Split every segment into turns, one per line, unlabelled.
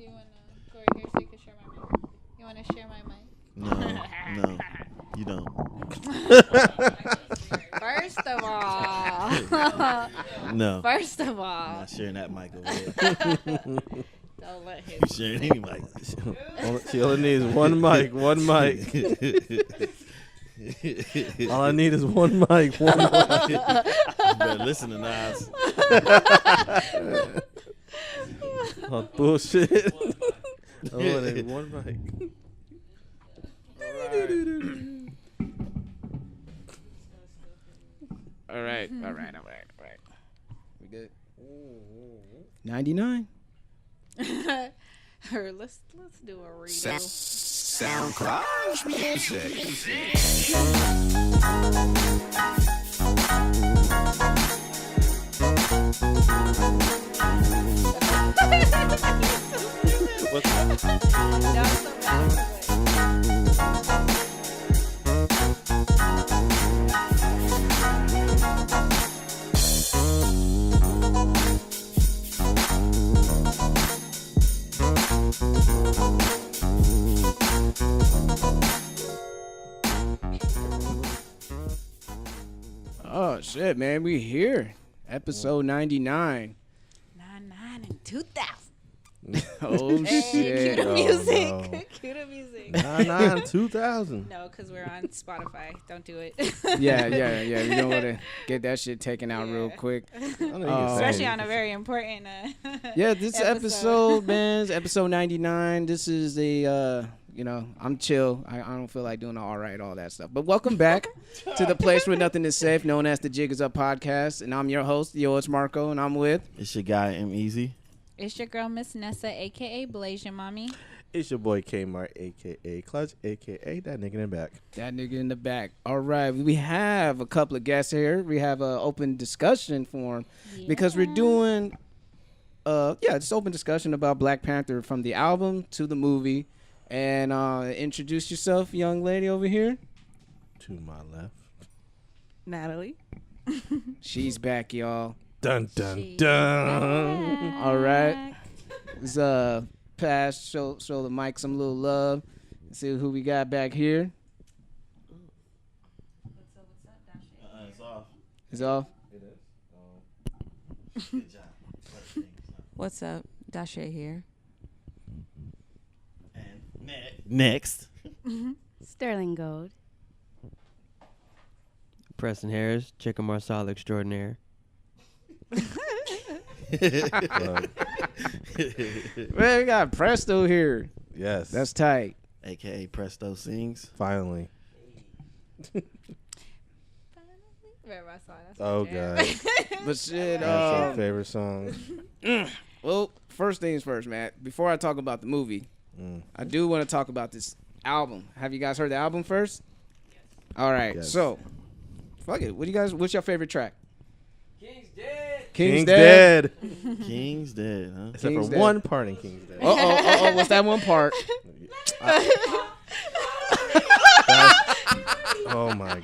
Do you want to go right here so you can share my mic? You want to share my mic?
No, you don't.
First of all.
No.
First of
I'm
all.
not sharing that mic over there.
Don't let him.
You sharing any mic?
She only needs one mic. One mic. All I need is one mic. One mic.
You better listen to Nas.
Oh, bullshit. I wanted one mic.
All right. We good? 99.
Or let's do a redo.
SoundCloud music.
Oh shit, man, we here. Episode 99.
99 and 2000.
Oh
Hey,
shit.
cue the
Oh,
music.
no.
Cue the music.
99 2000.
No, because we're on Spotify. Don't do it.
Yeah. You don't want to get that shit taken out real quick.
Especially on a very important
Yeah, this episode, man, is episode 99. This is a, I'm chill. I don't feel like doing all that stuff. But welcome back to the place where nothing is safe, known as the Jig Is Up podcast. And I'm your host, it's Marco, and I'm with.
It's your guy, M Easy.
It's your girl, Miss Nessa, a.k.a. Blasian Mommy.
It's your boy Kmart, a.k.a. Clutch, a.k.a. that nigga in the back.
That nigga in the back. All right. We have a couple of guests here. We have an open discussion forum because we're doing, just open discussion about Black Panther from the album to the movie. And introduce yourself, young lady over here.
To my left.
Natalie.
She's back, y'all.
Dun, dun, dun.
All right. Let's pass, show the mic some little love. See who we got back here.
It's off.
It's off.
It is. Good job.
What's up? Dauche here.
And next.
Sterling Gold.
Preston Harris, Chicken Marsala extraordinaire.
Man, we got Presto here.
Yes.
That's tight.
AKA Presto Sings.
Finally.
Remember, I saw it. That's
Oh,
my jam.
God.
But shit,
That's your favorite song.
well, first things first, man. Before I talk about the movie, I do want to talk about this album. Have you guys heard the album first? Yes. All right.
Yes.
So, fuck it. What's your favorite track?
King's dead.
King's dead.
King's dead, huh?
Except
King's
for
dead.
one part in King's dead.
What's that one part?
Oh, my.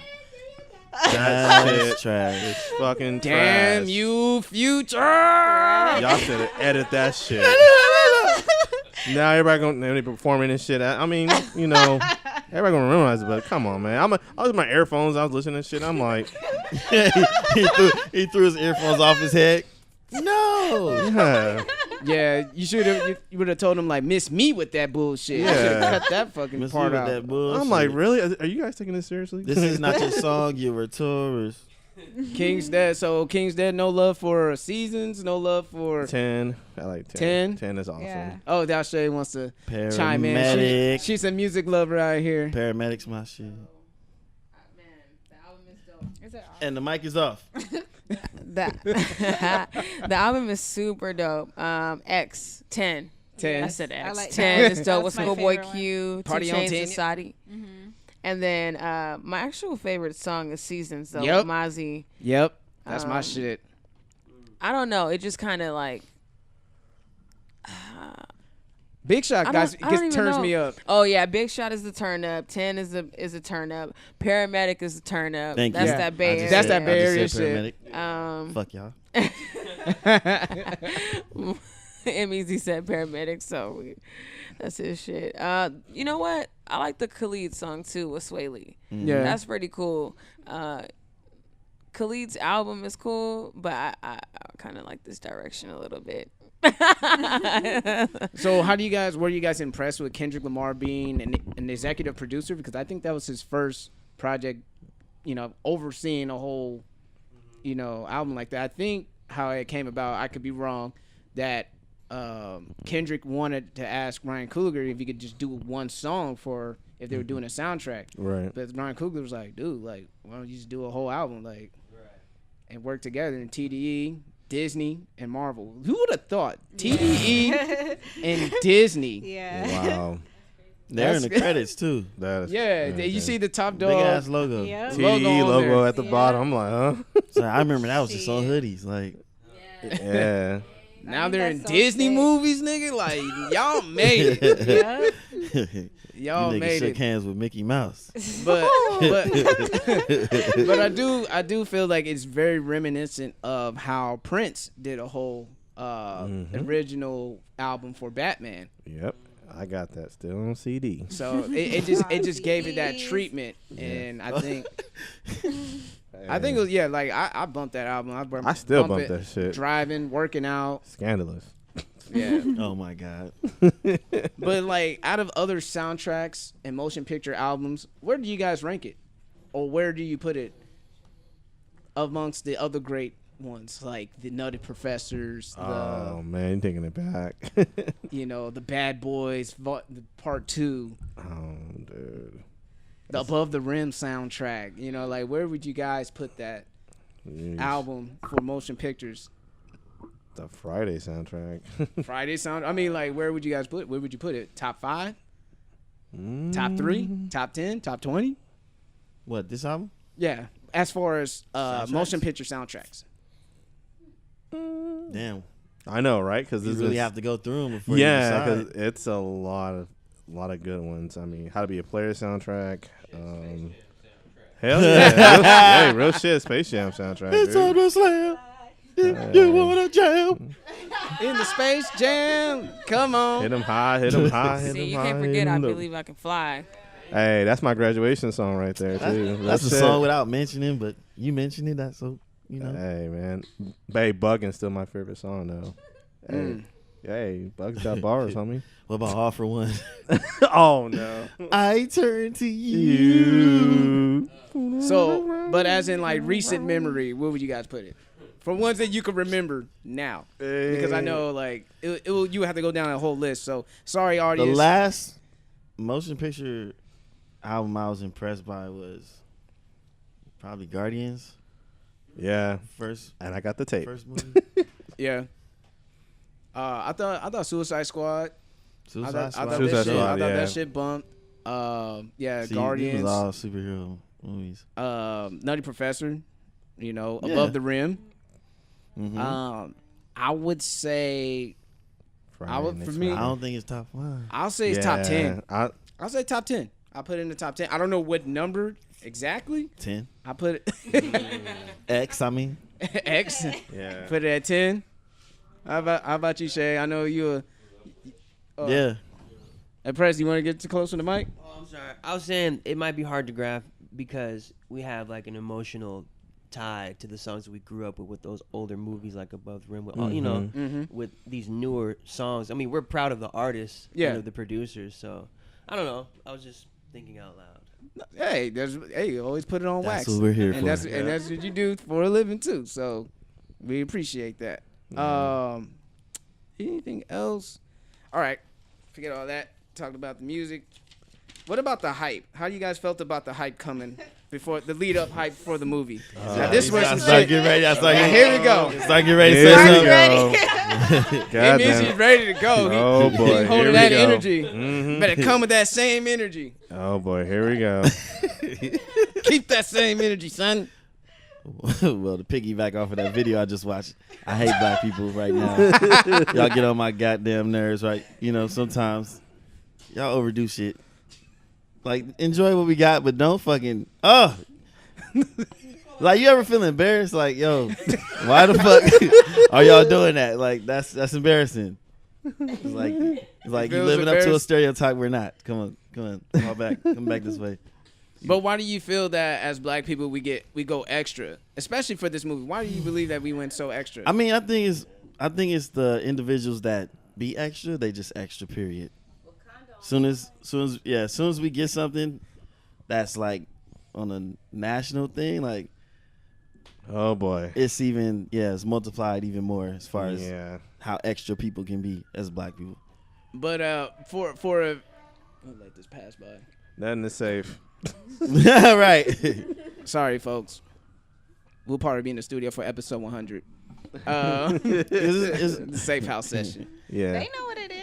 That's trash.
It's fucking
Damn
trash.
you, future.
Y'all should edit that shit. Now everybody gonna performing and shit. I mean, everybody gonna realize it, but come on, man. I was with my earphones. I was listening to shit. I'm like,
he threw his earphones off his head. No.
yeah.
Yeah, you would have told him like miss me with that bullshit.
Yeah.
You should have cut that fucking
Miss
part
me
out.
with that bullshit.
I'm like, really? Are you guys taking this seriously?
This is not your song. You're a tourist.
King's Dead. So King's Dead. No love for Seasons. No love for
10. I like 10.
10?
10 is awesome.
Yeah.
Oh, Dauche wants to chime in.
Paramedic.
She's a music lover out here.
Paramedic's my shit.
Is it off?
And the mic is off.
The album is super dope. X 10.
10.
I said X.
I like
10
that.
is dope.
That's
With
my
Schoolboy
favorite
Q,
Party
Two
on
Chainz
10.
Society.
Mm-hmm.
And then my actual favorite song is Seasons, though.
Yep.
Mozzie.
Yep, that's my
Um,
shit.
I don't know. It just kind of like.
Big Shot,
I
guys,
don't even
turns
know.
me up.
Oh yeah, Big Shot is the turn up. 10 is a turn up. Paramedic is a turn up.
Thank
That's
you.
that Bay
That's
Area.
that Bay
I
Area
just said
shit.
paramedic. Fuck y'all.
MEZ said paramedics, so that's his shit. You know what? I like the Khalid song too with Sway Lee.
Yeah.
That's pretty cool. Khalid's album is cool, but I kind of like this direction a little bit.
So were you guys impressed with Kendrick Lamar being an executive producer? Because I think that was his first project, overseeing a whole, album like that. I think how it came about, I could be wrong, that Kendrick wanted to ask Ryan Coogler if he could just do one song for if they were doing a soundtrack.
Right.
But Ryan Coogler was like, dude, like, why don't you just do a whole album, like, and work together in TDE, Disney, and Marvel. Who would have thought TDE and Disney?
Yeah.
Wow.
They're in the credits too.
That is
Yeah, you see the top
Big
dog.
ass logo.
Yep.
TDE
on
logo
there.
at the
Yeah.
bottom. I'm like, huh?
So I remember that was just on hoodies. Like,
Yeah.
Now
I
they're
think
in
that's so
Disney
sick.
movies, nigga. Like, y'all made it.
Yep.
Y'all
you niggas
made
shook
it.
hands with Mickey Mouse.
But but I do feel like it's very reminiscent of how Prince did a whole original album for Batman.
Yep. I got that still on CD.
So it just gave it that treatment, and I think it was like I bumped that album.
I still
bump
bump
it
that shit.
driving, working out.
Scandalous.
Yeah.
Oh my god.
But like out of other soundtracks and motion picture albums, where do you guys rank it, or where do you put it amongst the other great ones like the Nutty Professors,
Oh man, you're taking it back.
the Bad Boys, the Part 2,
Oh dude.
the Above the Rim soundtrack? Like where would you guys put that
Yeesh.
album for motion pictures?
The Friday soundtrack.
Friday sound. I mean, like where would you guys put it? Where would you put it? Top 5? Top 3? Top 10? Top 20?
What, this album?
Yeah, as far as
Soundtracks?
motion picture soundtracks.
Damn.
I know, right? Because
You
this
really
is
have to go through them before
yeah,
you
because
decide.
it's a lot of good ones. I mean, How to Be a Player soundtrack. Hell yeah, real shit. Space Jam soundtrack.
It's
dude.
on the slam. You wanna jam?
In the Space Jam, come on.
Hit 'em high, hit 'em high, hit 'em
See, you
high.
can't
hit
forget
'em
I
low.
Believe I Can Fly.
Hey, that's my graduation song right there too.
That's a
Real
song
shit.
without mentioning, but you mentioned it. That's so
Hey man, Babe Buggin' still my favorite song though. Hey, Bugs got bars, homie.
What about All for One?
Oh no.
I turn to you.
So, but as in like recent memory, where would you guys put it? For ones that you can remember now, because I know like you have to go down a whole list. So sorry,
The
audience.
last motion picture album I was impressed by was probably Guardians.
Yeah,
First
and I got the tape.
movie.
Yeah. I thought Suicide Squad.
Suicide
I
Squad.
thought
Suicide Squad,
that
yeah.
shit bumped. Yeah,
See,
Guardians.
These was all superhero movies.
Nutty Professor.
Yeah.
Above the Rim.
Mhm.
I would say
Friday
for
next
me-
I
Friday.
don't think it's top 5.
I'll say it's top 10.
I
I'll say top 10. I'll put it in the top 10. I don't know what number exactly.
10.
I put it
X, I mean.
X.
yeah.
Put it at 10. How about you, Shay? I know you.
Yeah.
Hey, Press, you want to get too close to the mic?
Oh, I'm sorry. I was saying it might be hard to grasp because we have like an emotional tie to the songs that we grew up with those older movies like Above the Rim, with all, with these newer songs. I mean, we're proud of the artists and of the producers. So I don't know. I was just thinking out loud.
Hey, you always put it on wax.
That's what we're here
and
for.
That's what you do for a living too. So we appreciate that. Anything else? All right, forget all that. Talked about the music. What about the hype? How you guys felt about the hype coming before the lead up hype for the movie? Now this was some
Start
shit.
getting ready.
Here we go.
Start getting ready to
Here
say
we
something.
go. God
He's
damn.
ready to go.
Oh boy,
He
here
holding
we
that
go.
energy.
Mhm.
Better come with that same energy.
Oh boy, here we go.
Keep that same energy, son.
Well, to piggyback off of that video I just watched, I hate black people right now. Y'all get on my goddamn nerves, right? Sometimes y'all overdo shit. Like, enjoy what we got, but don't fucking like, you ever feel embarrassed? Like, yo, why the fuck are y'all doing that? Like, that's embarrassing. It's like you
feels
living up to a
embarrassed.
stereotype. We're not. Come on, come back this way.
But why do you feel that as black people we go extra, especially for this movie? Why do you believe that we went so extra?
I mean, I think it's the individuals that be extra. They just extra. Period. Soon as we get something that's like on a national thing, like
Oh boy.
it's even it's multiplied even more as far as
Yeah.
how extra people can be as black people.
But for I'll let this pass by.
Nothing is safe.
Right.
Sorry, folks. We'll probably be in the studio for episode 100.
It's-
The safe house session.
Yeah.
They know what it is.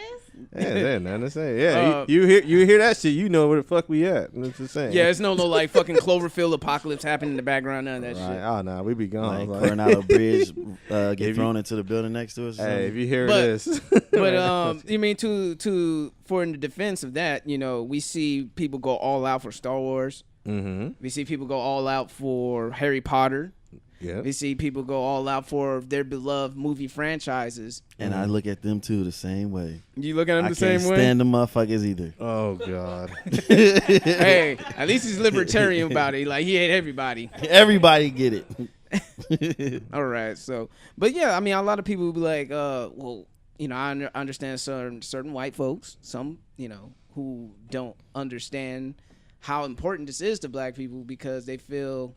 Yeah, there's nothing to say. Yeah, you hear that shit, you know where the fuck we at. That's the same.
Yeah, it's no like fucking Cloverfield apocalypse happening in the background, none of that
Right.
shit.
Oh no, we be gone.
like
Like,
Coronado Bridge
If
get
you-
thrown into the building next to us. or
hey, if
something.
you hear
But-
this,
But you mean for in the defense of that, we see people go all out for Star Wars.
mm-hmm.
We see people go all out for Harry Potter.
Yeah.
We see people go all out for their beloved movie franchises.
And I look at them too the same way.
You look at them
I
the
can't
same way?
stand the motherfuckers either.
Oh god.
Hey, at least he's libertarian about it. Like, he hate everybody.
Everybody get it.
All right, so, but yeah, I mean, a lot of people will be like, well, I understand certain white folks, some, who don't understand how important this is to black people because they feel,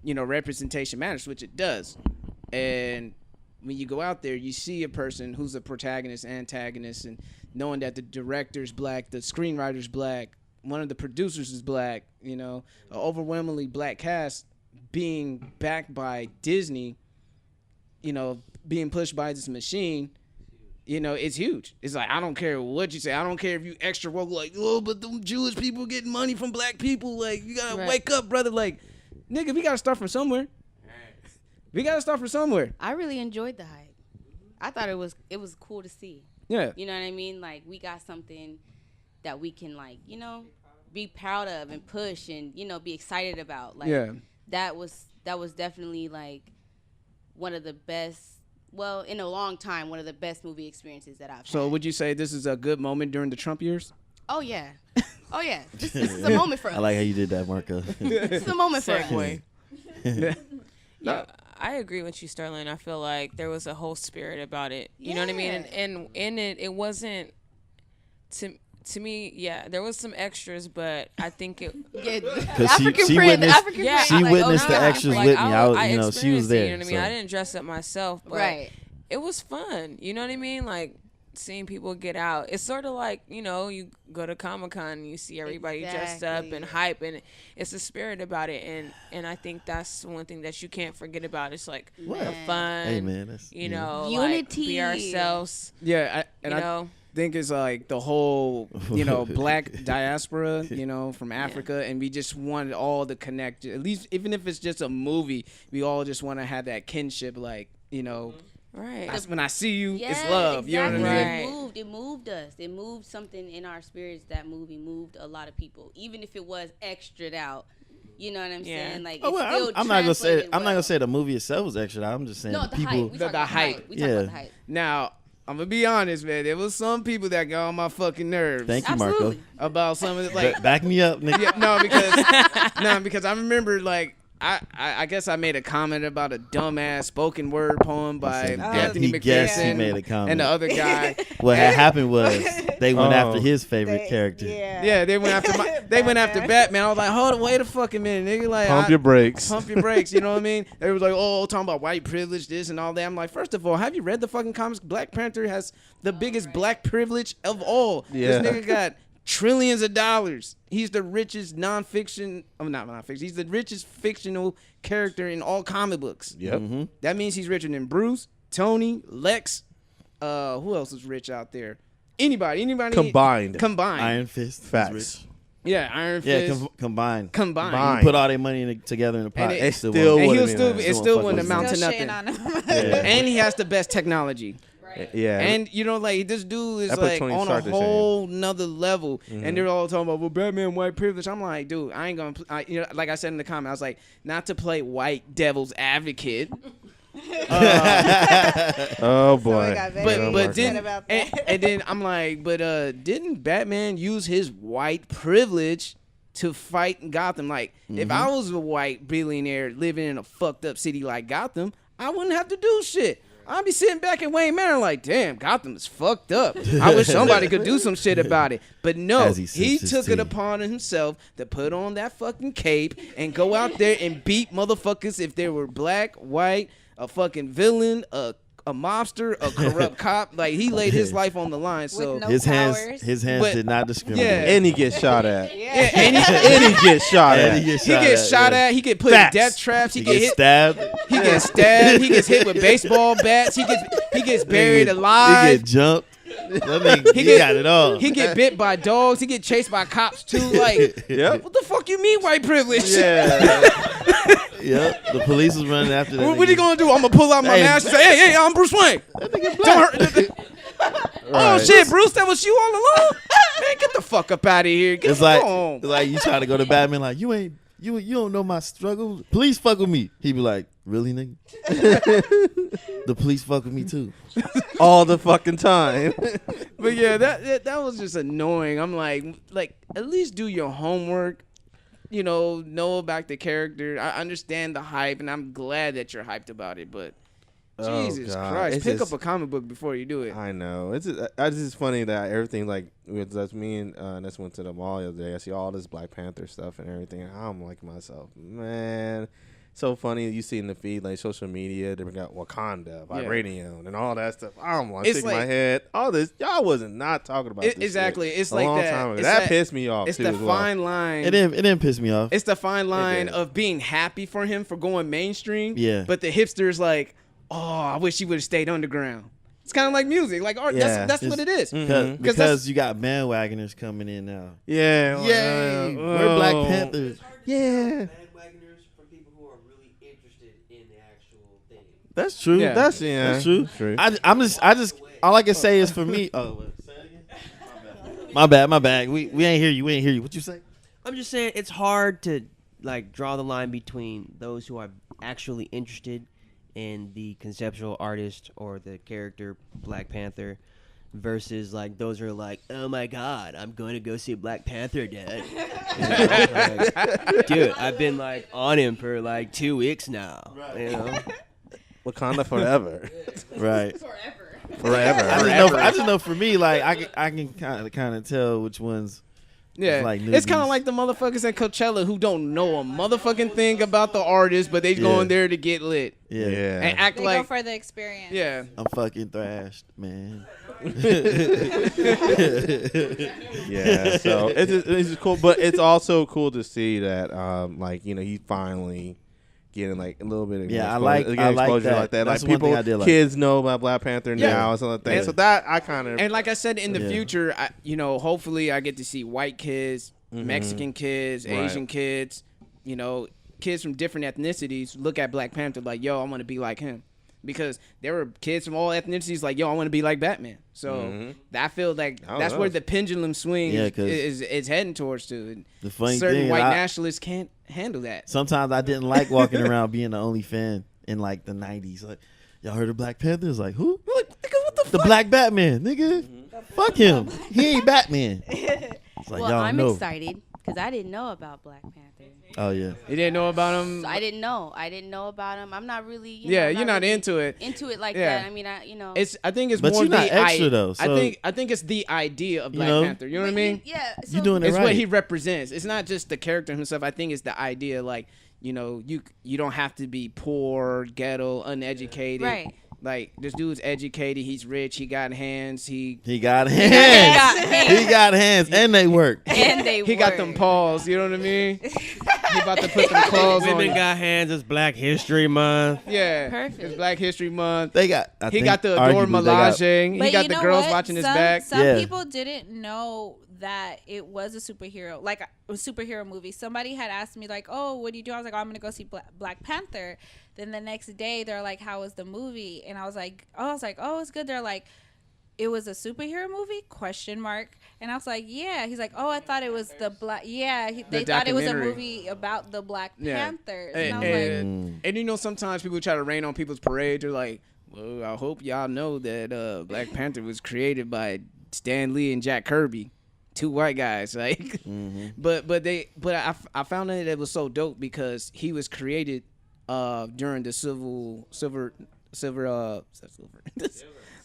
representation matters, which it does. And when you go out there, you see a person who's a protagonist, antagonist, and knowing that the director's black, the screenwriter's black, one of the producers is black, an overwhelmingly black cast being backed by Disney, being pushed by this machine, it's huge. It's like, I don't care what you say. I don't care if you extra woke, like, oh, but them Jewish people getting money from black people. Like, you gotta wake up, brother. Like, nigga, we gotta start from somewhere. We gotta start from somewhere.
I really enjoyed the hype. I thought it was cool to see.
Yeah.
You know what I mean? Like, we got something that we can, like, be proud of and push and, be excited about. Like,
Yeah.
that was definitely, like, one of the best, well, in a long time, one of the best movie experiences that I've
So
had.
would you say this is a good moment during the Trump years?
Oh, yeah. Oh, yeah. This is a moment for us.
I like how you did that, Marco.
This is a moment for us.
Segue. Yeah, I agree with you, Sterling. I feel like there was a whole spirit about it. You know what I mean? And in it wasn't to me. Yeah, there was some extras, but I think it.
Yeah,
Because
African
she
print,
witnessed,
African
Yeah,
print.
she
Like,
witnessed the
God.
extras
Like,
with me.
I
She was
experienced
there.
it, you know what I mean?
so.
I didn't dress up myself, but
Right.
it was fun. You know what I mean? Like seeing people get out. It's sort of like, you go to Comic-Con and you see everybody dressed up and
Exactly.
hype, and it's a spirit about it. And I think that's one thing that you can't forget about. It's like the
Man.
fun.
Hey, man, that's
Like,
Unity.
be ourselves.
Yeah, I
I
think it's like the whole, black diaspora, from Africa, and we just wanted all to connect. At least, even if it's just a movie, we all just want to have that kinship, like,
right.
when I see you,
Yes,
it's love.
Exactly.
You know what I mean?
Right.
It moved us. It moved something in our spirits. That movie moved a lot of people, even if it was extra'd out. You know what I'm
Yeah.
saying? Like,
Oh,
it's
well,
still
I'm not gonna say.
translated
I'm not gonna
well.
say the movie itself was extra. I'm just saying
No,
the
the
people.
hype. We talking about the hype. We talking about the hype.
Now, I'm gonna be honest, man. There was some people that got on my fucking nerves
Thank you, Marco.
Absolutely.
about some of the, like,
Back me up, nigga.
yeah, because I remember, like, I guess I made a comment about a dumbass spoken word poem by
He
Anthony
guessed he
McPherson
made a comment.
and the other guy.
What had happened was they went after
Oh.
his favorite character.
Yeah, they went after Batman. I was like, hold on, wait a fucking minute, nigga. Like,
Pump your brakes.
Pump your brakes, you know what I mean? They was like, oh, talking about white privilege, this and all that. I'm like, first of all, have you read the fucking comics? Black Panther has the biggest black privilege of all.
Yeah.
This nigga got trillions of dollars. He's the richest not non-fiction. He's the richest fictional character in all comic books.
Yep.
That means he's richer than Bruce, Tony, Lex. Who else is rich out there? Anybody
Combined.
Iron Fist. is
Facts.
rich.
Yeah, Iron
Yeah,
Fist.
combined.
Combined.
Put all their money together in a pot.
And it
still
won't-
And
wouldn't
he'll
be
still,
nice.
it still
Still
wouldn't amount to
Still
nothing.
shitting on him.
Yeah.
And he has the best technology.
Yeah.
And like, this dude is
That put
like
Tony
on a
Stark to shame.
whole nother level. And they're all talking about, well, Batman white privilege. I'm like, dude, I ain't gonna. Like I said in the comment, I was like, not to play white devil's advocate.
Oh boy.
But
then
and then I'm like, but didn't Batman use his white privilege to fight in Gotham? Like, if I was a white billionaire living in a fucked up city like Gotham, I wouldn't have to do shit. I'd be sitting back in Wayne Manor like, damn, Gotham is fucked up. I wish somebody could do some shit about it. But no, he took it upon himself to put on that fucking cape and go out there and beat motherfuckers if they were black, white, a fucking villain, a mobster, a corrupt cop. Like, he laid his life on the line. So
no
his
powers.
hands did not discriminate.
Yeah.
And he gets shot at.
Yeah.
And he gets shot at.
He gets
he gets shot at. He get put
Facts.
in death traps.
He
He get
gets
hit.
stabbed.
He gets stabbed. He gets hit with baseball bats. He gets buried
He
alive.
get jumped. That nigga, he got it all.
He get bit by dogs. He get chased by cops too. Like,
Yep.
what the fuck you mean white privilege?
Yeah.
Yep. The police was running after that.
What are you gonna do? I'm gonna pull out my
Hey,
mask and say, hey, I'm Bruce Wayne. Don't hurt. Oh shit, Bruce, that was you all along? Man, get the fuck up out of here. Get
It's like
home.
you trying to go to Batman like you don't know my struggle. Police fuck with me. He be like, really, nigga? The police fuck with me too.
All the fucking time.
But yeah, that was just annoying. I'm like at least do your homework. You know about the character. I understand the hype, and I'm glad that you're hyped about it. But
Oh,
Jesus
God.
Christ,
It's
pick
just-
up a comic book before you do it.
I know. It's just funny that everything, like, that's me and Ness went to the mall the other day. I see all this Black Panther stuff and everything. And I'm like myself, man. So funny you see in the feed, like, social media, they got Wakanda, Vibranium, and all that stuff. I'm like, shaking my head. All this, y'all wasn't not talking about this
exactly.
shit
It's
a
like
long
that.
time ago.
It's
That pissed me off,
It's
too,
the
as well.
fine line.
It didn't piss me off.
It's the fine line
did.
of being happy for him for going mainstream.
Yeah.
But the hipster's like, oh, I wish he would have stayed underground. It's kind of like music, like art.
Yeah.
That's what it is.
Because you got bandwagoners coming in now.
Yeah.
Yay! We're Black Panthers.
Yeah.
Bandwagoners from people who are really interested in the actual thing.
That's true.
Yeah.
That's true.
True.
I just all I can say is for me. Oh, wait, say it again. My bad. We ain't hear you. What you say?
I'm just saying it's hard to like draw the line between those who are actually interested in the conceptual artist or the character Black Panther versus like those who are like, oh my god, I'm going to go see Black Panther, Dad. You know, like, dude, I've been like on him for like 2 weeks now. Right. You know?
Wakanda forever.
Right.
Forever.
I just know for me, like I can kind of tell which ones.
Yeah,
like
it's kind
newbies.
of like the motherfuckers at Coachella who don't know a motherfucking thing about the artist, but they going there to get lit
Yeah.
and act
They
like
go for the experience.
yeah.
I'm fucking thrashed, man.
Yeah, so it's just cool, but it's also cool to see that, like, you know, he's finally getting like a little bit of
Yeah, I
exposure,
like
exposure
that.
like that.
That's
Like
one thing
people,
I did like.
kids know about Black Panther now and something like that.
Yeah.
So that I kind of
And like I said, in the
Yeah.
future, hopefully I get to see white kids, Mexican kids,
Right.
Asian kids, kids from different ethnicities look at Black Panther like, yo, I want to be like him. Because there were kids from all ethnicities like, yo, I want to be like Batman. So I feel like that's where the pendulum swing
Yeah, 'cause
is heading towards to. And
The funny
certain
thing,
white
I-
nationalists can't handle that.
Sometimes I didn't like walking around being the only fan in like the 90s. Like, y'all heard of Black Panther? It's like, who?
We're like, nigga, what the
The
fuck?
Black Batman, nigga. Fuck him. He ain't Batman. It's like,
Well,
y'all
I'm
know.
excited because I didn't know about Black Panther.
Oh yeah.
You didn't know about him?
So I didn't know about him. I'm not really.
You're not
really
into it.
Into it like
Yeah.
that. I mean,
I think it's
But
more
you're not
the
extra, though, so-
I think it's the idea of Black
know?
Panther. You know what I mean?
Yeah. So
You doing it
It's
right.
what he represents. It's not just the character himself. I think it's the idea, like, you don't have to be poor, ghetto, uneducated.
Right.
Like, this dude's educated. He's rich. He got hands.
He got hands.
got hands.
He got hands, and they work.
And they
He got them
work.
paws. You know what I mean? He about to put them claws on.
Women got hands. It's Black History Month.
Yeah.
Perfect.
It's Black History Month.
They got.
He got the Adore Melage. He
But
got
you
the
know
girls
what?
watching his
Some-
back.
Some
Yeah.
people didn't know that it was a superhero, like a superhero movie. Somebody had asked me like, "Oh, what do you do?" I was like, "Oh, I'm gonna go see Black Panther." Then the next day, they're like, "How was the movie?" And I was like, "Oh, it's good." They're like, it was a superhero movie? Question mark. And I was like, yeah. He's like, oh, I thought it was the Black. Yeah, they thought it was a
documentary.
movie about the Black
Yeah.
Panthers. And I was like,
And you know, sometimes people try to rain on people's parade. They're like, well, I hope y'all know that Black Panther was created by Stan Lee and Jack Kirby, 2 white guys. Like, but I found that it was so dope because he was created during the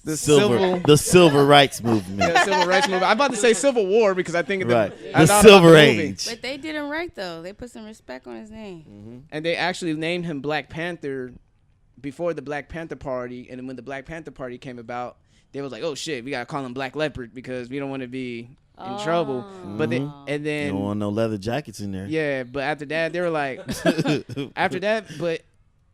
the civil rights movement.
Yeah, civil rights movement. I'm about to say Civil War because I think of
Right.
I
The
thought
Silver
about the movie.
Age.
But they did him right though. They put some respect on his name.
And they actually named him Black Panther before the Black Panther Party. And then when the Black Panther Party came about, they was like, "Oh shit, we gotta call him Black Leopard because we don't want to be in trouble." But they, and
You
then
don't want no leather jackets in there.
yeah, but after that they were like, after that, but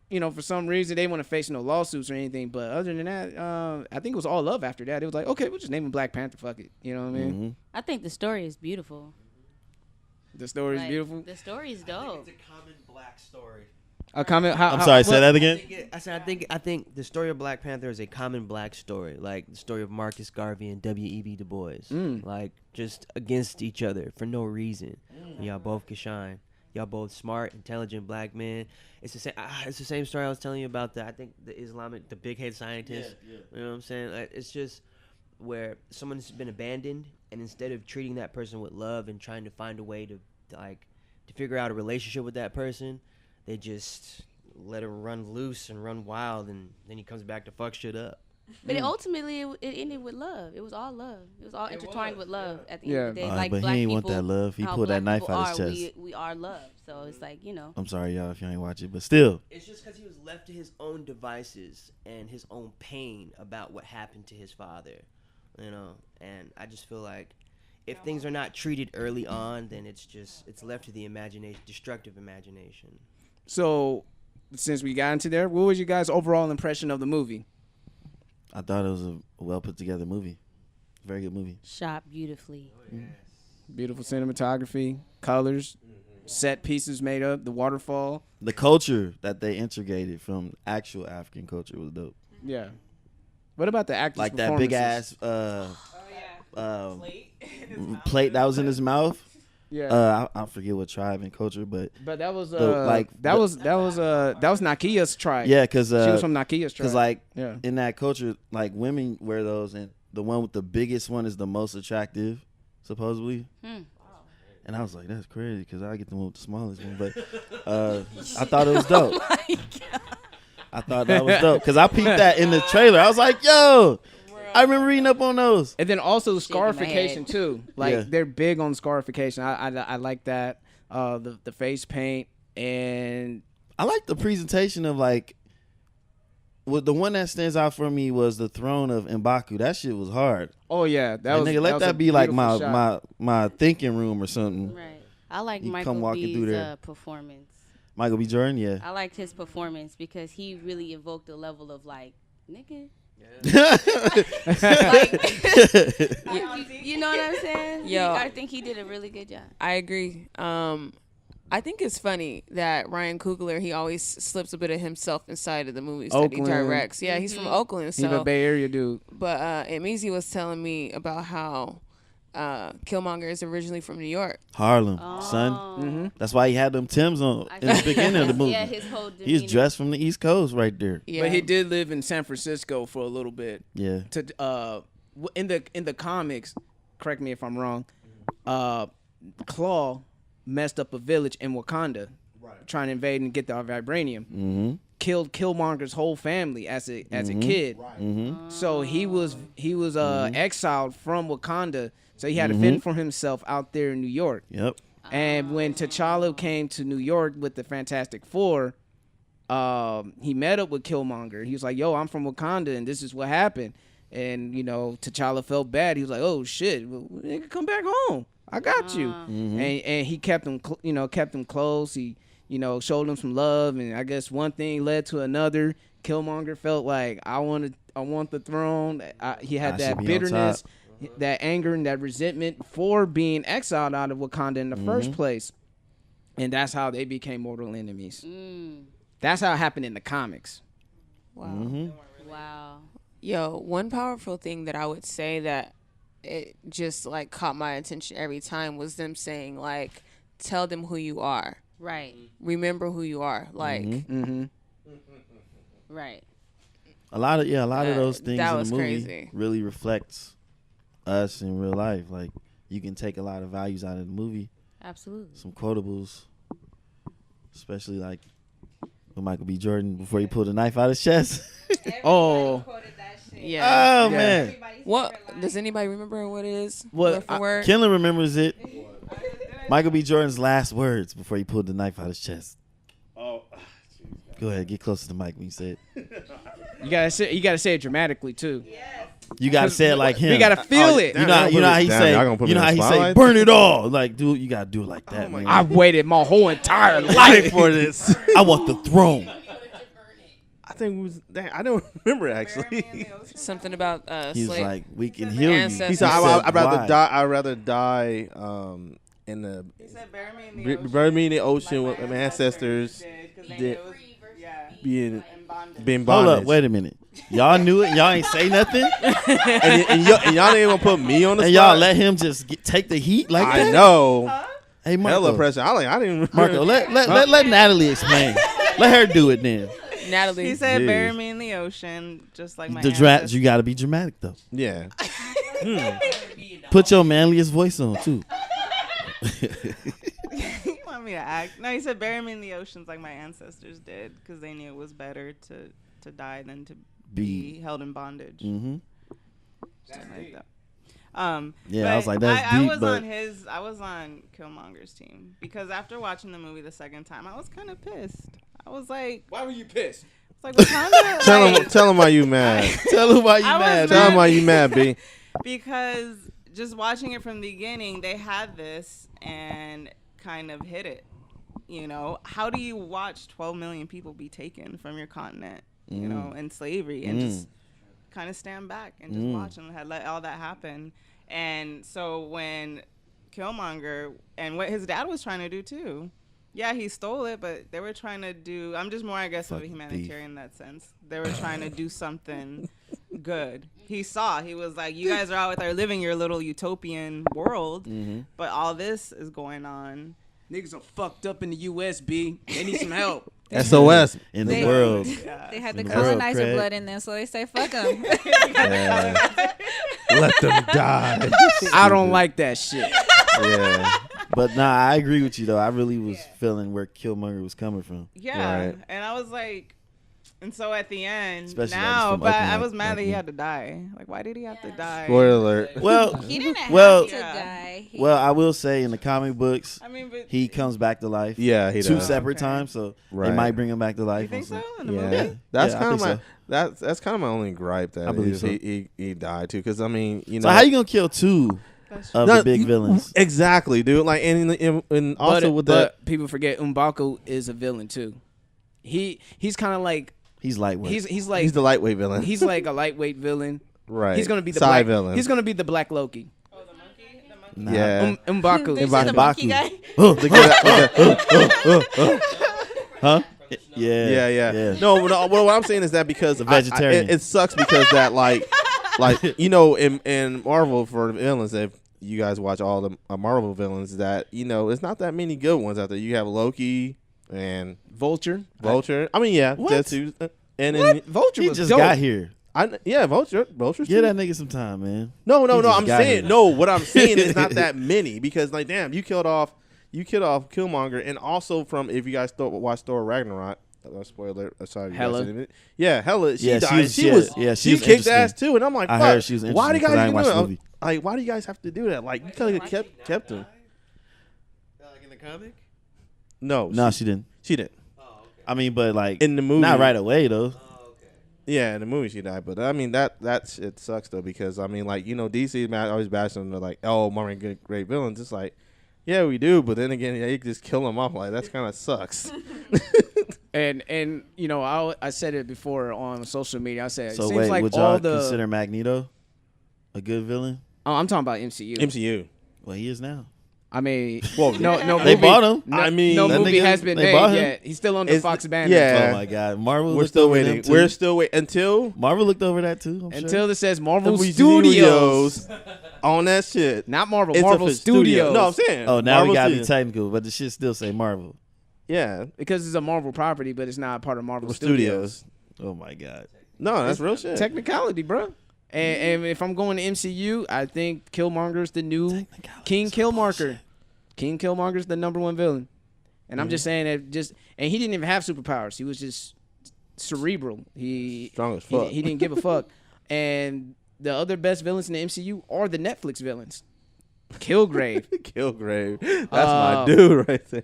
you know, for some reason they want to face no lawsuits or anything. But other than that, I think it was all love after that. It was like, okay, we'll just name him Black Panther. Fuck it, you know what I mean?
I think the story is beautiful.
The story is
Like,
beautiful.
The story is dope.
It's a common black story.
A comment.
I'm sorry, say that again.
I think the story of Black Panther is a common black story, like the story of Marcus Garvey and W.E.B. Du Bois, like just against each other for no reason. Y'all both can shine. Y'all both smart, intelligent black men. It's the same. It's the same story I was telling you about the big head scientist. Yeah. You know what I'm saying? Like, it's just where someone's been abandoned, and instead of treating that person with love and trying to find a way to figure out a relationship with that person, they just let him run loose and run wild, and then he comes back to fuck shit up.
But ultimately, it ended with love. It was all love. It was all intertwined with love at the end of the day.
But
black
he ain't
people,
want that love. He
how
pulled that
black
knife
people
out his
are,
chest.
We are love. So it's like, you know.
I'm sorry, y'all, if you ain't watch it, but still.
It's just because he was left to his own devices and his own pain about what happened to his father, you know. And I just feel like if things are not treated early on, then it's left to the imagination, destructive imagination.
So, since we got into there, what was your guys' overall impression of the movie?
I thought it was a well put together movie. Very good movie.
Shot beautifully.
Beautiful cinematography, colors, set pieces made up, the waterfall.
The culture that they integrated from actual African culture was dope.
Yeah. What about the actors'
Like that big ass plate that was in his mouth.
Yeah.
I forget what tribe and culture, but
that was
that
was Nakia's tribe.
yeah, because
she was from Nakia's tribe.
Because like
yeah.
in that culture, like women wear those, and the one with the biggest one is the most attractive, supposedly. And I was like, that's crazy, because I get the one with the smallest one. But I thought it was dope. I thought that was dope because I peeped that in the trailer. I was like, yo. I remember reading up on those.
And then also scarification too. Like they're big on scarification. I like that. The face paint, and
I like the presentation of like. Well, the one that stands out for me was the throne of M'Baku. That shit was hard.
Oh yeah,
let that be like my thinking room or something.
Right. I like
You
Michael
come walking through
B's
there.
performance.
Michael B. Jordan, yeah.
I liked his performance because he really evoked a level of like, nigga. You know what I'm saying?
Yo,
I think he did a really good job.
I agree. I think it's funny that Ryan Coogler, he always slips a bit of himself inside of the movies that he directs. Yeah, he's from Oakland. So.
He's a Bay Area dude.
But Emizi was telling me about how Killmonger is originally from New York.
Harlem, son. Mm-hmm. That's why he had them Timbs on in the beginning of the movie.
Yeah, his whole demeanor.
He's dressed from the East Coast right there.
Yeah.
But he did live in San Francisco for a little bit.
Yeah.
In the comics, correct me if I'm wrong, Claw messed up a village in Wakanda, trying to invade and get the vibranium.
Mm-hmm.
Killed Killmonger's whole family as a kid.
Mm-hmm.
So he was exiled from Wakanda. So he had to fend for himself out there in New York.
Yep.
And when T'Challa came to New York with the Fantastic Four, he met up with Killmonger. He was like, "Yo, I'm from Wakanda, and this is what happened." And T'Challa felt bad. He was like, "Oh shit, well, nigga, come back home. I got you." And he kept him, kept him close. He, showed him some love, and I guess one thing led to another. Killmonger felt like I want the throne. He had that bitterness, that anger, and that resentment for being exiled out of Wakanda in the first place. And that's how they became mortal enemies. That's how it happened in the comics.
Wow.
Wow.
Yo, one powerful thing that I would say that it just like caught my attention every time was them saying like, tell them who you are.
Right.
Remember who you are. Like,
Right.
A lot of those things
that
in
was
the movie
crazy.
really reflects us in real life. Like you can take a lot of values out of the movie.
Absolutely.
Some quotables, especially like with Michael B. Jordan before he pulled a knife out of his chest.
Oh.
Yeah.
Oh man,
What does anybody remember what it is?
What,
Word for word?
Kendrick remembers it. Michael B. Jordan's last words before he pulled the knife out of his chest.
Oh,
Go ahead, get close to the mic when you say it.
You gotta say it dramatically too.
You gotta say it like him.
We gotta feel it.
You know how he say. You know how he say. Burn it all. Like, dude, you gotta do it like that, man.
I've waited my whole entire life
for this.
I want the throne.
I think it was. I don't remember actually.
Something about
He's
slave.
like, we can heal you.
Ancestors.
He said, "I'd rather
why?
die. I'd rather die in the bury me in the ocean with my ancestors being
Hold
bondage."
up, wait a minute. Y'all knew it. Y'all ain't say nothing,
and y'all ain't gonna put me on the
and
spot.
y'all let him just take the heat like that.
I know.
Hey,
Hella
Marco.
pressure. I didn't.
Marco, let Natalie explain. Let her do it then.
Natalie.
He said,
Jeez.
"Bury me in the ocean," just like my
The
ancestors.
you gotta be dramatic though.
Yeah.
Put your manliest voice on too.
You want me to act? No, he said, "Bury me in the oceans like my ancestors did, because they knew it was better to die than to be held in bondage."
Mm-hmm.
Something like that.
Yeah,
but
I was like, that's
I
deep,
was
but
I was on Killmonger's team because after watching the movie the second time, I was kind of pissed. I was like,
Why were you pissed?
it's like Wakanda.
Tell him why you mad.
tell him why you
I was
mad.
Tell him
man.
why you mad, B.
Because just watching it from the beginning, they had this and kind of hit it. You know, how do you watch 12 million people be taken from your continent, you know, in slavery and just kind of stand back and just watch and let all that happen? And so when Killmonger and what his dad was trying to do too, yeah, he stole it, but they were trying to do, I'm just more, I guess, of a
Fucking
humanitarian in that sense. They were trying to do something good. He was like, you guys are out there living your little utopian world, but all this is going on.
Niggas are fucked up in the USB. They need some help.
SOS.
in the
They-
world.
They had the
In the world,
colonizer
Craig.
blood in them, so they say fuck them.
Yeah. Let them die.
I don't like that shit.
Yeah.
But nah, I agree with you though. I really was feeling where Killmonger was coming from.
Yeah,
Right.
and I was like, and so at the end,
Especially, like,
now,
from
but
Oakland,
I
like-
was mad
like
that he
me.
had to die. Like, why did he have to die?
Spoiler alert.
Well,
He didn't
Well-
have to die. He-
well, I will say in the comic books,
I mean, but
he comes back to life.
Yeah, he
two
does.
separate
Okay.
times, so
Right.
they might bring him back to life.
you think
on
so
some-
in the
Yeah,
movie?
that's
Yeah, I
kind of
think
my
so.
that's kind of my only gripe that
I believe
is
so.
he died too. Because I mean, you know,
So how you gonna kill two of
No,
the big villains?
exactly, dude. Like, and also with that,
But people forget M'Baku is a villain too. He's kind of like
He's lightweight.
he's like
he's the lightweight villain.
he's like a lightweight villain.
right.
He's gonna be the
side
black
villain.
He's gonna be the Black Loki.
Nah.
yeah.
M'Baku.
Did you say the monkey
M'Baku.
guy?
Huh? Yeah.
Yeah. No, what I'm saying is that because
A vegetarian.
it sucks because that like you know in Marvel for the villains, if you guys watch all the Marvel villains, that you know it's not that many good ones out there. You have Loki and
Vulture.
Vulture. I mean, yeah,
What?
that's who. And then
Vulture
He
was
just
dope.
got here.
Vulture. Vulture's
Give
too.
that nigga some time, man.
No.
just
I'm
got
saying
here.
no. What I'm saying is not that many because like damn, you killed off Killmonger, and also from if you guys watched Thor Ragnarok. Spoiler. Sorry, you
Hela.
guys didn't. Yeah, Hela. She
Yeah,
died.
she was
She
was
kicked
interesting.
ass too, and I'm like,
I
fuck,
heard she was
why do you
interesting 'cause I
guys
ain't
do
watched the
that?
movie.
Like, why do you guys have to do that? Like, you could have kept him.
Like in the comic?
No,
No, she didn't.
she didn't.
I mean, but like
In the movie,
not right away though.
Yeah, in the movie she died, but I mean that shit sucks though because I mean like you know DC always bashing them like oh Marvel good great villains. It's like yeah we do, but then again yeah, you can just kill them off like that's kind of sucks.
And you know I said it before on social media. I said
So
it seems
wait,
like
would
all
y'all
the.
consider Magneto a good villain?
I'm talking about MCU.
MCU.
Well, he is now.
I mean,
Well,
no
They
movie,
bought him.
No,
I mean,
no
that
movie
nigga-
has been
they bought
made
him.
yet. He's still on the
It's-
Fox banner.
yeah.
Oh my God, Marvel.
We're
looked
still
over
waiting.
them, too.
We're still waiting until
Marvel looked over that too. I'm sure.
Until it says Marvel
the
Studios.
on that shit.
Not Marvel.
It's
Marvel
a studio.
Studios.
No, I'm saying.
Oh, now
Marvel
we gotta
Studios.
be technical, but the shit still say Marvel.
Yeah,
Because it's a Marvel property, but it's not part of Marvel
Studios.
Oh my God.
No, that's real shit.
Technicality, bro. And if I'm going to MCU, I think Killmonger's the new King Killmonger. King Killmonger's the #1 villain. And I'm just saying that and he didn't even have superpowers. He was just cerebral. He
Strong as fuck.
He didn't give a fuck. And the other best villains in the MCU are the Netflix villains. Killgrave,
Killgrave. That's my dude right there.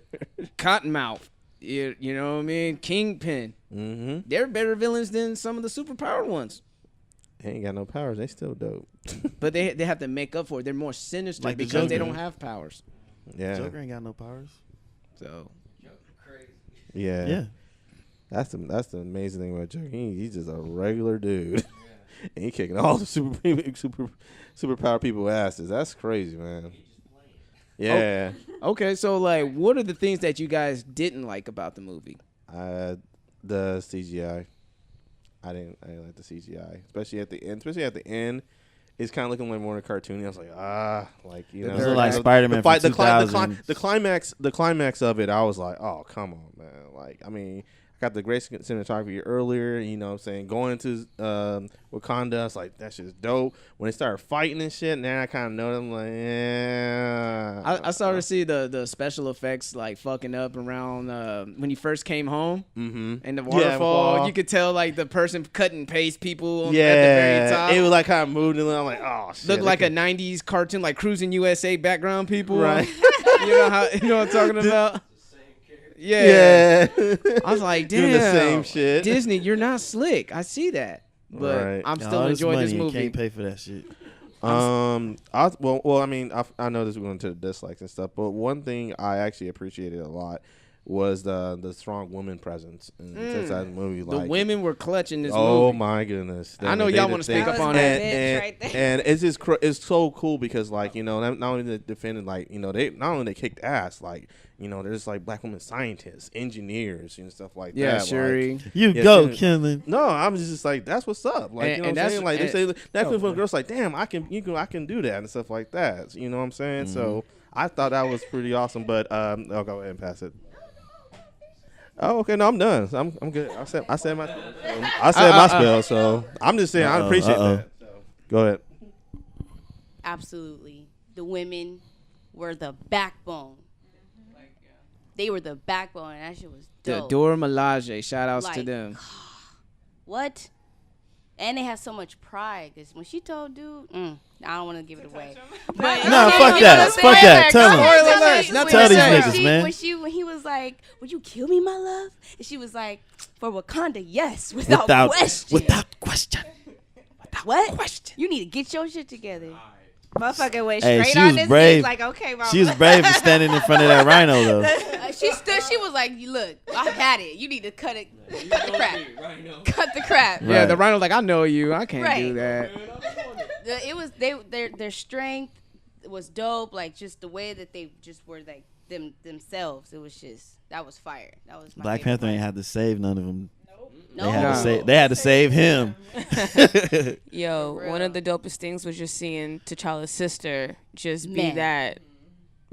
Cottonmouth. You know what I mean? Kingpin.
Mm-hmm.
They're better villains than some of the superpowered ones.
They ain't got no powers. They still dope.
But they have to make up for it. They're more sinister
Like the
because they
Joker.
don't have powers.
Yeah.
Joker ain't got no powers.
So
Yeah.
Yeah.
That's the amazing thing about Joker. He's just a regular dude. And he kicking all the superpower people asses. That's crazy, man. Yeah.
okay, so like, what are the things that you guys didn't like about the movie?
The CGI. I didn't like the CGI, especially at the end. It's kind of looking like more cartoony. I was like, you know,
It looked like Spider-Man from 2000.
the climax of it. I was like, oh, come on, man. Like, I mean, I got the great cinematography earlier. You know what I'm saying? Going into Wakanda, it's like, that shit's dope. When they started fighting and shit, now I kind of know them. Like, yeah.
I started to see the special effects like fucking up around when he first came home and the waterfall. You could tell like the person cut and paste people at the very top.
It was like kind of moved, and I'm like, oh shit.
Looked like a '90s cartoon, like Cruising USA background people.
Right.
You know what I'm talking about?
Yeah.
I was like,
Doing
damn.
the same shit.
Disney, you're not slick. I see that, but
Right.
I'm still
All this
enjoying
money
this
and
movie.
Can't pay for that shit.
I mean, I know this we're going to the dislikes and stuff, but one thing I actually appreciated a lot was the strong woman presence inside the movie.
The
Like,
women were clutching this
oh
movie.
my goodness!
I know y'all want to speak up on
that.
and,
Bitch right there.
and it's just it's so cool because like, you know, not only they defended, like, you know, they not only they kicked ass, like, you know, there's like black women scientists, engineers, and stuff like
Yeah,
that.
Shuri.
Like,
You
yeah,
go,
Shuri.
Killing.
No, I'm just like, that's what's up. Like,
And-
you know
and
what I'm saying? Like, they say that
oh,
for girls, like, damn, I can do that and stuff like that. You know what I'm saying? So I thought that was pretty awesome. But I'll go ahead and pass it. Oh, okay. No, I'm done. I'm good. I said my spell. So I'm just saying I appreciate that. So, go ahead.
Absolutely. The women were the backbone. They were the backbone, and that shit was
The
dope.
Dora Milaje, shout outs to
Like,
them.
What? And they have so much pride. Because when she told dude, I don't want to give it away. But
No, fuck that. Fuck that. Tell them. Tell these niggas, man.
When he was like, "Would you kill me, my love?" And she was like, "For Wakanda, yes, without question."
Without question.
What? Question. You need to get your shit together.
Motherfucker went
Hey,
straight
she
on
was
this
brave.
knees like, okay, mama.
She was brave for standing in front of that rhino, though.
She stood. She was like, "Look, I've had it. You need to cut it. Cut the crap. Cut the crap."
Yeah,
Right.
the rhino like, I know you. I can't
Right.
do that.
It was their strength was dope. Like just the way that they just were like themselves. It was just that was fire. That was my
Black
favorite
Panther ain't had to save none of them.
No.
They had to
No.
save. They had to save him.
Yo, one of the dopest things was just seeing T'Challa's sister just be
Man.
that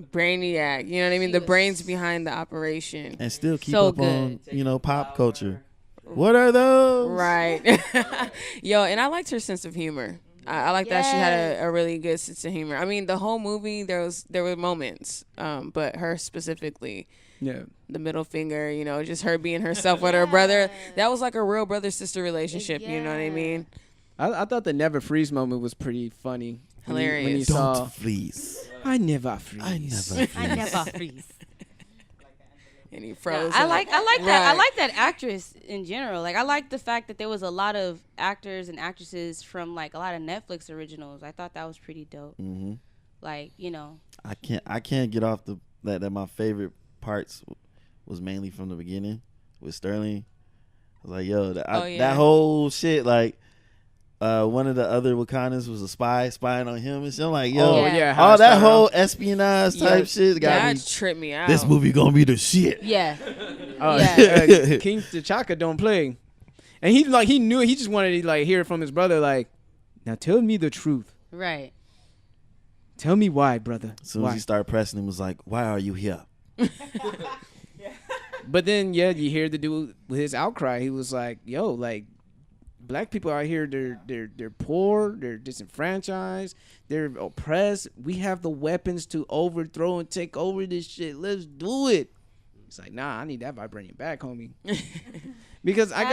brainiac. You know what I mean?
She
The
was-
brains behind the operation.
And still keep
So
up on,
good.
pop culture. What are those?
Right. Yo, and I liked her sense of humor. I like that she had a really good sense of humor. I mean, the whole movie there were moments, but her specifically,
Yeah.
the middle finger, you know, just her being herself with her brother. That was like a real brother sister relationship. You know what I mean?
I thought the never freeze moment was pretty funny. When you
Hilarious.
saw,
Don't freeze.
I never freeze.
I never freeze.
I never freeze.
And he froze.
I
and-
like that. I
Right.
like that actress in general. Like I like the fact that there was a lot of actors and actresses from like a lot of Netflix originals. I thought that was pretty dope.
Mm-hmm.
Like
I can't get off that my favorite parts was mainly from the beginning with Sterling. I was like, yo, that
yeah.
whole shit, like, one of the other Wakandans was a spying on him and shit. I'm like, yo,
how
all
it
that
started
whole
out.
espionage type shit got
That
me.
tripped me out.
This movie gonna be the shit.
Yeah.
King T'Chaka don't play, and he knew it. He just wanted to hear it from his brother. Like, now tell me the truth.
Right.
Tell me why, brother.
As soon as he started pressing him, was like, why are you here?
But then, you hear the dude with his outcry. He was like, yo, like, black people out here, they're poor, they're disenfranchised, they're oppressed. We have the weapons to overthrow and take over this shit. Let's do it. It's like, nah, I need that vibranium back, homie. Because I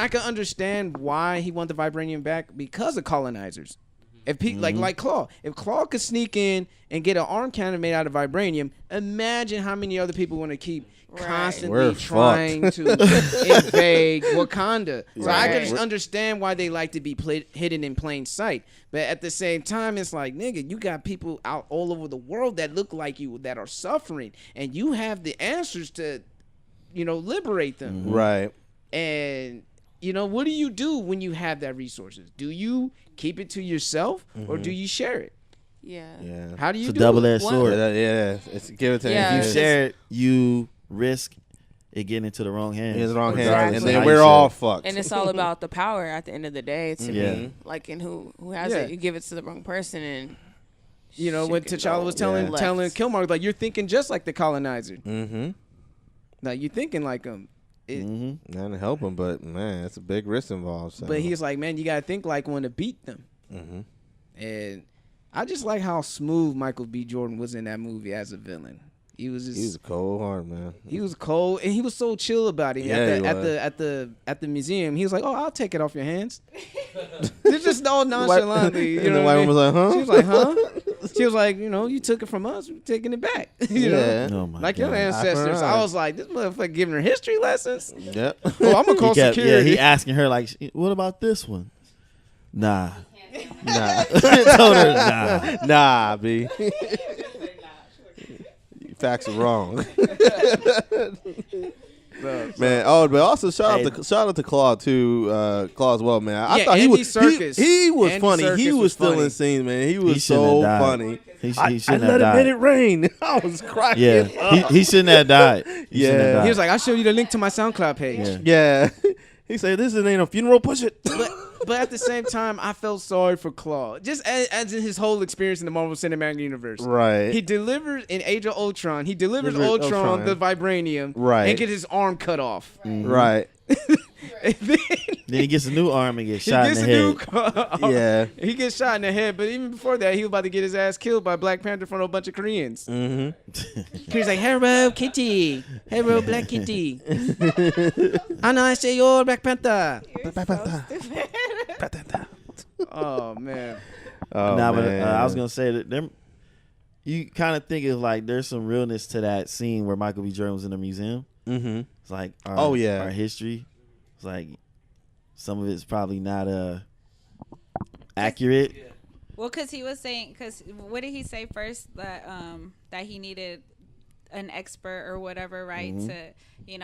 can understand why he wanted the vibranium back because of colonizers. If like Claw, if Claw could sneak in and get an arm cannon made out of vibranium, imagine how many other people want to keep constantly trying to invade Wakanda. So I can just understand why they like to be hidden in plain sight. But at the same time, it's like, nigga, you got people out all over the world that look like you that are suffering, and you have the answers to, liberate them.
Right.
And what do you do when you have that resources? Do you keep it to yourself or do you share it?
Yeah.
How do you
It's a
do
double-edged sword.
Yeah. It's give it to
Yeah.
him.
If you share it, you risk it getting into the wrong hands.
It's the wrong hands,
Exactly.
and
How
then
you
we're
share
all
it.
fucked.
And it's all about the power at the end of the day. To
Yeah.
me, like, and who has it? You give it to the wrong person, and
when
shit can
T'Challa
go
was telling
left.
Killmonger, like, you're thinking just like the colonizer.
Mm-hmm.
Like, you're thinking like him.
Not to help him, but man, it's a big risk involved. So.
But he's like, man, you gotta think like one to beat them.
Mm-hmm.
And I just like how smooth Michael B. Jordan was in that movie as a villain. He was
a cold heart, man.
He was cold, and he was so chill about it. At the museum, he was like, "Oh, I'll take it off your hands." It's just all nonchalantly.
And the white woman was like, "Huh?"
She was like, "Huh?" She was like, "You took it from us. We're taking it back." you know,
Oh my
like
God.
your ancestors. I was like, "This motherfucker giving her history lessons."
Yep.
Oh, I'm gonna call security.
He asking her like, "What about this one?" Nah. Told her
nah, B. Facts are wrong. Man, but also shout out to Claw too. Claw as well, man. I thought he was funny. He was still in scene, man. He was so funny.
He
I
shouldn't
let
have
it
died.
rain. I was crying.
Yeah, he shouldn't have died. He shouldn't have
Yeah.
died.
He was like, "I'll show you the link to my SoundCloud page."
Yeah. He said, "This ain't a funeral. Push it."
But at the same time, I felt sorry for Claw. Just as in his whole experience in the Marvel Cinematic Universe.
Right.
He delivers in Age of Ultron. He delivers
Delivered
Ultron the
Ultron.
vibranium.
Right.
And get his arm cut off.
Right.
And then
Then he gets a new arm and gets
he
shot
gets
in
a
the
new
head.
Yeah.
He gets shot in the head. But even before that, he was about to get his ass killed by Black Panther in front of a bunch of Koreans.
Mm-hmm.
He's like, "Hello, Kitty. Hello, Black Kitty. I know I say you're Black Panther." Oh, man.
Oh,
But
man.
I was gonna say that you kind of think it's like there's some realness to that scene where Michael B. Jordan was in the museum.
Mm-hmm.
It's like
our
history. It's like some of it's probably not accurate.
Well, because he was saying, because what did he say first? That he needed an expert or whatever, right?
Mm-hmm.
To,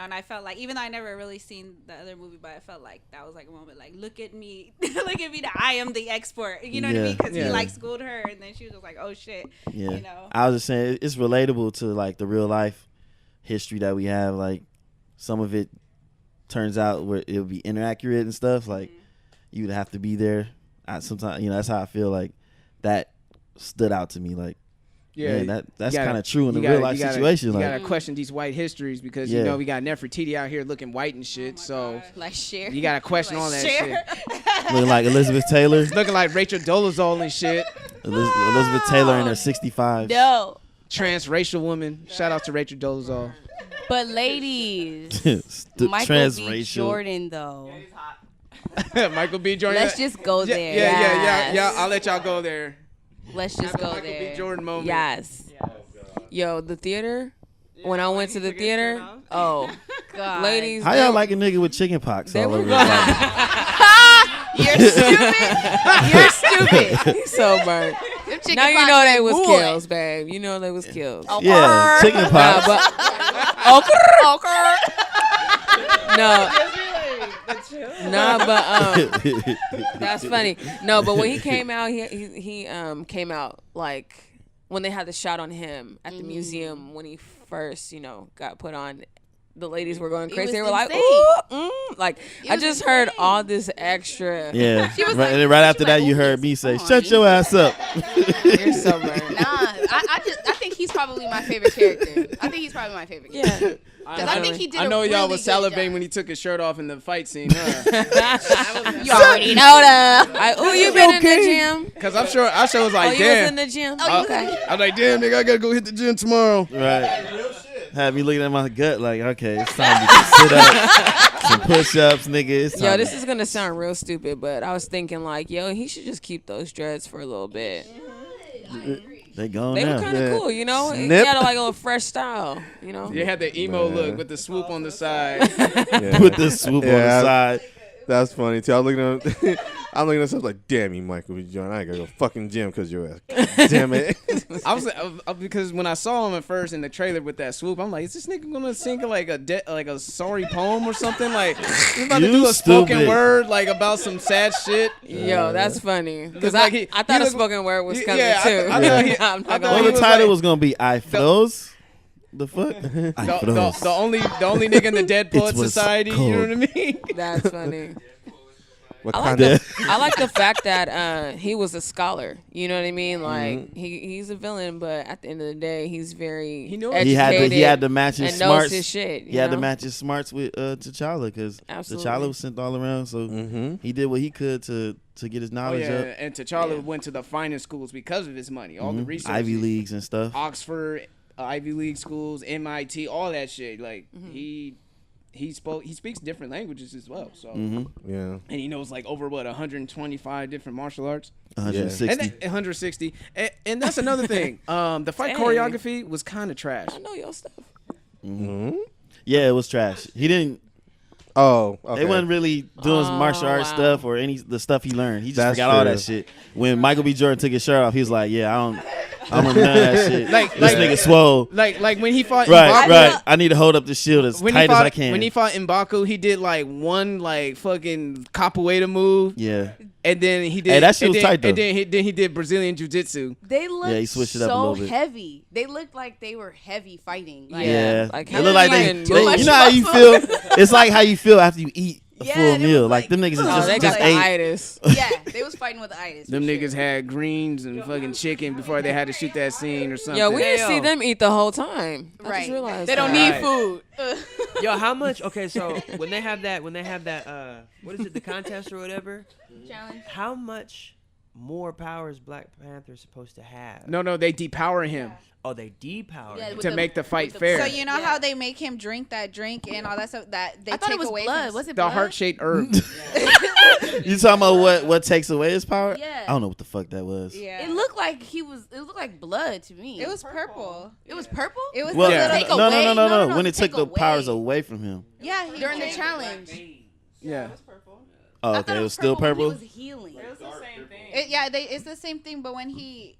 and I felt like, even though I never really seen the other movie, but I felt like that was like a moment, like, look at me, look at me, that I am the expert. You know what I mean? Because he like schooled her, and then she was just like, oh shit.
Yeah.
You know?
I was just saying it's relatable to like the real life history that we have. Like some of it turns out where it'll be inaccurate and stuff. Like you'd have to be there. Sometimes that's how I feel. Like that stood out to me. Like. Yeah, man, that's kind of true in the real life situation.
You gotta question these white histories because we got Nefertiti out here looking white and shit. So
like Cher.
You gotta question all that shit.
Looking like Elizabeth Taylor.
Looking like Rachel Dolezal and shit.
Elizabeth Taylor in her 65.
No.
Transracial woman. Shout out to Rachel Dolezal.
But ladies, Michael B. Jordan though.
Michael B. Jordan.
Let's just go there.
Yeah. I'll let y'all go there.
Let's just go
Michael
there.
B. Jordan moment.
Yes. Yo, the theater. When I went to the theater,
God.
ladies,
How y'all like a nigga with chicken pox all over his body?
You're stupid. You're stupid.
He's so burnt. Now you know they was kills, babe. You know they was kills.
Yeah, chicken pox.
No. Nah, but that's funny. No, but when he came out, he came out like when they had the shot on him at the museum when he first, got put on. The ladies were going crazy. They were like, ooh, like I just heard all this extra.
Yeah. Right after that, you heard me say, "Shut your ass up."
You're so right.
I think he's probably my favorite character.
Yeah.
I think he did.
I know y'all
really
was
good
salivating
job.
when he took his shirt off in the fight scene. Huh?
You already know that.
You been in the gym?
Because I'm sure I was like,
You
damn.
was in the gym?
Okay.
I was like, damn, nigga, I gotta go hit the gym tomorrow.
Right. Had me looking at my gut like, okay, it's time to sit up, some push-ups, nigga. It's time
This is gonna sound real stupid, but I was thinking like, he should just keep those dreads for a little bit.
They gone
They
now.
were kind of cool, He
Snip.
had like a little fresh style,
You had the emo look with the swoop on the side.
With the swoop on the side.
That's funny too. I'm looking at stuff like, damn you, Michael B. Jordan. I ain't gotta go fucking gym because you're ass. Damn it.
I was because when I saw him at first in the trailer with that swoop, I'm like, is this nigga gonna sing like a sorry poem or something? Like he's about to do a spoken word like about some sad shit.
Yo, that's funny because
like
I thought a spoken word was coming too.
I thought
The title was gonna be "I Froze." The fuck? I froze.
The only nigga in the Dead Poet
was
Society.
cold.
You know what I mean?
That's funny.
What
I
kind of?
like the fact that he was a scholar. You know what I mean? Like he's a villain, but at the end of the day, he's very educated.
He had to match his
and
smarts.
knows his shit.
He had to match his smarts with T'Challa because T'Challa was sent all around. So he did what he could to get his knowledge up.
And T'Challa went to the finest schools because of his money. All the research,
Ivy Leagues and stuff.
Oxford, Ivy League schools, MIT, all that shit. Like he speaks different languages as well. So
Yeah.
and he knows like over 125 different martial arts.
160.
160. And that's another thing. The fight choreography was kind of trash.
I know your stuff.
Yeah, it was trash. He didn't.
Oh, okay.
They wasn't really doing martial arts stuff or the stuff he learned. He just forgot all that shit. When Michael B. Jordan took his shirt off, he was like, "Yeah, I don't remember none of that shit. This nigga swole."
Like when he fought
Right. I need to hold up the shield as tight as I can.
When he fought M'Baku, he did like one like fucking capoeira move.
Yeah.
And then he did.
Hey, that shit was tight though.
And then he did Brazilian jiu-jitsu.
They looked
he switched it up a
so
little bit.
heavy. They looked like they were heavy fighting. Like,
Yeah.
Like,
it looked like they
you
know how you feel? It's like how you feel after you eat a full meal. Like them niggas
they
just
got
ate.
the itis.
Yeah, they was fighting with itis.
Them niggas had greens and fucking chicken before they had to shoot that scene or something.
Yo, we didn't see them eat the whole time. I just realized
they don't
that.
need food.
Yo, how much? Okay, so when they have that, what is it, the contest or whatever?
Challenge.
How much more power is Black Panther supposed to have?
No, they depower him
Oh, they depower him.
to make the fight fair.
So you know how they make him drink that drink and all that stuff that they
I thought
take
it was
away
blood.
from
Was it
the
blood?
heart-shaped herb.
You talking about what takes away his power?
Yeah.
I don't know what the fuck that was.
Yeah.
It looked like it looked like blood to me.
It was purple.
It was purple.
It was
Well,
the
Take
little,
away?
no. When it
take
took the
away.
powers away from him.
yeah,
during the challenge.
Yeah.
Oh,
I
okay.
thought
It was still
when
purple.
He was healing.
It was the same thing.
it's the same thing, but when he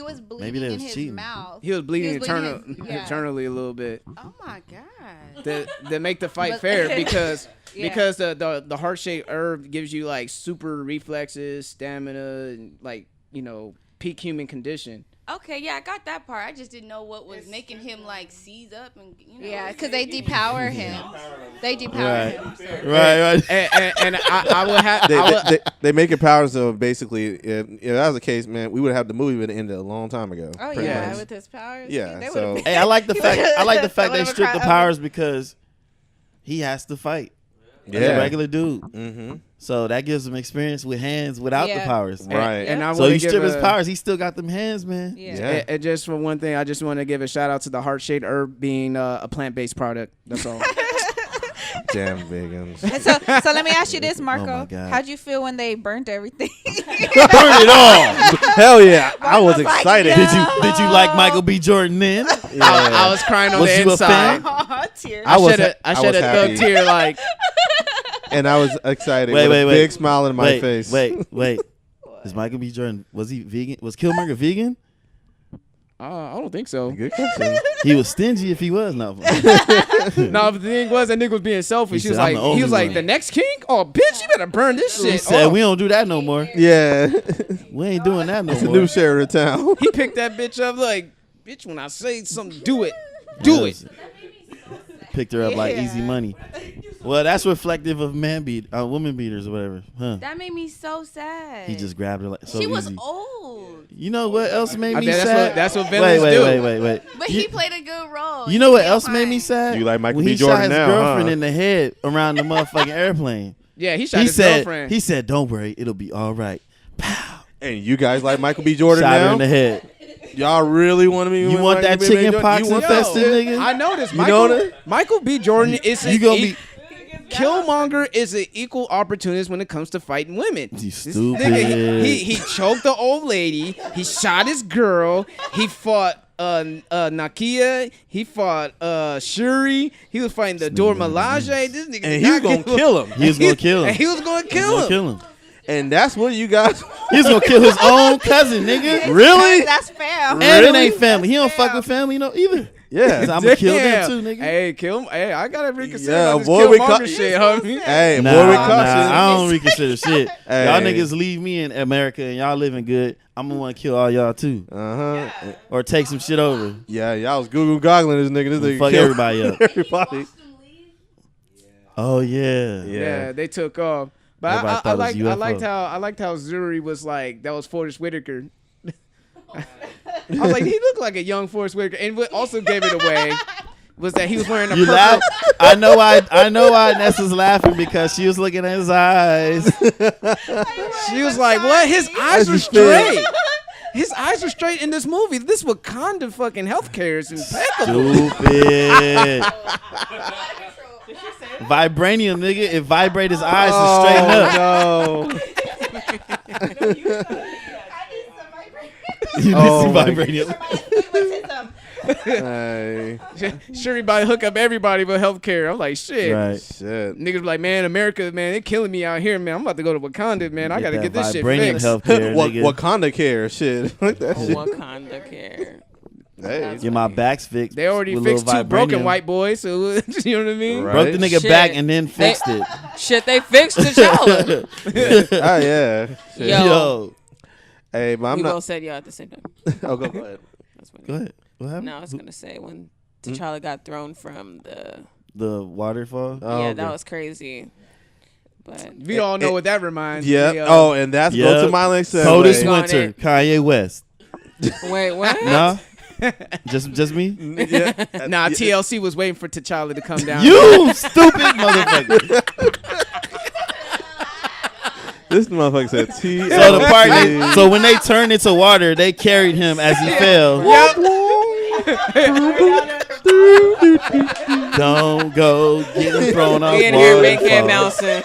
was bleeding
they
in
was
his
cheating.
mouth.
He was bleeding
yeah.
eternally a little bit.
Oh my god.
That make the fight
But-
fair because
Yeah.
because the heart-shaped herb gives you like super reflexes, stamina, and like peak human condition.
Okay, yeah, I got that part. I just didn't know what was making him like seize up and
Yeah, because they depower him. They depower him. So.
Right.
And I would have
They make it power so basically, if that was the case, man, we would have the movie would have ended a long time ago.
Oh
pretty
yeah,
much.
with his powers.
Yeah,
They
so-
would've-
Hey, I like the fact. They
would've
stripped the
cried-
powers because he has to fight. As a regular dude.
Mm-hmm.
So that gives him experience with hands without the
Yeah.
powers.
Right.
And I
So
wanna
you
give
strip his
a-
powers, he still got them hands, man.
Yeah.
And just for one thing, I just want to give a shout out to the heart-shaped herb being a plant-based product. That's all.
Damn vegans.
So let me ask you this, Marco.
Oh my God.
How'd you feel when they burnt everything?
Burn it all.
Hell yeah. I was
was like,
excited.
yeah.
Did you like Michael B. Jordan then?
I was crying on
Was
the
you a
inside.
fan?
Aw, tears.
I was
I should have
happy.
thugged tear like.
And I was excited.
Wait,
with a
wait.
big smile on my face.
Wait. Is Michael B. Jordan, was he vegan? Was Killmonger vegan?
I don't think so.
Good question.
He was stingy if he was. No.
No, but the thing was that nigga was being selfish.
He
He was
said, "I'm
like,
the only one."
the next king. Oh, bitch, you better burn this
He
shit.
said,
off.
we don't do that no more.
Yeah.
We ain't doing that no
It's a
more.
new sheriff of town.
He picked that bitch up like, bitch, when I say something, do it. Do it.
Picked her up like easy money. Well, that's reflective of woman beaters or whatever. Huh.
That made me so sad.
He just grabbed her like so
She was
easy.
old.
You know what else made
I
me
bet
sad?
that's what villains do.
Wait.
But he played a good role.
You know what else made me sad?
You like Michael
when
B.
he
Jordan
shot his
now,
girlfriend
huh?
in the head around the motherfucking airplane.
Yeah, he shot his girlfriend.
He said, "Don't worry, it'll be all right." Pow.
And you guys like Michael B. Jordan
Shot
now?
her in the head.
Y'all really want to be?
You want that chicken pox infested nigga?
I know this.
You know that?
Michael B. Jordan is
You gonna be
Killmonger is an equal opportunist when it comes to fighting women.
You
This
stupid.
nigga, he choked the old lady. He shot his girl. He fought Nakia. He fought Shuri. He was fighting the Dora Milaje. This nigga
And he was gonna kill him.
He was gonna kill him.
And he was gonna kill him.
And that's what you guys.
He was gonna kill his own cousin, nigga.
Really?
That's fair.
And it ain't family. He don't fuck with family, either.
Yeah.
I'm gonna kill them
Damn.
too, nigga.
Hey, kill him. Hey, I gotta reconsider
Yeah,
this
boy, we
Killmonger shit, homie.
Hey,
Nah,
boy, we
nah,
caution.
I don't reconsider shit.
Hey.
Y'all niggas leave me in America and y'all living good. I'm gonna want to kill all y'all too, or take some shit over.
Yeah, y'all was Google goggling this nigga. This nigga
Fuck
killed
everybody up.
Everybody.
Oh yeah.
Yeah, they took off. But
Everybody thought it was
I liked how Zuri was like, that was Forrest Whitaker. I was like, he looked like a young Forrest Whitaker. And what also gave it away was that he was wearing a
You
purple.
laugh. I know why Nessa's laughing because she was looking at his eyes.
She was like, what? His eyes were straight. His eyes were straight in this movie. This Wakanda fucking healthcare is impeccable.
Stupid. Vibranium, nigga. It vibrate his eyes to straighten up.
No.
You
Oh,
need
my
some vibranium.
Hey.
Shuri about to hook up everybody with healthcare. I'm like, shit.
Right.
Shit.
Niggas be like, man, America, man, they killing me out here, man. I'm about to go to Wakanda, man. I gotta
that
get this shit
vibranium
fixed.
healthcare, nigga.
Wakanda care. Shit. Like that shit.
Wakanda care.
Hey.
Get my backs fixed.
They already
with
fixed two
little
broken
vibranium.
white boys, so you know what I mean?
Right.
Broke the nigga
Shit.
back and then fixed it.
Shit, they fixed T'Challa.
Oh, yeah. Shit.
Yo.
Hey, but I'm
We
not.
both said yo at the same time.
Oh, go ahead.
That's funny.
Go ahead. What happened?
No, I was gonna say when T'Challa got thrown from
The waterfall.
Oh,
yeah,
okay.
that was crazy. But
We all know what that reminds
Yeah.
me of.
Oh, and that's go
Yep.
to my next segue.
Coldest
Going
winter.
in.
Kanye West.
wait, what?
No. just me.
Yeah.
Nah, TLC was waiting for T'Challa to come down.
You stupid motherfucker.
This motherfucker said T.
So the part. So when they turned into water, they carried him as he fell. Don't go getting thrown off
We in here making
waterfall.
announcing.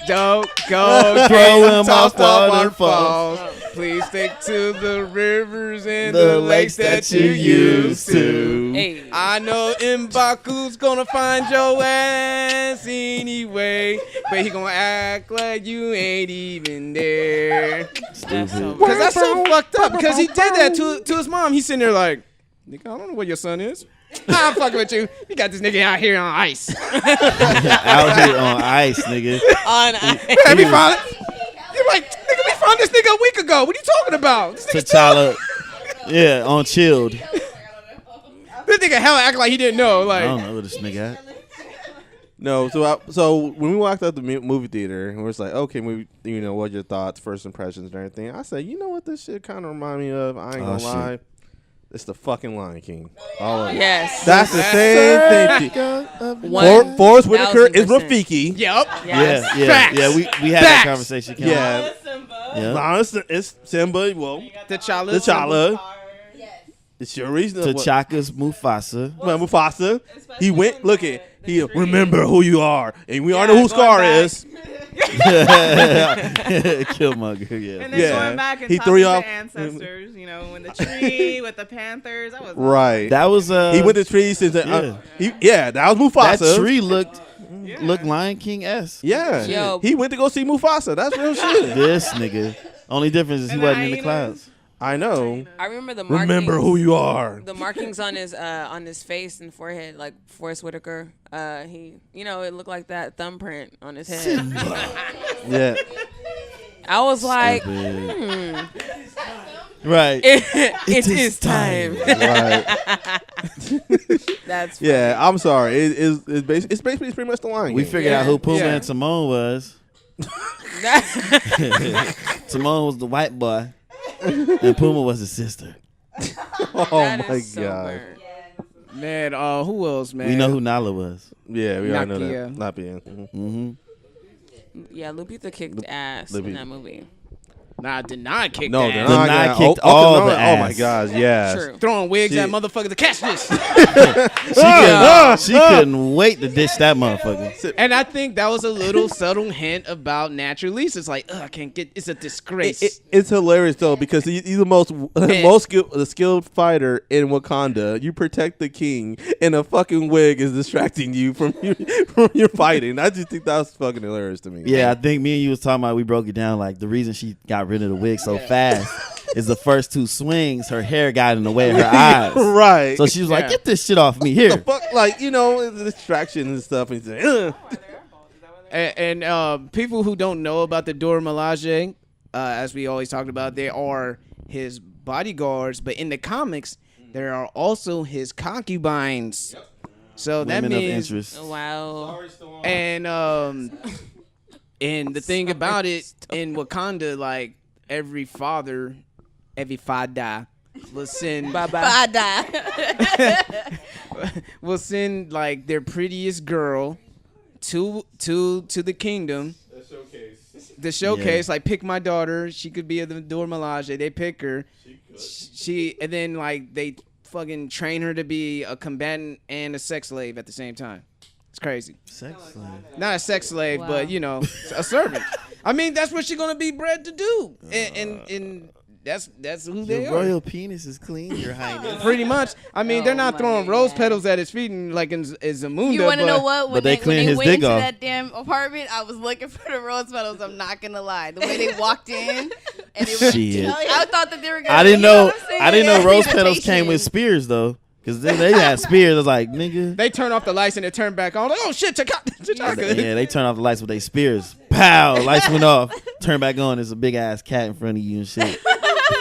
Don't go
Throw
get
him
tossed
off
off
waterfalls.
waterfalls. Please stick to the rivers and
The
the lakes that you used to.
Hey.
I know M'Baku's gonna find your ass anyway, but he gonna act like you ain't even there.
That's so
Cause that's so fucked up. Because he did that to his mom. He's sitting there like, nigga, I don't know where your son is. I'm fucking with you. You got this nigga out here on ice.
Out here on ice, nigga.
on.
Have you found it? You're like, nigga, we found this nigga a week ago. What are you talking about? This nigga
T'Challa. Yeah, on chilled.
This nigga hella act like he didn't know.
I
Like,
don't know where this nigga at.
No, so when we walked out the movie theater, and we're just like, okay, what's your thoughts, first impressions, and everything? I said, you know what this shit kind of remind me of? I ain't gonna lie. It's the fucking Lion King. All of it.
Yes.
That's the same thing.
One
Forrest Whitaker is
1,000%.
Rafiki.
yep.
Yes.
Yeah. We had that
Facts.
conversation. Kim.
Yeah.
Yeah.
Honest, it's Simba. Well,
T'Challa.
it's your reason.
T'Chaka's Mufasa.
Well, Mufasa. He went. Look at. He remember who you are, and we all know who Scar is.
Killmonger, yeah.
And then
Yeah.
going back and
He
talking
threw
to
you off.
ancestors, you know, when the tree with the Panthers, that was
Right.
That was
he went to trees since. That was Mufasa.
That tree looked Lion King-esque.
Yeah.
Yo.
He went to go see Mufasa. That's real shit.
This nigga. Only difference is he
And
wasn't in the
hyenas.
clouds.
I know.
I remember the markings.
Remember who you are.
The markings on his face and forehead, like Forrest Whitaker. It looked like that thumbprint on his head.
Yeah.
I was like,
Right.
it is time.
Right.
That's funny.
Yeah, I'm sorry. It's basically pretty much the line.
We
game.
figured out who Puma and Timon was. Timon was the white boy, and Puma was his sister.
Oh
That
my
is so
god.
weird.
Man, who else, man?
We know who Nala was.
Yeah, we already know that.
Nakia.
Nakia.
Mm-hmm.
Yeah, Lupita kicked ass in that movie.
Nah, did not kick
No,
that.
Denai kicked all the
Oh my
ass.
gosh, yes.
True.
Throwing wigs
She-
at motherfuckers to catch this.
She couldn't wait to ditch that motherfucker.
And I think that was a little subtle hint about Naturaliste. It's like, I can't get. It's a disgrace.
It's hilarious though because he's the most skilled fighter in Wakanda. You protect the king, and a fucking wig is distracting you from your fighting. I just think that was fucking hilarious to me.
Yeah, I think me and you was talking about. We broke it down like the reason she got rid of the wig so fast is the first two swings. Her hair got in the way of her eyes.
Right.
So she was like, "Get this shit off me here."
The fuck, like the distraction and stuff. And he's like, ugh.
And people who don't know about the Dora Milaje, as we always talked about, they are his bodyguards. But in the comics, there are also his concubines. So that
Women of
means,
interest.
Wow.
and the thing about it in Wakanda, like every father will send will send like their prettiest girl to the kingdom. The showcase, like pick my daughter. She could be the Dora Milaje. They pick her. She and then like they fucking train her to be a combatant and a sex slave at the same time. It's crazy.
Sex slave.
Not a sex slave, but a servant. I mean, that's what she's gonna be bred to do, and that's who they
Your
are.
royal penis is clean, Your Highness.
Pretty much. I mean, they're not throwing rose petals at his feet and like in Zamunda.
You want to know what?
But they clean
when they
his
went
dick
into
off.
that damn apartment, I was looking for the rose petals. I'm not gonna lie. The way they walked in, and they were,
Shit.
I thought that they were gonna.
I didn't
you know
know.
what I'm saying?
I didn't know
That's
rose
the
petals came
invitation.
with spears though, because they had spears. I was like, nigga.
They turn off the lights and they turn back on. Like, oh shit, T'Chaka.
Yeah, they turn off the lights with their spears. Pow! Lights went off. Turn back on. There's a big ass cat in front of you and shit.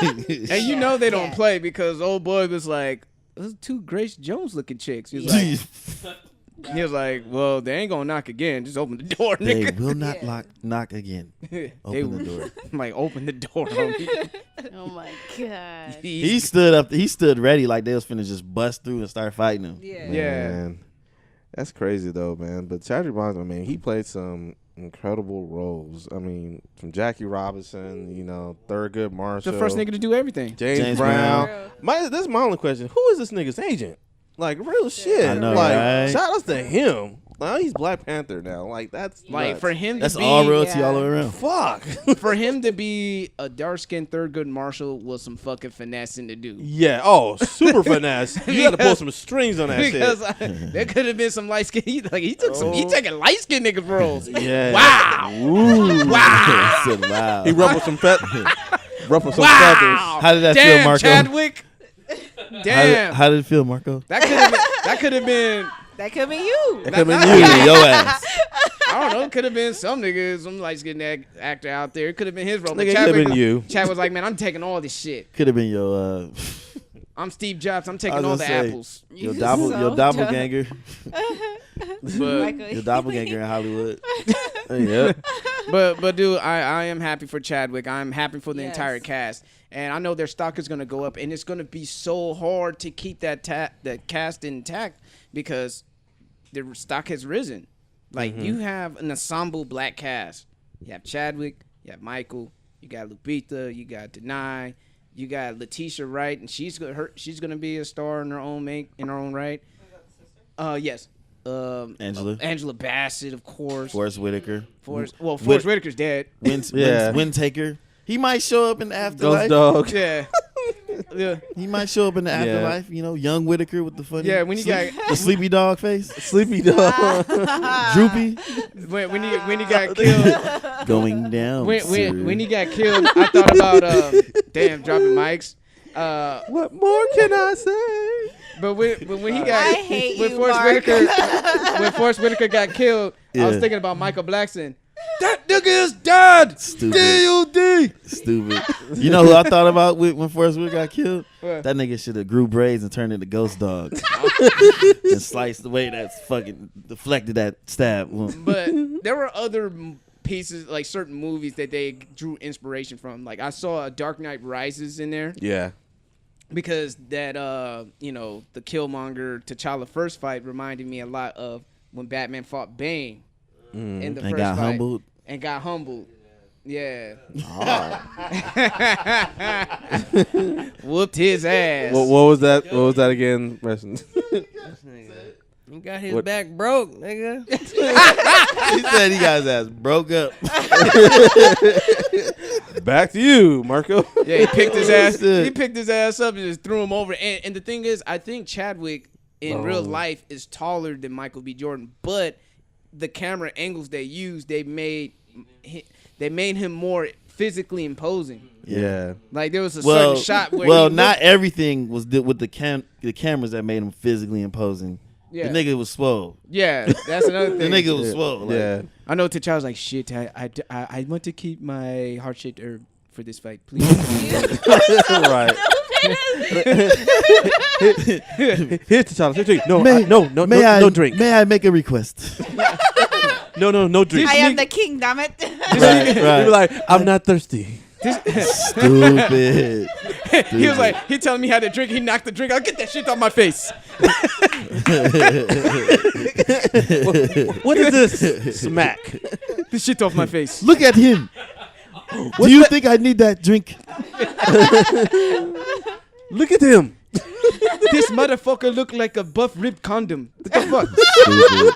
And you know they don't play because old boy was like, those two Grace Jones looking chicks. He was like, well, they ain't gonna knock again. Just open the door,
They
nigga.
will not knock again. Open the door.
I'm like, open the door, homie.
Oh my god.
He stood up. He stood ready like they was finna just bust through and start fighting him.
Yeah.
Man, that's crazy though, man. But Chadwick Boseman, man, he played some incredible roles. I mean, from Jackie Robinson, Thurgood Marshall,
The first nigga to do everything.
James Brown. This is my only question: who is this nigga's agent? Like real shit.
I know,
like
right?
shout outs to him. Like, he's Black Panther now. Like that's
Like
nuts.
for him
That's
to be
all royalty all the way around.
Fuck.
for him to be a dark skinned Thurgood Marshall was some fucking finessing to do.
Yeah. Oh, super finesse. You got to pull some strings on that
Because
shit.
there could have been some light skin. He taking light skinned niggas roles.
Yeah.
Wow.
Ooh.
Wow.
Said, wow.
He ruffled some ruffled some
Wow.
feathers.
How did that
Damn,
feel, Marco?
Chadwick. Damn.
How did it feel, Marco?
That could have been.
That could be you.
That could've been
You,
you.
your ass.
I don't know. It could have been some niggas, some light skinned actor out there. It could have been his role. But
Nigga, it could've
Chadwick-
been you.
Chad was like, man, I'm taking all this shit.
Could have been your.
I'm Steve Jobs. I'm
I
taking
was
all the
gonna say,
apples.
Your,
You
your
so
doppelganger.
But
Your doppelganger in Hollywood.
Yep.
but dude, I am happy for Chadwick. I'm happy for the
Yes.
entire cast, and I know their stock is gonna go up, and it's gonna be so hard to keep that cast intact because their stock has risen. Like you have an ensemble black cast. You have Chadwick, you have Michael, you got Lupita, you got Denai, you got Letitia Wright, and she's gonna be a star in her own right. Yes. Angela Bassett, of course.
Forrest Whitaker.
Forrest Whitaker's dead.
Windtaker. He might show up in the afterlife.
Ghost dog.
Yeah. Yeah.
He might show up in the afterlife. You know, young Whitaker with the funny.
Yeah, when he got
the sleepy dog face.
Sleepy dog.
Droopy.
when he got killed.
Going down.
When he got killed, I thought about dropping mics.
What more can I say?
But when he got
I hate
when
you,
Forrest
Mark.
Whitaker when Forrest Whitaker got killed, I was
Yeah.
thinking about Michael Blackson. That nigga is dead.
Stupid.
D.U.D.
Stupid. You know who I thought about when Forrest Whitaker got killed?
What?
That nigga should have grew braids and turned into Ghost Dog. And sliced the way that's fucking deflected that stab.
But there were other pieces, like certain movies that they drew inspiration from. Like I saw a Dark Knight Rises in there.
Yeah.
Because that, the Killmonger T'Challa first fight reminded me a lot of when Batman fought Bane in the
And
first
got
fight.
humbled.
And got humbled. Yeah. Whooped his ass.
What was that? What was that again, Preston?
He got his
What?
back broke, nigga.
He said he got his ass broke up.
Back to you, Marco.
Yeah, he picked his ass.
Shit.
He picked his ass up and just threw him over. And the thing is, I think Chadwick in real life is taller than Michael B. Jordan, but the camera angles they used, they made him more physically imposing.
Yeah.
Like there was a certain shot where he
not
looked-
everything was with the cameras that made him physically imposing.
Yeah.
The nigga was swole.
Yeah, that's another
The
thing.
nigga was swole. Like,
Yeah.
I know T'Challa's like, shit, I want to keep my heart-shaped herb for this fight, please.
Right. Here's T'Challa. No, no drink.
May I make a request?
No drink.
I am the king, damn it.
right.
You be like, I'm not thirsty.
Stupid.
He was like, he telling me how to drink. He knocked the drink. I'll get that shit off my face.
What is this? Smack.
This shit off my face.
Look at him. Do you think I need that drink?
Look at him.
This motherfucker look like a buff ribbed condom. What the fuck?
Stupid.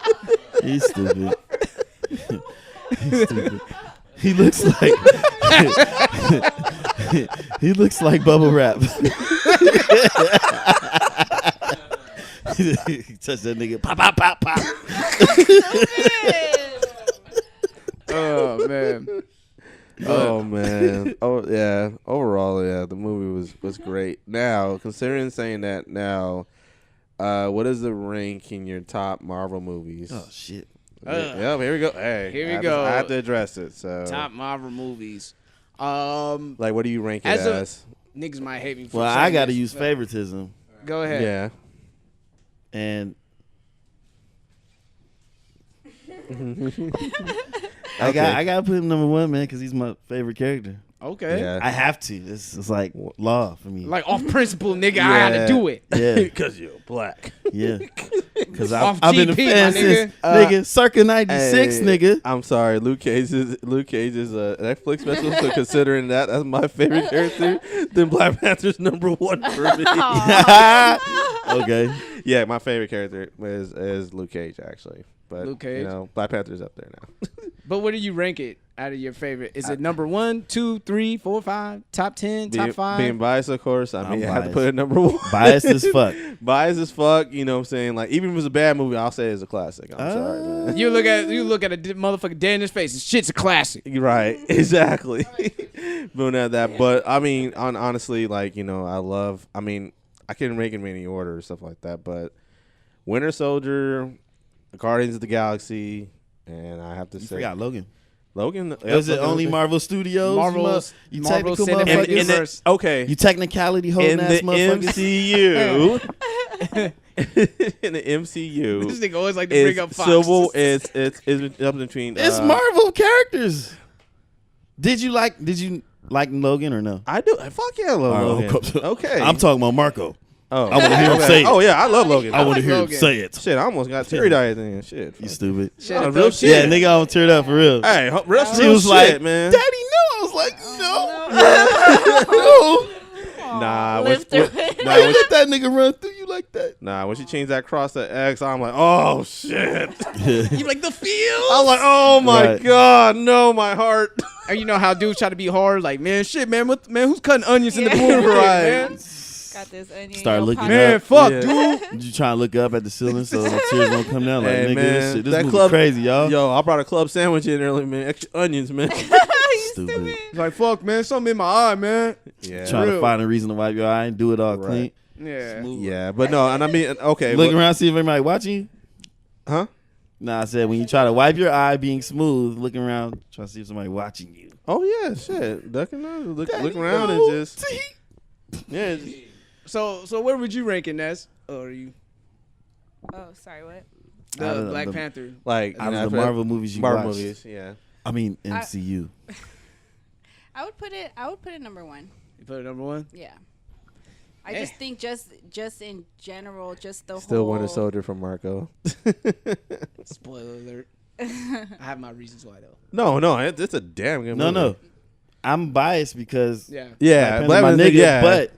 He's stupid. He's stupid. He looks like he looks like bubble wrap. He touched that nigga. Pop, pop, pop, pop.
Oh man.
Oh man. Oh yeah. Overall, yeah, the movie was great. Now, considering saying that, now, what is the rank in your top Marvel movies?
Oh shit.
Yeah, here we go. Hey,
Here we
I
go.
have to address it. So,
Top Marvel movies.
like, what do you rank it
As
as?
Niggas might hate me for
Well,
saying
I got to
this,
use
but-
favoritism,
Go ahead.
Yeah.
and I got to put him number one, man, because he's my favorite character.
Okay.
Yeah.
I have to. It's like law for me.
Like off principle, nigga, I had to do it.
Yeah,
Because you're black.
yeah. Because
Off
I've been a
GP,
fan
my
since
nigga.
nigga circa '96,
Hey,
nigga.
I'm sorry, Luke Cage's Netflix special. So considering that's my favorite character, then Black Panther's number one for me.
Okay.
Yeah, my favorite character is Luke Cage, actually. But
Luke Cage?
you know, Black Panther's up there now.
But what do you rank it out of your favorite? Is it number 1, 2, 3, 4, 5, top 10, top 5?
Being biased, of course. I mean,
I'm
I have to
biased.
put it number one.
Biased as fuck.
Biased as fuck. You know what I'm saying? Like, even if it's a bad movie, I'll say it's a classic. I'm sorry, man.
You look at a motherfucker dead in his face. This shit's a classic.
You're right. Exactly. But not that. But I mean, honestly, like, you know, I can't rank them in any order or stuff like that. But Winter Soldier, Guardians of the Galaxy, and I have to
You
say
forgot Logan.
Logan.
Is it only Marvel Studios? You
Marvel
technical
Cinematic
motherfuckers?
Universe.
Okay.
You technicality holding
In
ass
the
motherfuckers.
MCU. In the MCU.
This nigga always like to bring up Fox.
It's up between.
It's Marvel characters. Did you like Logan or no?
I do. Fuck yeah, I love
All right,
Logan. Okay.
I'm talking about Marco.
Oh,
I wanna hear him say it.
Oh yeah, I love Logan.
I want to hear him
Logan.
say it.
Shit, I almost got teary-eyed then. Shit.
You stupid.
Shit,
Oh,
I
real
thought-
shit.
Yeah, nigga, I'm teared up for real.
Hey, real
She
real
was
shit,
like,
man.
Daddy, no. I was like, no.
Nah,
Live through it.
Why you let that nigga run through you like that?
Nah, when she changed that cross to X, I'm like, oh shit.
You like the feel?
I'm like, oh my
Right.
god, no, my heart.
And you know how dudes try to be hard? Like, man, shit, man, who's cutting onions in the movie?
Right.
Man?
got this onion.
Start
in your
looking
pocket.
Man,
up.
fuck,
Yeah.
dude.
You trying to look up at the ceiling so the tears won't come down? Like,
Hey,
nigga,
man,
this
that
movie
club-
crazy, y'all.
Yo, I brought a club sandwich in early, man. Extra onions, man.
Stupid.
It's like, fuck, man. Something in my eye, man.
Yeah.
Trying
Real.
to find a reason to wipe your eye and do it all
Right.
clean.
Yeah.
Smooth.
Yeah, but no, and I mean, okay.
Look
well-
around, see if anybody watching you.
Huh?
Nah, I said when you try to wipe your eye, being smooth, looking around, trying to see if somebody watching you.
Oh yeah, shit. Ducking out, look around and just yeah.
So where would you rank it, Ness? Or are you
Oh, sorry, what?
Out
the
of
Black
the-
Panther?
Like
Out
you
of the
know,
Marvel movies you
Marvel
watched.
movies, yeah.
I mean MCU.
I would put it number 1.
You put it number 1.
Yeah. I just think just in general, just the
Still
whole.
Winter Soldier from Marco.
Spoiler alert. I have my reasons why though.
No, it's a damn good movie.
No. I'm biased because
Yeah.
Yeah,
Black Panther, my nigga,
yeah.
but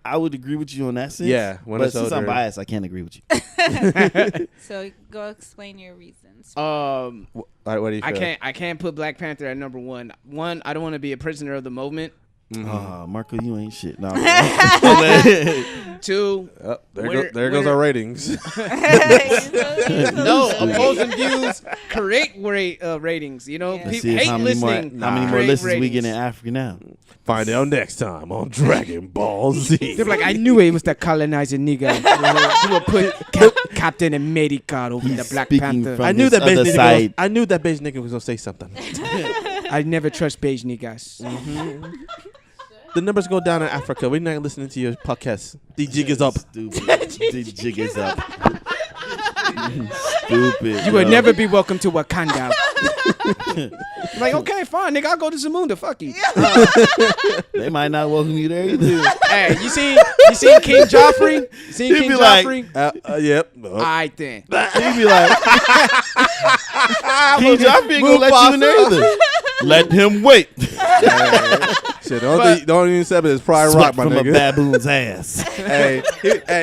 I would agree with you on that sense.
Yeah, Winter
but since I'm
Soldier.
biased, I can't agree with you.
So go explain your reasons.
All right, what do you feel?
I can't put Black Panther at number 1. One, I don't want to be a prisoner of the moment.
Marco, you ain't shit. No.
2,
Oh,
Winter-
there goes our ratings.
no, opposing views create ratings. You know,
Yeah.
Let's
people
see
hate
how many more,
listening.
how many more
create
listens we
ratings.
get in Africa now.
Find out next time on Dragon Ball Z.
They're like, I knew he was the colonizer nigga who would put Captain America over the Black
speaking
Panther.
from
I knew
his
that beige
other
nigga.
side.
I knew that beige nigga was gonna say something.
I never trust beige niggas.
The numbers go down in Africa. We're not listening to your podcast. The jig is up.
Stupid. The jig is up. Stupid.
You would
yo.
never be welcome to Wakanda. Like, okay, fine, nigga, I'll go to Zamunda. Fuck you.
They might not welcome you there either.
Hey, you seen King Joffrey? You seen
He'd
King
be like,
Joffrey?
Yep.
All right then.
He'd be like, King Joffrey ain't gonna let you in there either. Let him wait.
Shit, don't even accept it as Pride
Sweat
Rock, my
from a
nigga.
baboon's ass.
Hey,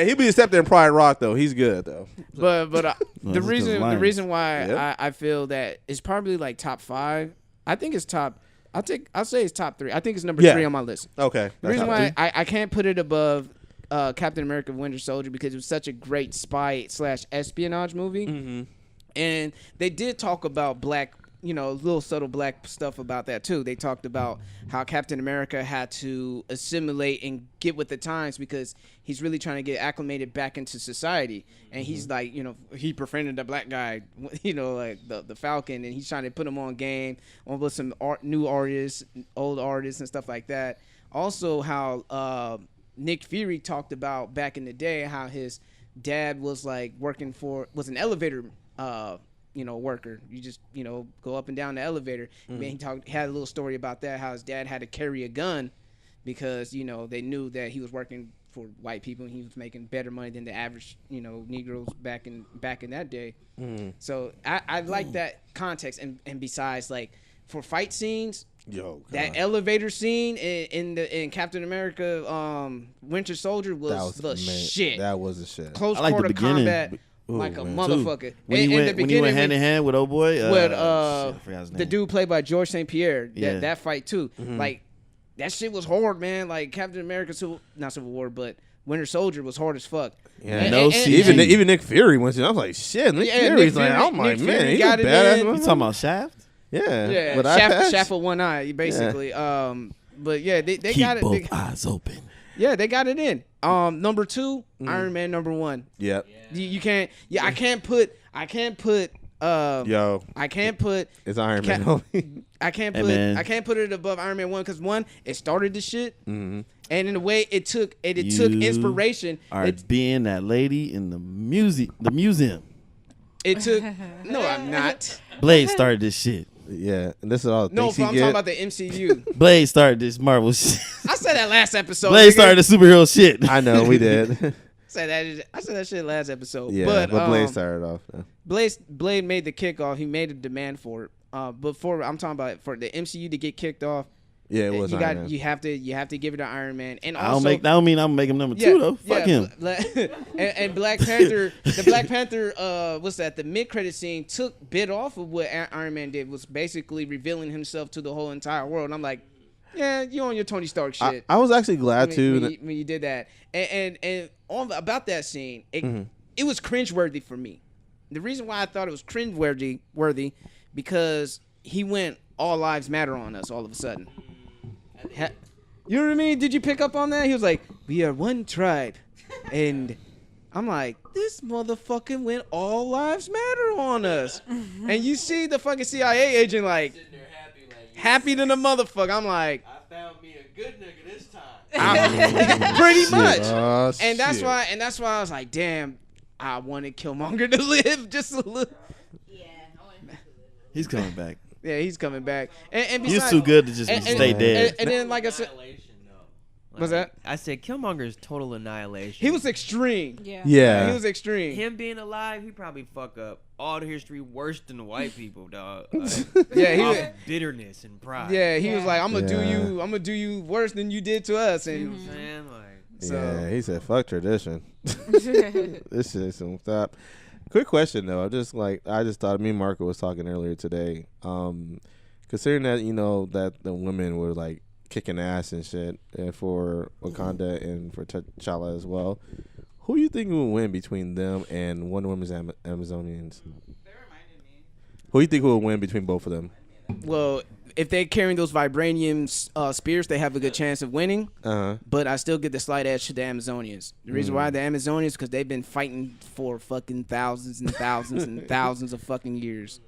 he be accepted in Pride Rock though. He's good though.
But the
that's 'cause lions.
reason why
Yep.
I feel that it's probably like top 5. I think it's top. I'll say it's top 3. I think it's number 3 on my list.
Okay.
The reason why I can't put it above Captain America: Winter Soldier because it was such a great spy / espionage movie, and they did talk about black. Little subtle black stuff about that too. They talked about how Captain America had to assimilate and get with the times because he's really trying to get acclimated back into society. And he's like, he befriended a black guy, like the Falcon, and he's trying to put him on game, on with some new artists, old artists, and stuff like that. Also, how Nick Fury talked about back in the day how his dad was like was an elevator worker. You just, go up and down the elevator. Man, he had a little story about that, how his dad had to carry a gun because, they knew that he was working for white people and he was making better money than the average, Negroes back in that day. So I like that context. And besides, like, for fight scenes, that elevator scene in Captain America Winter Soldier was the shit.
That was the shit.
Close
I like the
quarter
beginning.
combat. Like a motherfucker.
When he went hand in hand with old boy,
with
I forgot his name.
the dude played by George St. Pierre,
Yeah.
that fight too. Like that shit was hard, man. Like Captain America, not Civil War, but Winter Soldier was hard as fuck.
Yeah,
No CG.
even Nick Fury went. I was like, shit. Nick Fury's like, oh my
Nick
man,
Fury
he's a
got it
badass.
in.
You talking about Shaft?
Yeah, with
Shaft with one eye, basically. But yeah, they
Keep
got it.
both eyes open.
Yeah, they got it in. Number 2, Iron Man. Number 1.
Yep.
You can't. Yeah, I can't put.
Yo,
I can't put.
it's Iron Man.
I can't
Hey,
put.
man.
I can't put it above Iron Man 1 because 1, it started the shit, and in a way, it took
You
inspiration.
Are being that lady in the museum.
It took. No, I'm not.
Blade started this shit.
Yeah, and this is all the
No,
things
but I'm
he
talking
get.
about the MCU.
Blade started this Marvel shit.
I said that last episode.
Blade
nigga.
started the superhero shit.
I know we did.
I said that shit last episode.
Yeah,
but
Blade started off.
Blade made the kickoff. He made a demand for it. Before I'm talking about for the MCU to get kicked off.
Yeah, it was Iron Man.
you have to give it to Iron Man. And
I
also,
don't mean I'm making him number 2 though. Fuck him.
And Black Panther, the Black Panther, what's that? The mid-credit scene bit off of what Iron Man did, was basically revealing himself to the whole entire world. And I'm like, Yeah, you on your Tony Stark shit.
I was actually glad
when you did that, and on about that scene, it was cringeworthy for me. The reason why I thought it was cringeworthy because he went all lives matter on us all of a sudden. You know what I mean? Did you pick up on that? He was like, "We are one tribe," and I'm like, "This motherfucker went all lives matter on us." And you see the fucking CIA agent like happy than a motherfucker. I'm like,
I found me a good nigga this time.
pretty much.
And
that's why I was like, damn, I wanted Killmonger to live just a little.
Yeah, I wanted him to live.
He's coming back.
Yeah, he's coming back. And
He's
besides,
too good to just stay dead.
And then, like I said, what's that?
I said Killmonger's total annihilation.
He was extreme.
Yeah.
He was extreme.
Him being alive, he probably fuck up all the history worse than the white people, dog. Like,
Yeah, he
off
was,
bitterness and pride.
yeah, he was like, I'm gonna
Yeah.
do you worse than you did to us.
You know
And
what I'm saying? Like,
so,
Yeah, he said, "Fuck tradition." This shit don't stop. Quick question though. I just thought me and Marco was talking earlier today. Considering that that the women were like kicking ass and shit for Wakanda and for T'Challa as well, who do you think will win between them and Wonder Woman's Amazonians? Who do you think will win between both of them?
well, if they're carrying those vibranium spears, they have a good chance of winning. But I still get the slight edge to the Amazonians. The reason why the Amazonians, because they've been fighting for fucking thousands and thousands and thousands of fucking years.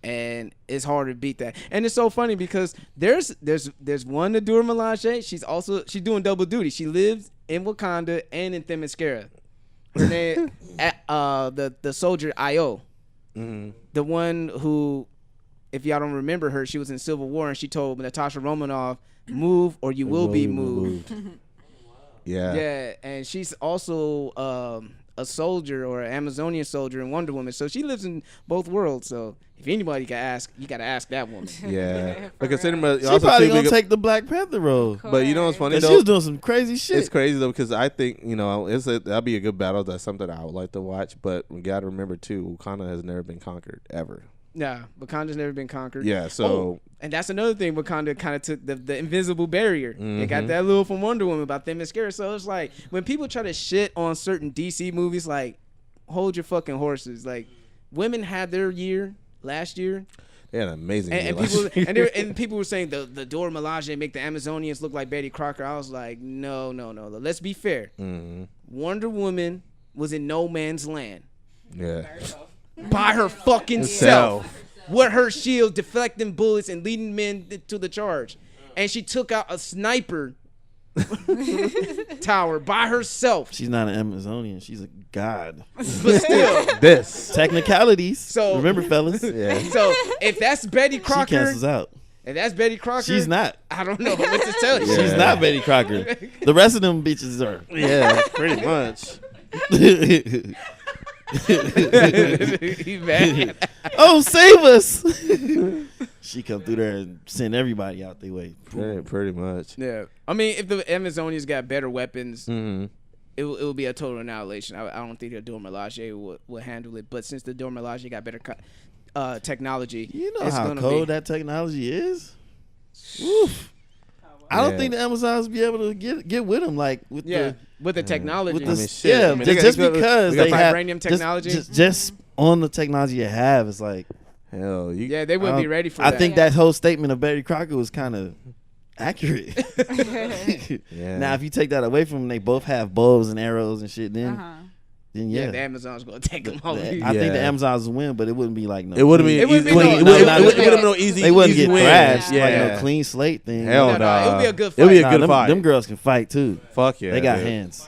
And it's hard to beat that. And it's so funny because there's one Adora Milaje. She's doing double duty. She lives in Wakanda and in Themyscira. Her name, the soldier Io, the one who, if y'all don't remember her, she was in Civil War and she told Natasha Romanoff, "Move or you will be moved." Yeah, and she's also a soldier or an Amazonian soldier in Wonder Woman. So she lives in both worlds. So if anybody can ask, you got to ask that woman.
Yeah. But considering
She probably gonna take the Black Panther role.
But you know what's funny though?
She was doing some crazy shit.
It's crazy though because I think that'll be a good battle. That's something I would like to watch. But we got to remember too, Wakanda has never been conquered ever.
Nah, Wakanda's never been conquered.
Yeah, so
and that's another thing. Wakanda kind of took the invisible barrier. They got that little from Wonder Woman about them mascara. So it's like when people try to shit on certain DC movies, like hold your fucking horses. Like women had their year last year.
They had an amazing year
And
last
people
year.
and people were saying the Dora Milaje make the Amazonians look like Betty Crocker. I was like, no. Let's be fair. Wonder Woman was in no man's land.
Yeah.
By her fucking self. With her shield deflecting bullets and leading men to the charge. And she took out a sniper tower by herself.
She's not an Amazonian. She's a god.
But still.
This.
Technicalities.
So
remember, fellas.
Yeah.
So if that's Betty Crocker.
She cancels out.
If that's Betty Crocker.
She's not.
I don't know what to tell you.
Yeah.
She's not Betty Crocker. The rest of them bitches are.
Yeah, pretty much.
He mad.
Oh, save us. She come through there and send everybody out their way.
Pretty much.
Yeah. I mean, if the Amazonians got better weapons,
Mm-hmm.
it will be a total annihilation. I don't think the Dora Milaje will handle it. But since the Dora Milaje got better technology,
You know
it's
how
gonna
cold
be,
that technology is? Oof. I don't think the Amazons be able to get with them like with
with the technology.
with the
I mean, shit.
yeah
I mean,
just
they got-
because
they got
they have
vibranium technology.
just on the technology you have, it's like
Hell,
yeah, they wouldn't be ready for
I
that.
think that whole statement of Betty Crocker was kind of accurate.
Yeah.
Now, if you take that away from them, they both have bows and arrows and shit. Then
the Amazons gonna take them home.
I think the Amazons will win, but it wouldn't be like no.
It wouldn't be
It wouldn't
easy.
be no-
It
no,
wouldn't
no,
be no easy.
They wouldn't
easy
get
win.
thrashed
Yeah.
like no clean slate thing.
Hell
No, it would be a good fight.
It'll be a
Nah,
good
them,
fight.
them girls can fight too.
Fuck yeah.
They got
dude.
hands.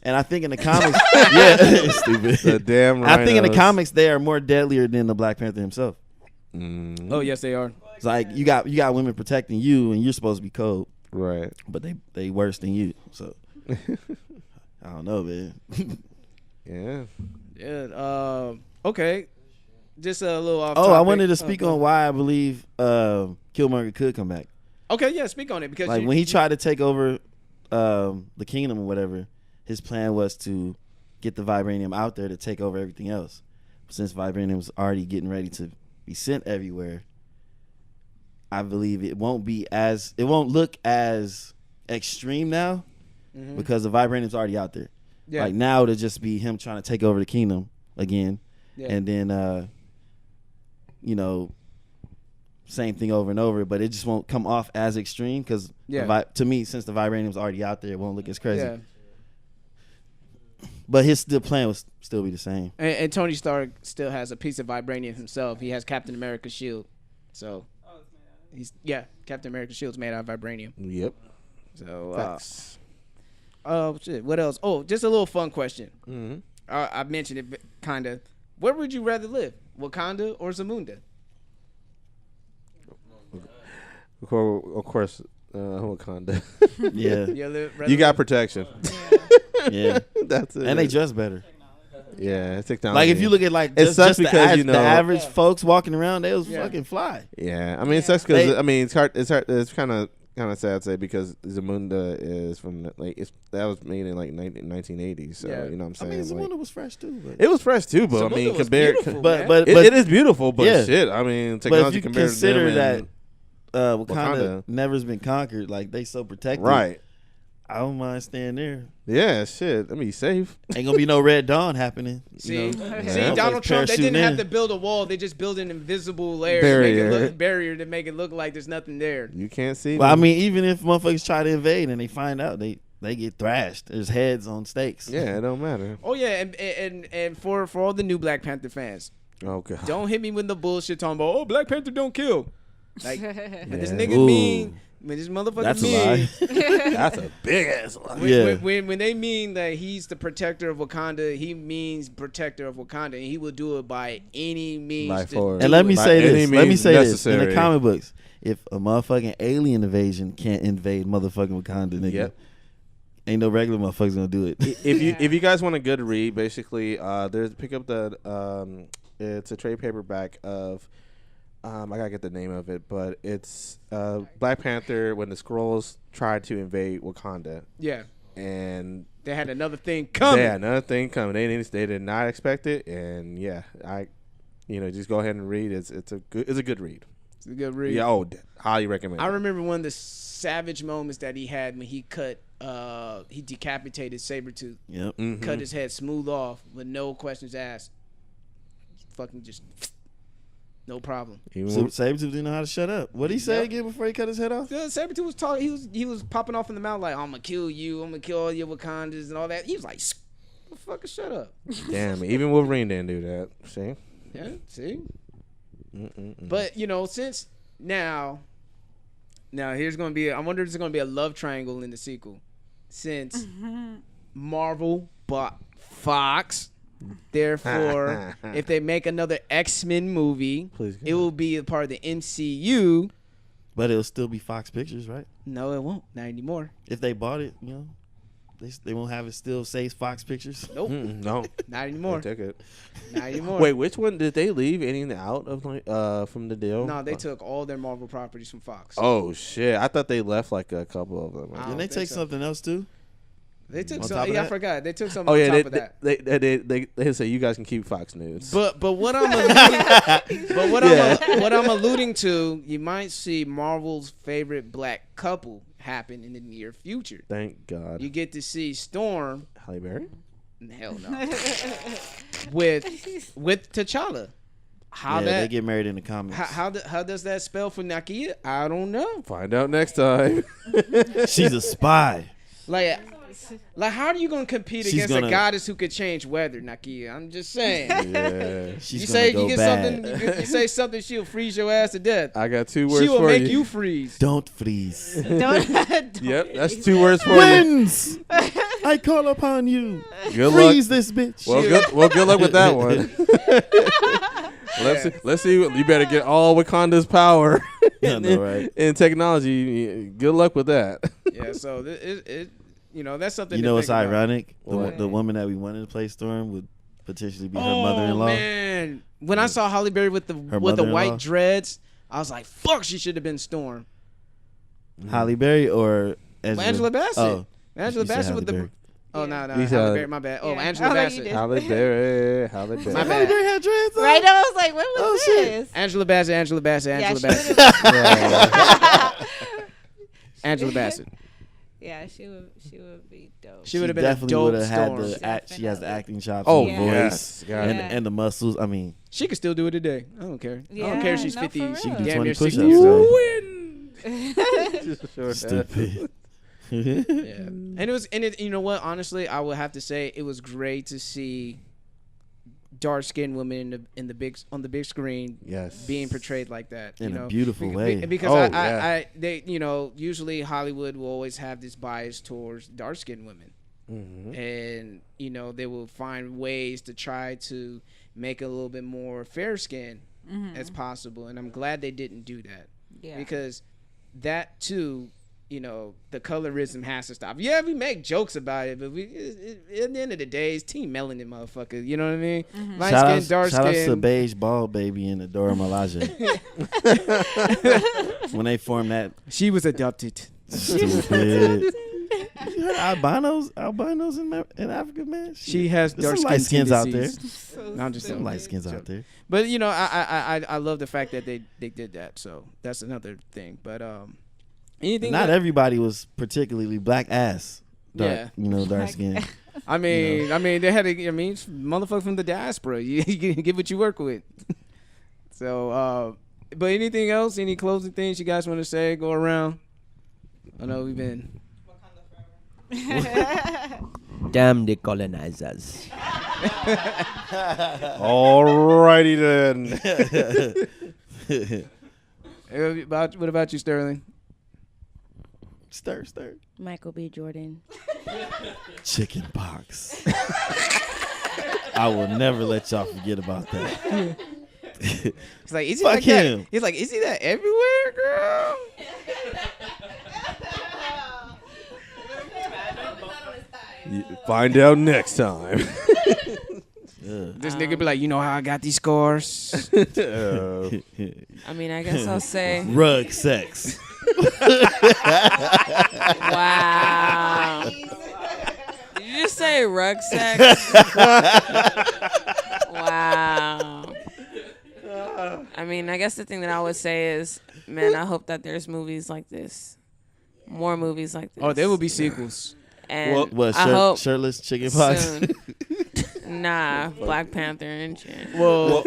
And I think in the comics, yeah, stupid.
The damn
I think in the
rhinos.
comics they are more deadlier than the Black Panther himself.
Oh yes, they are.
It's like you got women protecting you, and you're supposed to be cold,
Right.
but they worse than you. So I don't know, man.
Yeah.
Yeah. Okay. Just a little off.
Oh, I
topic.
wanted to speak on why I believe Killmonger could come back.
Okay, yeah, speak on it because
Like when he tried to take over the kingdom or whatever, his plan was to get the vibranium out there to take over everything else. Since vibranium was already getting ready to be sent everywhere, I believe it won't look as extreme now because the vibranium's already out there. Yeah. Like now it'll just be him trying to take over the kingdom again, and then same thing over and over, but it just won't come off as extreme because to me, since the vibranium's already out there, it won't look as crazy. Yeah. But his plan will still be the same.
And Tony Stark still has a piece of vibranium himself. He has Captain America's shield, so Captain America's shield's made out of vibranium.
Yep.
So shit. What else? Oh, just a little fun question. Mm-hmm. I mentioned it kind of. Where would you rather live, Wakanda or Zamunda?
Of course, Wakanda.
Yeah.
You got protection.
Yeah.
That's it.
And they dress better.
Yeah, technology.
Like if you look at like just the average folks walking around, they was fucking fly.
Yeah, I mean it sucks because it's hard. It's kind of sad to say because Zamunda is from that was made in like 1980s. So you know what I'm saying.
I mean Zamunda was fresh too. But
it was fresh too, but I mean compared,
but
it is beautiful. But shit, I mean technology
but if you
compared
consider
to them
that Wakanda never's been conquered, like they so protected,
right?
I don't mind staying there.
Yeah, shit. Let me be safe.
Ain't gonna be no Red Dawn happening.
See, Donald Trump, they didn't have to build a wall. They just built an invisible barrier to make it look like there's nothing there.
You can't see.
Well, I mean, even if motherfuckers try to invade and they find out, they get thrashed. There's heads on stakes.
Yeah, it don't matter.
Oh yeah, and for all the new Black Panther fans,
God,
don't hit me with the bullshit talking about Black Panther don't kill. Like this nigga mean. When this motherfucker
that's a lie.
That's a big ass lie.
When they mean that he's the protector of Wakanda, he means protector of Wakanda, and he will do it by any means.
And let me say this in the comic books: if a motherfucking alien invasion can't invade motherfucking Wakanda, nigga, ain't no regular motherfuckers gonna do it.
If you guys want a good read, basically, pick up it's a trade paperback of. I gotta get the name of it, but it's Black Panther when the Skrulls tried to invade Wakanda.
Yeah,
and
they had another thing coming.
They did not expect it, and just go ahead and read. It's a good read.
It's a good read.
Yeah, highly recommend.
I remember one of the savage moments that he had when he decapitated Sabretooth.
Yep.
Mm-hmm.
Cut his head smooth off with no questions asked. Fucking just. No problem.
Sabretooth didn't know how to shut up. What did he say again before he cut his head off?
Sabretooth was talking. He was popping off in the mouth like, "I'm gonna kill you. I'm gonna kill all your Wakandas and all that." He was like, "Fucking shut up."
Damn, even Wolverine didn't do that. See?
Yeah. See. But since now here's gonna be. I wonder if there's gonna be a love triangle in the sequel, since Marvel bought Fox. Therefore, if they make another X-Men movie, it will be a part of the MCU.
But it'll still be Fox Pictures, right?
No, it won't. Not anymore.
If they bought it, they won't have it still say Fox Pictures.
Nope.
No.
Not anymore.
They took it.
Not anymore.
Wait, which one did they leave anything out of from the deal?
No, they took all their Marvel properties from Fox.
Oh shit! I thought they left like a couple of them.
Didn't they take something else too?
They took some. Yeah, I forgot. They took something on top of that.
They say you guys can keep Fox News.
But what I'm alluding to, you might see Marvel's favorite black couple happen in the near future.
Thank God.
You get to see Storm.
Halle Berry?
Hell no. with T'Challa.
They get married in the comics.
How does that spell for Nakia? I don't know.
Find out next time.
She's a spy.
Like, how are you gonna compete against a goddess who could change weather, Nakia? I'm just saying.
Yeah,
you say something, she'll freeze your ass to death.
I got 2 words for you.
She will make you freeze.
Don't freeze.
Don't
yep, that's 2 words for
Winds! I call upon you.
Good
freeze
luck.
This bitch.
Well, good luck with that one. Let's see. You better get all Wakanda's power and technology. Good luck with that.
Yeah. So that's something.
It's ironic. The woman that we wanted to play Storm would potentially be her mother-in-law.
Oh man! When I saw Halle Berry with the white dreads, I was like, "Fuck!" She should have been Storm.
Halle Berry or
Angela Bassett.
Oh,
Angela Bassett with the Oh no,
These
Halle
are-
Berry, my bad. Oh,
Yeah.
Angela
Oh, you
Bassett.
did.
Halle Berry. Halle Berry.
My bad.
Had dreads on?
Right now, I was like, what was
shit.
this?
Angela Bassett. Angela Bassett.
Yeah,
Angela
she
Bassett.
would've-
Angela Bassett.
Yeah, she would be dope.
She would have been a
definitely
dope
would have had
Storm.
the act. She has the acting chops.
Oh,
and the
Yeah.
voice.
Yeah.
And the muscles. I mean,
She could still do it today. I don't care. I don't
Yeah,
care if she's
no,
50.
for
She
real.
can
do
damn
20
near 60
push-ups
years
a
old.
day. Stupid.
Yeah. And it was, and it, you know what? Honestly, I would have to say it was great to see dark-skinned women in the big on the big screen,
Yes.
being portrayed like that.
In
you
a
know?
beautiful way.
Because
Oh,
they, you know, usually Hollywood will always have this bias towards dark-skinned women, and you know they will find ways to try to make it a little bit more fair-skinned as possible. And I'm glad they didn't do that.
Yeah.
Because that too, you know, the colorism has to stop. Yeah, we make jokes about it, but at the end of the day, it's team melanin, motherfucker. You know what I mean? Light skin, dark
Shout out to
skin.
Beige Bald Baby and Adora Milaje. When they formed that
She was adopted.
stupid. You heard albinos in Africa, man.
She has
There's
dark
some light
skin
skins out there.
No, I'm just
Some
saying.
light skins out there.
But you know, I love the fact that they did that. So that's another thing. But anything.
Not
that-
everybody was particularly black ass. Dark,
Yeah.
you know, dark skin.
I mean, they had to. I mean, motherfucker from the diaspora. You get what you work with. So, but anything else? Any closing things you guys want to say? Go around. I know we've been.
Damn the colonizers.
Alrighty then.
What about you, Sterling?
Stir.
Michael B. Jordan.
Chicken pox. I will never let y'all forget about that.
He's like, is he
Fuck
like
him.
that? He's like, is he that everywhere, girl?
Find out next time.
This nigga be like, you know how I got these scars?
I mean, I guess I'll say,
Rug sex.
wow. Did you just say rug sex? Wow. I mean, I guess the thing that I would say is, man, I hope that there's movies like this. More movies like this.
Oh, there will be sequels.
And
What,
I hope
shirtless chicken pox?
soon. Nah, Black Panther and shit.
Well,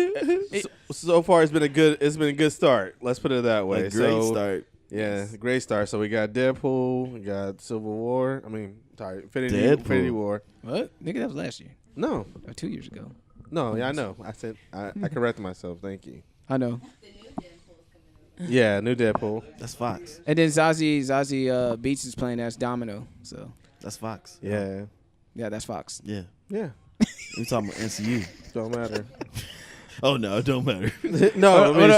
so far it's been a good start. Let's put it that way.
A great
So,
start.
Yeah, great start. So we got Deadpool, we got Civil War. I mean, sorry, Infinity
Deadpool.
War.
What? Nigga, that was last year.
No,
Or 2 years ago.
no, yeah, I know. I said I corrected myself. Thank you.
I know.
Yeah, new Deadpool.
That's Fox.
And then Zazie Beats is playing as Domino. So,
That's Fox.
Yeah,
yeah, that's Fox.
Yeah.
yeah.
We talking about NCU.
Don't matter.
Oh, no, it don't matter.
No,
What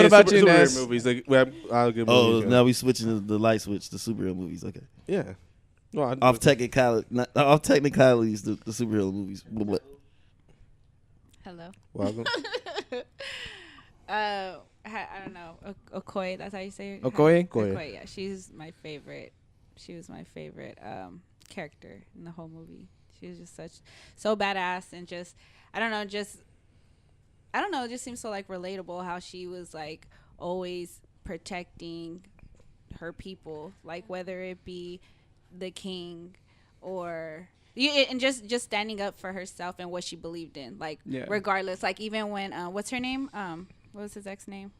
about you,
superhero
Ness?
movies? Like, I'll give.
Oh,
movies,
now we switching the light switch to superhero movies. Okay.
yeah. Well,
Off technicalities, the superhero movies. Blah, blah.
Hello.
welcome.
I don't know. Okoye, that's how you say it.
Okoye?
Okoye, yeah. She's my favorite. She was my favorite character in the whole movie. She was just so badass and just I don't know, it just seems so like relatable how she was like always protecting her people, like whether it be the king or and just standing up for herself and what she believed in, like regardless, like even when what's her name, what was his ex name,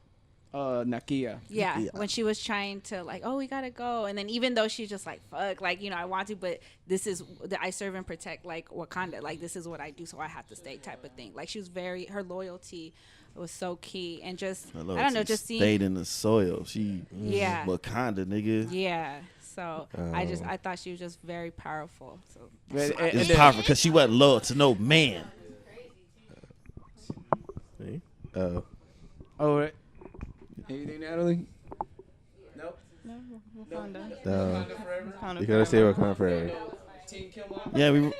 Nakia.
yeah, when she was trying to like, oh, we gotta go, and then even though she's just like, fuck, like, you know, I want to, but this is I serve and protect like Wakanda, like this is what I do, so I have to stay, type of thing. Like she was her loyalty was so key, and just I don't know, just seeing
stayed in the soil. She Wakanda, nigga.
yeah. So I thought she was just very powerful. So
It's powerful because she wasn't loyal to no man.
Oh,
Oh, right. Anything, Natalie? Nope.
you gotta say what kind of forever.
Yeah, we.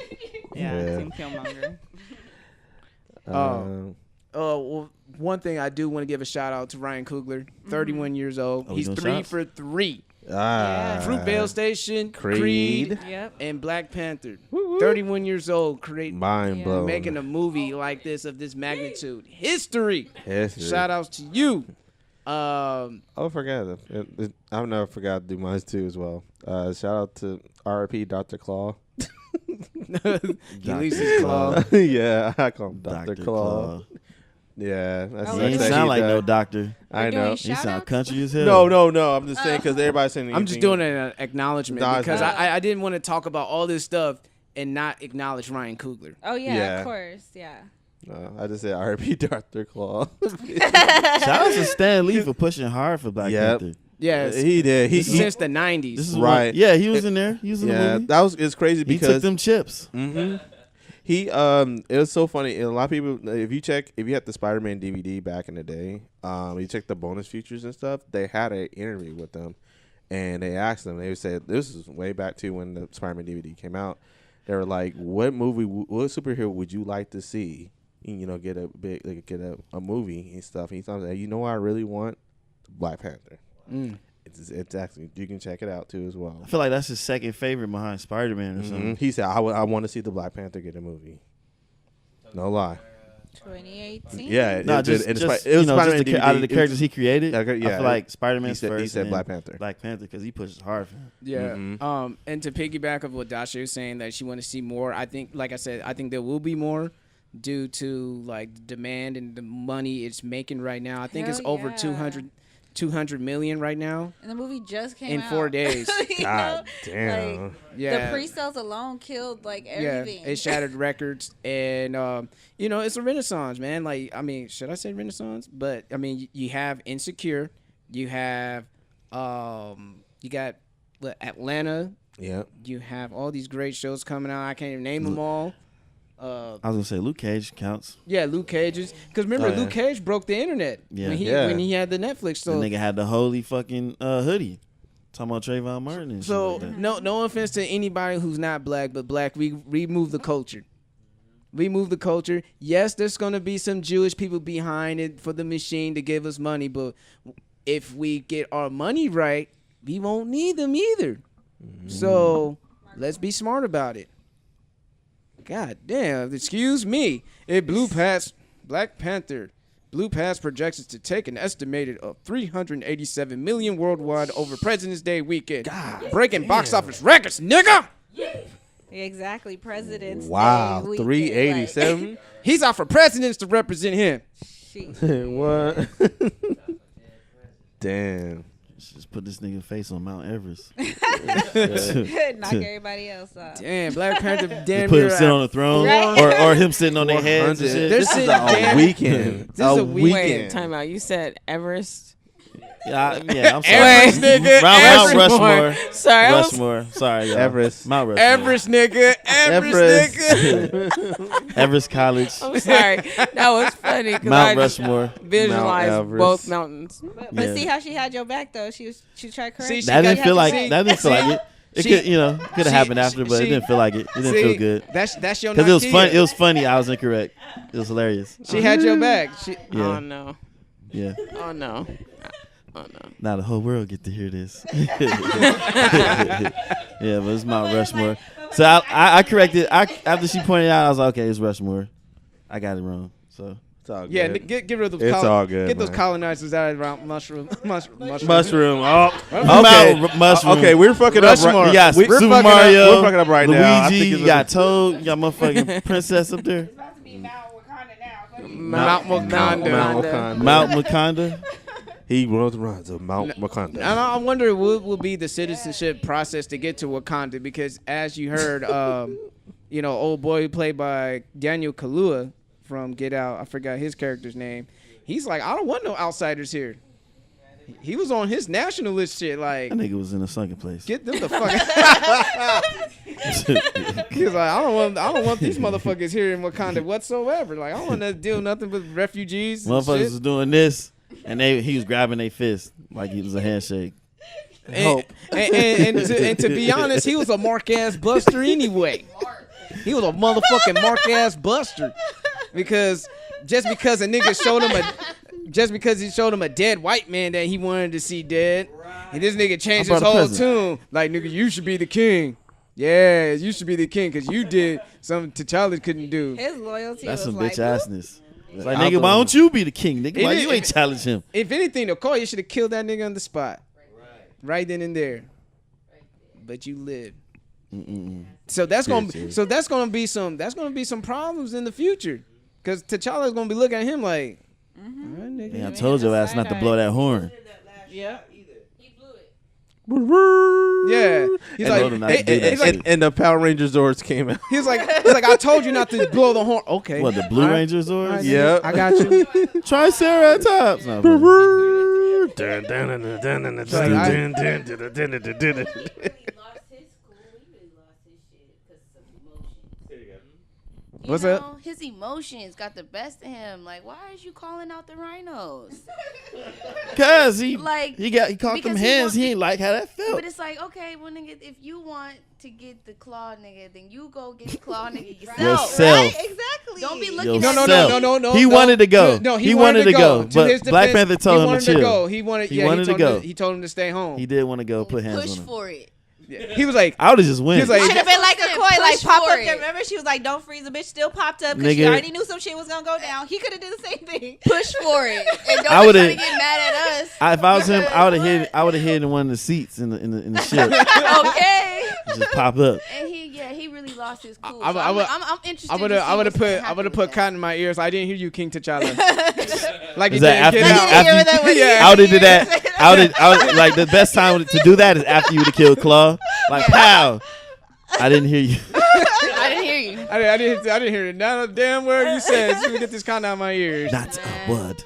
Yeah, Team Killmonger.
Well, one thing I do want to give a shout out to Ryan Coogler, 31 years old.
Oh, we
He's
doing
3
shots?
for 3. Fruitvale Station,
Creed.
Yep.
and Black Panther. 31 years old,
Mind blown.
making a movie like this of this magnitude. History.
History.
Shout outs to you.
Oh, I forgot. I've never forgot to do mine too as well. Shout out to R.I.P. Dr. Claw.
He leaves his claw.
Yeah, I call him Dr. Claw. Yeah, that's
Oh,
He ain't
that
sound
he
like no
does.
doctor.
I know.
doing
He sound
Shout-outs?
country as hell.
No. I'm just saying because everybody's saying.
I'm just doing an acknowledgement
Nah,
because
it's-
I didn't want to talk about all this stuff and not acknowledge Ryan Coogler.
Oh yeah,
Yeah.
of course, yeah.
I just said R.I.P. Dr. Claw.
Shout out to Stan Lee for pushing hard for Black
Yep.
Panther.
Yeah,
He did. He
since the 90s.
This is
Right.
One, yeah, he was in there. He was in the
yeah,
movie.
it's crazy
He
because
took them chips.
Mm-hmm. He it was so funny. And a lot of people, if you had the Spider-Man DVD back in the day, you check the bonus features and stuff. They had an interview with them, and they asked them. They said this is way back to when the Spider-Man DVD came out. They were like, "What what superhero would you like to see? Get a movie and stuff." And he thought, "You know what I really want? Black Panther." It's actually, you can check it out too as well.
I feel like that's his second favorite behind Spider-Man or something.
He said, I want to see the Black Panther get a movie. No lie.
2018.
Yeah.
No,
it
just
was
just
Spider-Man
the, out of the
DVD.
characters he created.
Yeah,
I feel like Spider-Man's
he
first.
said
and
Black Panther.
Black Panther because he pushes hard for him.
Yeah.
Mm-hmm.
And to piggyback of what Dauche was saying that she want to see more, I think, like I said, I think there will be more due to like the demand and the money it's making right now. I think
Hell
it's over
yeah.
200 million right now
And the movie just came
in
out
4 days.
You
God
know?
damn.
Like,
Yeah.
The pre-sales alone killed like everything.
Yeah, it shattered records, and it's a renaissance, man. Like, I mean, should I say renaissance? But I mean, you have Insecure, you have, you got Atlanta,
Yeah.
you have all these great shows coming out. I can't even name them all.
I was gonna say Luke Cage counts.
Yeah, Luke Cage's, because remember,
Oh, yeah.
Luke Cage broke the internet
Yeah.
when he had the Netflix.
The
So
nigga had the holy fucking hoodie. Talking about Trayvon Martin and
So
shit like that.
no offense to anybody who's not black, but black, we remove the culture. We move the culture. Yes, there's gonna be some Jewish people behind it for the machine to give us money, but if we get our money right, we won't need them either. So let's be smart about it. God damn, excuse me. It blew past Black Panther. Blue Pass projections to take an estimated of 387 million worldwide over President's Day weekend. Breaking box office records, nigga.
Exactly, President's
Wow.
Day weekend,
387.
He's out for presidents to represent him.
Like,
What? Damn.
Just put this nigga face on Mount Everest.
knock everybody else off.
Damn, Black Panther damn
Put him
near
sit on the throne,
Right.
or him sitting on their heads and shit.
This is a
weekend.
This is a weekend.
Wait, time out. You said Everest.
Yeah, I'm sorry.
Everest, nigga.
Mount
Everest.
Rushmore.
Sorry, I was
Rushmore. Sorry, y'all.
Everest.
Mount Rushmore.
Everest, nigga. Everest, nigga.
Everest College.
I'm sorry. That was funny because I
Mount
just
Rushmore.
visualized
Everest.
both mountains.
But
Yeah.
see how she had your back though. She tried correct.
See, she
That
got-
didn't feel like
see-
that. Didn't feel like it. It
She-
could, could have happened after, but it
she-
didn't feel like it. It didn't feel good.
That's your
Because it was
Nakia.
fun. It was funny. I was incorrect. It was hilarious.
She had your back. She,
Yeah.
Oh no.
Yeah.
Oh no. Oh no.
Now the whole world get to hear this. Yeah, but it's Mount Rushmore. So I corrected. After she pointed out, I was like, okay, it's Rushmore. I got it wrong. So
It's all good.
yeah, get rid of those.
It's all good,
Get those
man.
colonizers out of around mushroom.
Mushroom. Oh,
Mount Mushroom.
Okay, we're fucking up.
Rushmore.
You got
We're
Super
fucking up-
Mario.
we're fucking up right
Luigi,
now. I think it's
you got Toad. You got motherfucking Princess up there.
Mount Wakanda.
Mount Wakanda.
Mount Wakanda.
He runs the runs of Mount Wakanda.
And I wonder what will be the citizenship process to get to Wakanda, because as you heard, old boy played by Daniel Kaluuya from Get Out, I forgot his character's name. He's like, I don't want no outsiders here. He was on his nationalist shit, like,
That nigga was in a sunken place.
get them the fuck. He's like, I don't want these motherfuckers here in Wakanda whatsoever. Like, I don't want to deal nothing with refugees. and
Motherfuckers
shit.
was doing this, and he was grabbing their fist like it was a handshake.
And to be honest, he was a mark ass buster anyway. He was a motherfucking mark ass buster, because just because he showed him a dead white man that he wanted to see dead, And this nigga changed
I
his
brought a
whole
present.
tune. Like, nigga, you should be the king. Yeah, you should be the king because you did something T'Challa couldn't do.
His loyalty
That's
was
some
like,
bitch assness. It's like,
I
nigga, why
thought-
don't you be the king, nigga? Why
It
you
is-
ain't challenge him?
If anything, Nicole, you should have killed that nigga on the spot. Right then and there. But you lived. So that's gonna be some problems in the future. Cause T'Challa's gonna be looking at him like, "All right, nigga."
Man, I told your ass not to blow that horn.
Yeah.
Yeah. He's
told him not to do that
he's like,
shit.
And the Power Rangers Zords came out.
he's like, I told you not to blow the horn. Okay.
What, the Blue
All right.
Rangers or?
All right,
Yeah.
nigga, I got you.
Triceratops. No, bro.
What's
you
up?
know, his emotions got the best of him. Like, why is you calling out the rhinos?
Cause he
Like,
he caught
because
them
he
hands.
wants
He
to-
ain't like how that felt.
But it's like, okay, well, nigga, if you want to get the claw, nigga, then you go get the claw, nigga, yourself.
Yourself.
Right? Exactly.
Don't be
Yo,
looking
No,
at
no,
Self.
no, no, no.
He
no.
wanted to go.
No,
He wanted to go,
To
but
his
Black
defense,
Panther told
he
him to
wanted
chill.
go. He wanted to
wanted to go.
He told him to stay home.
He did want to go put hands
push
on him.
for it.
He was like,
I would have just went.
He was like-
Should have been like a koi, like
Push
pop
for
up
it.
there. Remember, she was like, "Don't freeze." The bitch still popped up because she
Nigga.
already knew some shit was gonna go down. He could have did the same thing.
Push for it. And don't
I
be
would've-
trying to get mad at us.
If I was him, I would have hid. I would have hid in one of the seats in the ship.
Okay.
Just pop up.
And he really lost his cool.
I
So
would-
I'm interested.
I would have put cotton in my ears. I didn't hear you, King T'Challa. Like
Is
you
that
did.
after
Get
you?
out.
Like you didn't hear that when
After
he-
I would have did that. I would like the best time to do that is after you would have killed Claw. Like pow. I didn't hear you.
I didn't hear you.
I didn't hear it. Not a damn word you said. Just gonna get this cotton out of my ears.
Not a word.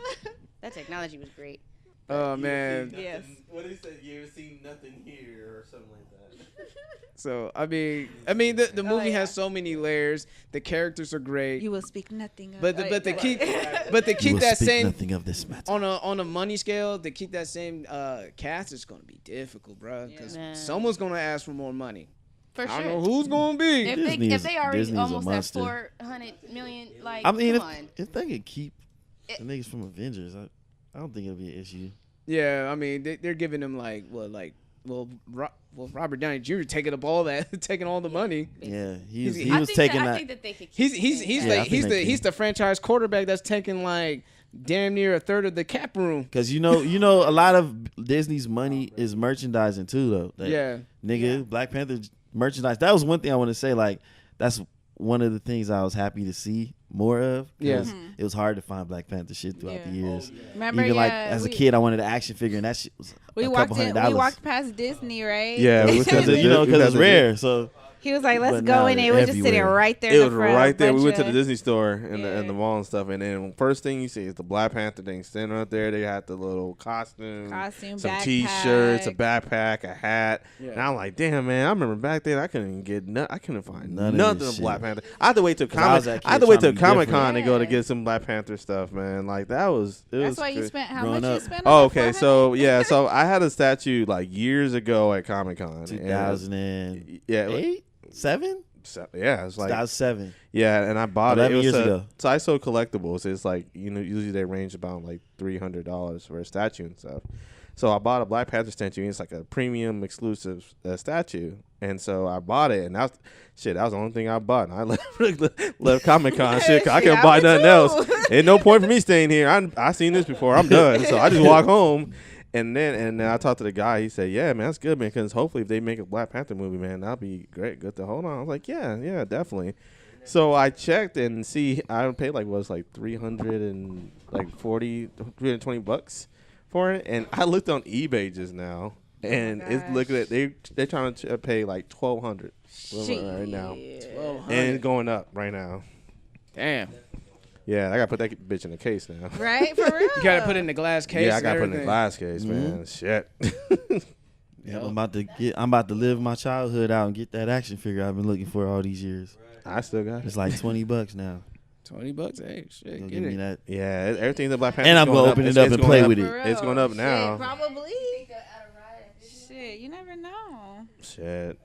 That technology was great.
Oh man.
Yes.
What did he say? You ever seen nothing here or something like that?
So I mean the movie has so many layers. The characters are great.
You will speak nothing. Of
But to keep
You will
that
speak
same
nothing of this matter.
on a money scale, to keep that same cast is gonna be difficult, bro. Because
Man.
someo's gonna ask for more money.
For
I
sure.
don't know who's gonna be.
If they already
Disney's a
almost at
monster.
400 million, like,
I mean,
come on.
if they could keep the niggas from Avengers, I don't think it'll be an issue.
Yeah, I mean they're giving him Robert Downey Jr. taking up all that, taking all the money.
Yeah, he
I
was
think
taking
I
that.
think that they could keep
He's
that.
I think they
he's
can.
the franchise quarterback that's taking like damn near a third of the cap room.
Cause you know a lot of Disney's money is merchandising too though. That
Yeah.
nigga, Black Panther merchandise. That was one thing I want to say. Like that's one of the things I was happy to see more of. 'Cause
Yeah.
it was hard to find Black Panther shit throughout the years.
Remember,
Even like
yeah,
as a
we-
kid, I wanted an action figure, and that shit was
We
a
walked
couple
in.
$100.
We walked past Disney, right?
Yeah, we
because it's rare. So
He was like, "Let's
But
go,"
now
and
they're
it was just sitting
everywhere.
right there.
It
in
was
the front,
right there. We went to the
bunch
Disney store and
Yeah.
the mall and stuff, and then first thing you see is the Black Panther thing standing right there. They had the little costume,
Costume,
some T-shirts, a
backpack.
backpack, a hat.
Yeah.
And I'm like, damn man, I remember back then I couldn't get I couldn't find
None of
nothing
this
of Black
shit.
Panther. I had to wait till
I was that kid trying to be
Comic Con
different.
to go to
Yeah.
get some Black Panther stuff, man. Like that was it
That's
was
why you
crazy.
spent how
Growing
much you
up.
spent.
Oh,
on
okay.
that
So yeah, so I had a statue like years ago at Comic Con.
2008,
Yeah,
7,
yeah, it's like
2007.
yeah, and I bought it.
11
It was
years
a-
ago.
So I sold collectibles. It's like usually they range about like $300 for a statue and stuff. So I bought a Black Panther statue. And it's like a premium exclusive statue, and so I bought it. And that was the only thing I bought. And I left Comic Con. Shit, 'cause I couldn't
Yeah,
buy
me
nothing
too.
else. Ain't no point for me staying here. I seen this before. I'm done. So I just walk home. And then I talked to the guy. He said, "Yeah, man, that's good, man. Because hopefully, if they make a Black Panther movie, man, that'll be great. Good to hold on." I was like, "Yeah, definitely." So I checked and see I paid like $320 for it, and I looked on eBay just now, and it's looking at they're trying to pay like $1,200 right now, and it's going up right now.
Damn.
Yeah, I gotta put that bitch in a case now.
Right, for real.
You gotta put it in the glass case.
Yeah, I
and
gotta put it in a
everything.
glass case, man. Shit.
Yeah, I'm about to live my childhood out and get that action figure I've been looking for all these years.
I still got it.
It's like $20 now.
$20. Hey, shit.
Gonna
Get
give me
it.
that.
Yeah, everything's in Black Panther.
And I'm gonna open it up and play with it.
For real.
It's going up
Shit,
now.
Probably. Shit, you never know.
Shit.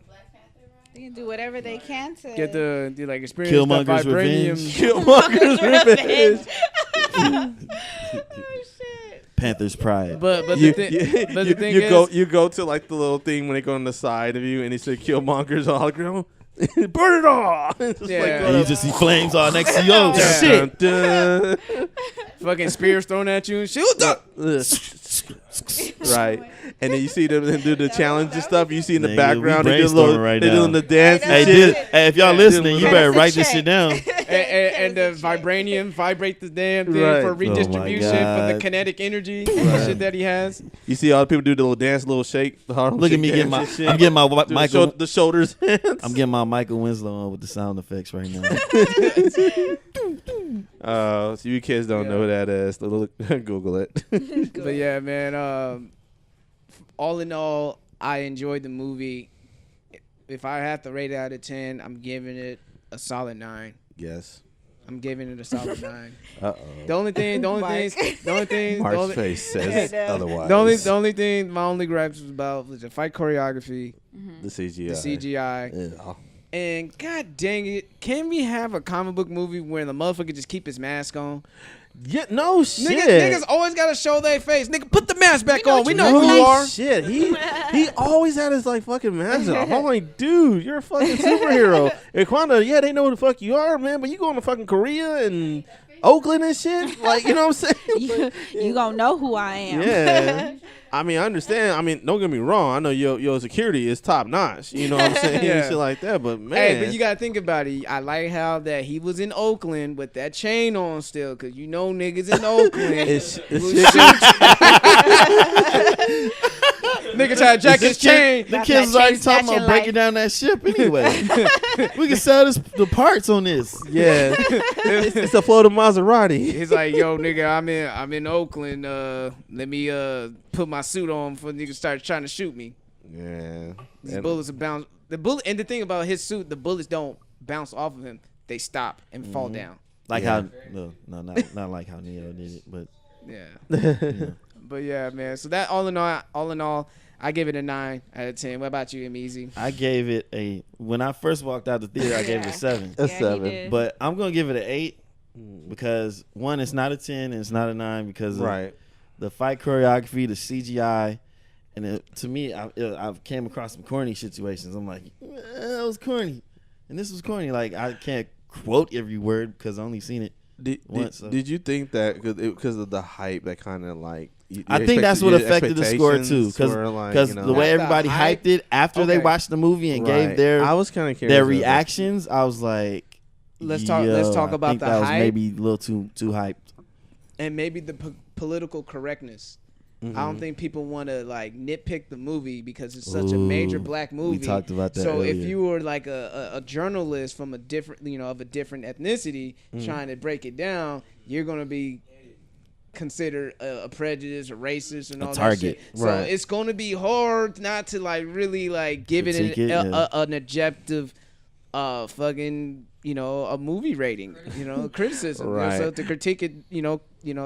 They can do whatever they can to
Get the like experience
Killmonger's
the vibranium.
revenge.
Killmonger's revenge.
Oh shit.
Panther's pride.
But
You,
the thing
you
is,
you go to like the little thing when they go on the side of you and they say Killmonger's hologram. Burn it all. It's just
Yeah.
like,
And you just see flames all next to you. Oh,
Yeah.
shit.
dun,
fucking spears thrown at you and shoot up.
dun. Right. And then you see them do the challenge and stuff. You see in the
Nigga,
background
we
they do
brainstorming right
they
now.
doing the dance and
Hey,
shit.
if y'all
Yeah.
listening, you
Yeah.
better
That's a
write this
check.
shit down.
And the vibranium vibrate the damn thing
Right.
for
Oh my
redistribution for the
God.
kinetic energy and shit that he has.
You see all the people do the little dance, little shake. The Harlem
Look at me
Shake
getting
dance
my.
and
I'm getting my
shit.
Michael.
The shoulders.
I'm getting my Michael Winslow on with the sound effects right now.
So you kids don't know who that is. Google it.
But yeah, man. All in all, I enjoyed the movie. If I have to rate it out of 10, I'm giving it a solid 9.
Yes.
I'm giving it a solid 9.
Uh-oh.
The only thing,
Mark's face says otherwise.
the only thing, my only gripes was about was the fight choreography,
The CGI.
the CGI,
Yeah.
and god dang it, can we have a comic book movie where the motherfucker just keep his mask on?
Yeah, no shit.
Niggas always gotta show their face. Nigga, put the mask back on. We know
No
who you are.
shit. He always had his like fucking mask off. I'm like, dude, you're a fucking superhero. And Kwanda, yeah, they know who the fuck you are, man. But you going to fucking Korea and Oakland and shit. Like, you know what I'm saying?
You gonna know who I am.
Yeah. I mean, I understand. I mean, don't get me wrong. I know your security is top notch. You know what I'm saying?
Yeah.
Shit like that. But man,
Hey, but you gotta think about it. I like how that he was in Oakland with that chain on still, cause you know niggas in Oakland.
it's
will
shit.
Nigga try to jack his chain.
The kids is already talking about breaking down that ship anyway. We can sell the parts on this.
Yeah, it's a Florida Maserati.
He's like, yo, nigga, I'm in Oakland. Let me put my suit on before niggas start trying to shoot me.
Yeah,
These bullets are bounce. The bullet, and the thing about his suit, the bullets don't bounce off of him. They stop and fall down.
Like
Yeah.
how not like how Neo did it, but
Yeah. But yeah, man. So that all in all, I give it a 9 out of 10. What about you, Easy?
I gave it when I first walked out the theater, I gave it a 7.
a
Yeah, he
7.
did.
But I'm gonna give it an 8 because one, it's not a 10 and it's not a 9 because of
Right.
the fight choreography, the CGI, and to me, I've came across some corny situations. I'm like, that was corny, and this was corny. Like I can't quote every word because I only seen it once. So.
Did you think that because of the hype that kind of like?
I think that's what affected the score too, because
like,
the way everybody
hype-
hyped it after they
Okay.
watched the movie and
Right.
gave their
I was kind of curious
their
about that.
reactions, I was like,
Let's talk
I
about
think
the
that was
hype.
maybe a little too hyped.
And maybe the political correctness. I don't think people want to like nitpick the movie because it's such a major
Ooh,
black movie.
we talked about that
So if
earlier.
you were like a journalist from a different, of a different ethnicity trying to break it down, you're gonna be considered a prejudice or racist and
A
all
target.
that shit. So
Right.
it's gonna be hard not to like really like give it
Critique it, yeah.
an objective fucking a movie rating, criticism,
Right.
so to critique it,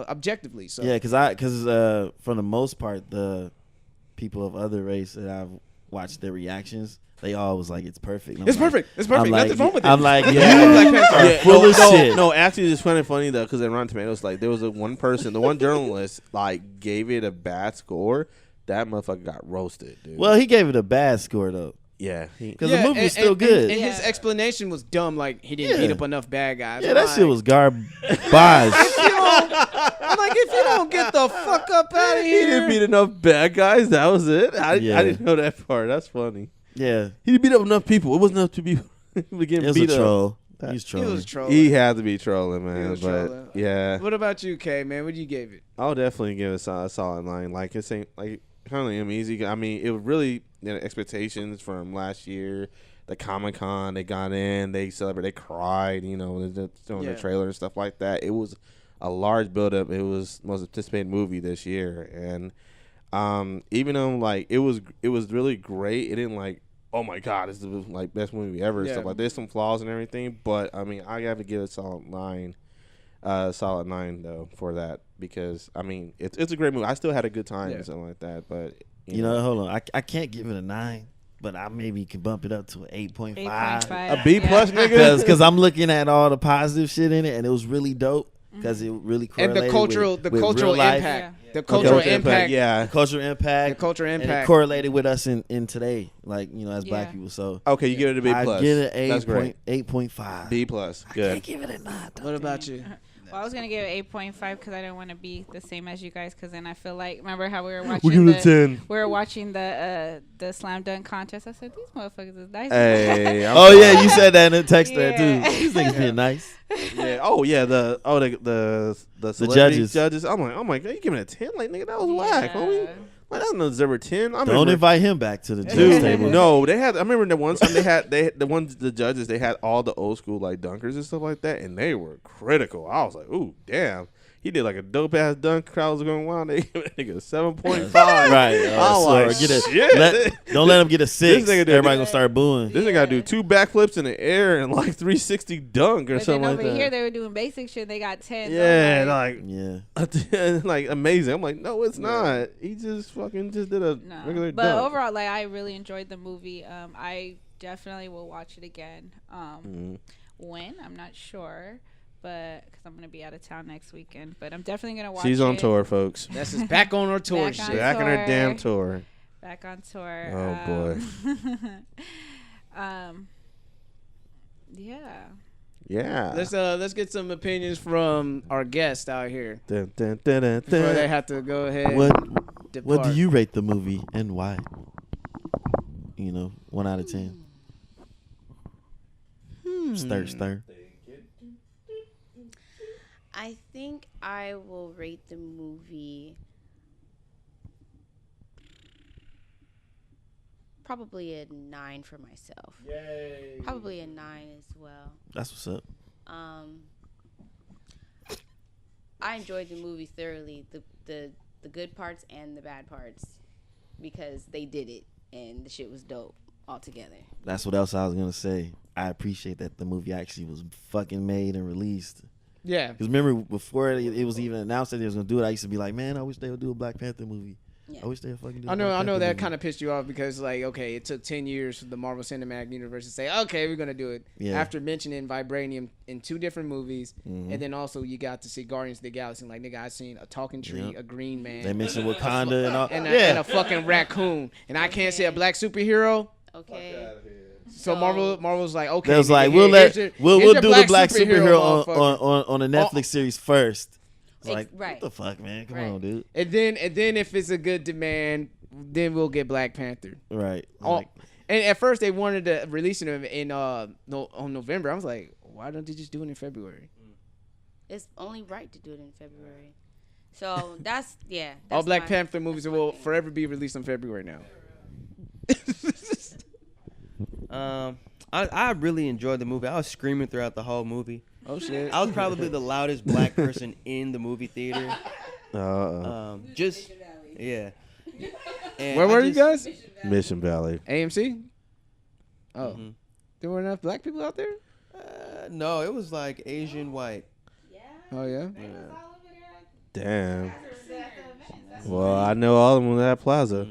objectively. So
Yeah, because for the most part, the people of other race that I've watched their reactions, they all was like, it's perfect. And I'm
it's
like-
perfect. It's perfect.
I'm like,
Nothing's wrong with it.
I'm like,
Black
you
Panther.
are full of shit.
No, actually, it's kind of funny though, because in Rotten Tomatoes, like there was one person, the one journalist, like gave it a bad score. That motherfucker got roasted, dude.
Well, he gave it a bad score though,
yeah,
because the movie was still good.
And his explanation was dumb. Like he didn't
Yeah.
beat up enough bad guys.
Yeah, that
Like,
shit was garbage.
I'm like, if you don't get the fuck up out of
he didn't
here.
beat enough bad guys. That was it. I
Yeah.
didn't know that part. That's funny.
Yeah,
He didn't beat up enough people. It wasn't enough to be to get
it was
beat
a
up.
troll. He was
He
trolling.
was trolling.
He had to be trolling, man.
was
But
trolling.
yeah,
What about you, Kay, man? What you gave it?
I'll definitely give it a solid 9. Like it ain't like kind of easy. I mean, it was really expectations from last year. The Comic-Con, they got in, they celebrated, they cried, doing the trailer and stuff like that. It was a large buildup. It was most anticipated movie this year, and even though like it was really great, it didn't like, oh my god, it's the like best movie ever.
Yeah.
Stuff like there's some flaws and everything, but I mean, I have to give it a solid 9. Solid 9 though for that, because I mean it's a great movie. I still had a good time and something like that, but
You know, hold on. I can't give it a 9, but I maybe can bump it up to an 8.5.
a B plus, nigga.
Because I'm looking at all the positive shit in it, and it was really dope. because it really
And
correlated
the cultural
with real
cultural
life.
impact.
Yeah.
The cultural impact.
Yeah.
The cultural impact.
The cultural
And it
impact.
correlated with us in today, like, you know, as black
Yeah.
people. So
Okay, you give it a B
I
plus.
get it
That's great.
8.5.
B plus. Good.
Give it a 9.
What about you?
Well, I was gonna give it 8.5 because I didn't want to be the same as you guys. Because then I feel like, remember how we were watching the
10.
we were watching the slam dunk contest. I said these motherfuckers is nice.
Hey. I'm
Oh
sorry.
yeah, you said that in the text there
Yeah.
too. These niggas being nice.
Yeah. Oh yeah. The celebrity
judges.
I'm like, you giving it a 10? Like, nigga, that was whack, homie. Like, that's no deserve a 10. I
Don't
remember,
invite him back to the judge
dude.
table.
No, they had. I remember the one time the judges, they had all the old school like dunkers and stuff like that, and they were critical. I was like, ooh, damn. He did like a dope ass dunk. Crowd was going wild. They gave a nigga 7.5.
Right.
I'm like,
get a,
shit.
don't let him get a 6.
This nigga did-
Everybody gonna start booing.
This nigga got to do 2 backflips in the air and like 360 dunk or
But
something
then
like
over
that.
here they were doing basic shit. They got 10.
Yeah,
So I'm
like
Yeah.
like amazing. I'm like, no, it's not. He just fucking just did a
no.
regular
But
dunk.
overall, like I really enjoyed the movie. I definitely will watch it again. When I'm not sure, but because I'm gonna be out of town next weekend. But I'm definitely gonna watch.
She's on
it.
tour, folks.
That's just back on our tour
Back
shit.
on
Back on her
tour.
damn tour.
Back on tour.
Oh, boy.
Yeah.
Yeah.
Let's get some opinions from our guest out here
Dun, dun, dun, dun,
before they
dun.
have to go ahead.
What
Depart.
What do you rate the movie and why? 1 out of 10. Stir.
I think I will rate the movie probably a 9 for myself.
Yay.
Probably a 9 as well.
That's what's up.
I enjoyed the movie thoroughly, the good parts and the bad parts, because they did it and the shit was dope altogether.
That's what else I was gonna say. I appreciate that the movie actually was fucking made and released.
Yeah.
Because remember, before it was even announced that they was gonna do it, I used to be like, man, I wish they would do a Black Panther movie.
Yeah.
I wish they would fucking do.
I know
Black Panther
that
movie.
kind of pissed you off because, like, okay, it took 10 years for the Marvel Cinematic Universe to say, okay, we're gonna do it.
Yeah.
After mentioning vibranium in 2 different movies, and then also you got to see Guardians of the Galaxy. Like, nigga, I seen a talking tree,
Yep.
a green man,
They mentioned Wakanda and all.
and
yeah.
a fucking raccoon, and I can't say a black superhero.
Okay.
So Marvel's like, okay,
They was
nigga,
like,
here's
we'll
your
do the black superhero
motherfucker.
on a Netflix series first. It's like,
Right.
what the fuck, man? Come
Right.
on, dude.
And then if it's a good demand, then we'll get Black Panther.
Right.
Oh,
Like,
and at first they wanted to release it in on November. I was like, why don't they just do it in February?
It's only right to do it in February. So that's
All Black
my-
Panther movies
that's my
will
thing.
forever be released in February now.
I really enjoyed the movie. I was screaming throughout the whole movie.
Oh shit!
I was probably the loudest black person in the movie theater. Yeah. And
Where were you guys?
Mission Valley.
AMC. Oh,
Mhm.
there were enough black people out there.
No, it was like Asian white.
Oh yeah.
Damn. Well, I know all of them in that plaza.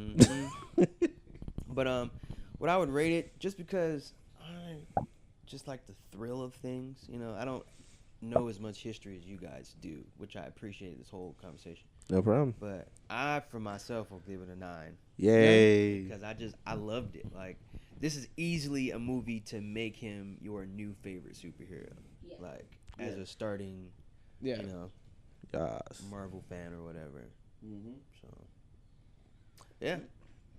But what I would rate it, just because I just like the thrill of things. You know, I don't know as much history as you guys do, which I appreciate this whole conversation.
No problem.
But I, for myself, will give it a 9.
Yay.
Because I loved it. Like, this is easily a movie to make him your new favorite superhero.
Yeah.
Like, as a starting,
Yeah.
you know,
Yes.
Marvel fan or whatever. So, yeah.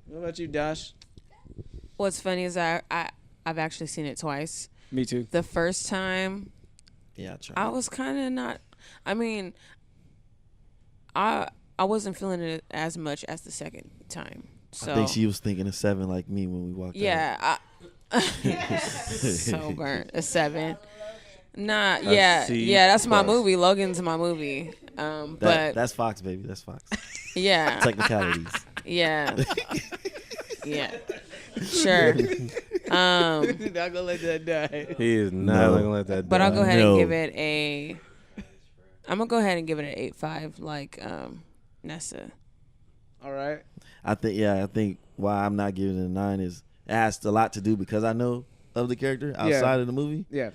What about you, Dauche?
What's funny is I've actually seen it twice.
Me too.
The first time,
yeah, I tried.
I was kind of not. I mean, I wasn't feeling it as much as the second time. So
I think she was thinking of 7 like me when we walked out.
yeah, so burnt a 7. Nah, yeah,
C+.
that's my movie. Logan's my movie. But
That's Fox, baby. That's Fox.
yeah,
Technicalities.
yeah, yeah, sure.
Not gonna let that die.
He is not
No.
gonna let that.
But
die.
I'll go ahead
No.
and give it a. I'm gonna go ahead and give it an 8.5, like Nessa.
All right.
I think why I'm not giving it a 9 is it has a lot to do because I know of the character outside of the movie.
Yeah.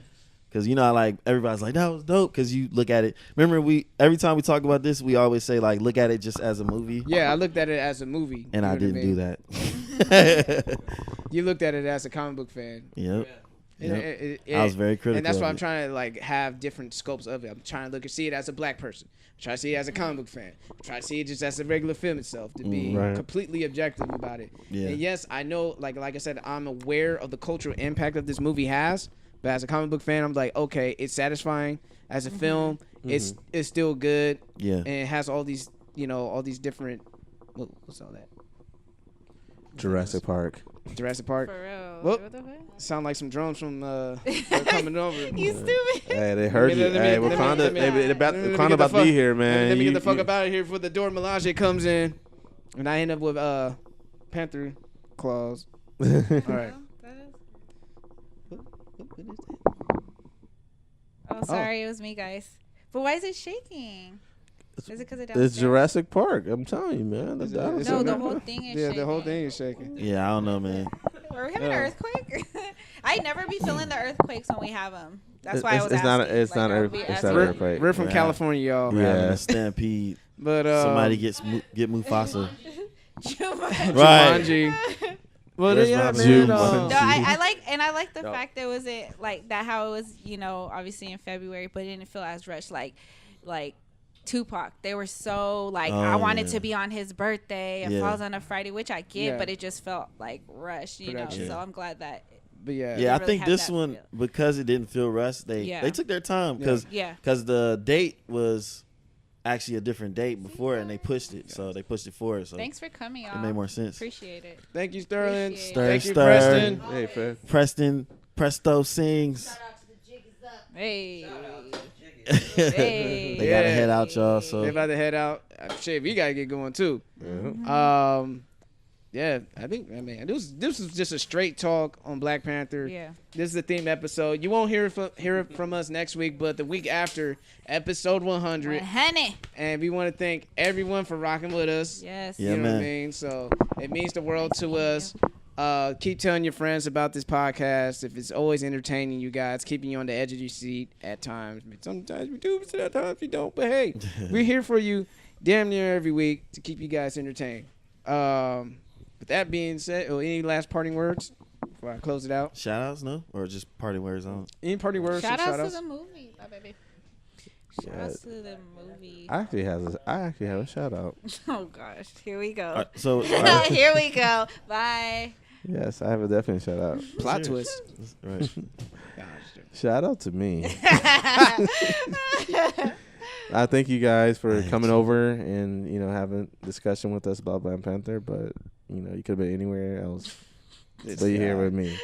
Because you know, like everybody's like that was dope. Because you look at it. Remember, every time we talk about this, we always say like look at it just as a movie.
Yeah, I looked at it as a movie,
and I didn't do that.
You looked at it as a comic book fan.
Yep.
Yep.
I was very critical.
And that's why I'm trying to like have different scopes of it. I'm trying to look and see it as a black person. I'm trying to see it as a comic book fan. I'm trying to see it just as a regular film itself, to be completely objective about it. Yeah. And yes, I know, like I said, I'm aware of the cultural impact that this movie has. But as a comic book fan, I'm like, okay, it's satisfying as a film. It's still good.
Yeah.
And it has all these, all these different. What's all that?
Jurassic Park.
Jurassic Park.
For real.
Well,
What the fuck?
sound like some drums from coming over.
You stupid.
Hey, they heard you. Hey, Wakanda about to be here, man.
Let me get the fuck up out of here before the Dora Milaje comes in, and I end up with Panther claws. All right.
Oh, sorry, it was me, guys. But why is it shaking? Is it because
it's Jurassic Park? I'm telling you, man.
No, the whole thing is shaking.
The whole thing is shaking.
Yeah, I don't know, man.
Are we having an earthquake? I never be feeling the earthquakes when we have them. That's why I was asking.
It's not an earthquake.
We're from California, y'all.
Yeah, stampede.
But
somebody get Mufasa.
Right.
Well, yeah, man.
No, I like the fact that was it like that how it was, obviously in February, but it didn't feel as rushed like Tupac. They were so like I wanted to be on his birthday and falls on a Friday, which I get, but it just felt like rushed, So I'm glad that.
But
I
really
think this one because it didn't feel rushed, they took their time because the date was actually a different date before and they pushed it, so they pushed it forward. So
thanks for coming, y'all.
It made more sense.
Appreciate it.
Thank you, Sterling.
Thank you,
Preston.
Hey, Fred.
Preston. Presto sings.
Shout out to the Jig is Up.
Hey.
They gotta head out, y'all. So
they about to head out. Shit, we gotta get going too. Yeah, I think this was just a straight talk on Black Panther.
Yeah,
this is a theme episode. You won't hear it from us next week, but the week after, episode 100.
Honey.
And we want to thank everyone for rocking with us.
Yes,
you know what I mean. So it means the world to us. Keep telling your friends about this podcast. If it's always entertaining you guys, keeping you on the edge of your seat at times. Sometimes we do, but sometimes we don't. But hey, we're here for you damn near every week to keep you guys entertained. With that being said, any last parting words before I close it out?
Shout outs, no? Or just parting words on?
Any parting words?
Shout outs to the movie, baby. Shout outs to the movie.
I actually have a shout out.
Oh gosh, here we go. Here we go. Bye.
Yes, I have a definite shout out.
Plot twist.
Right.
Shout out to me. I thank you guys for coming over and having a discussion with us about Black Panther, but you could have been anywhere else. But you're here with me.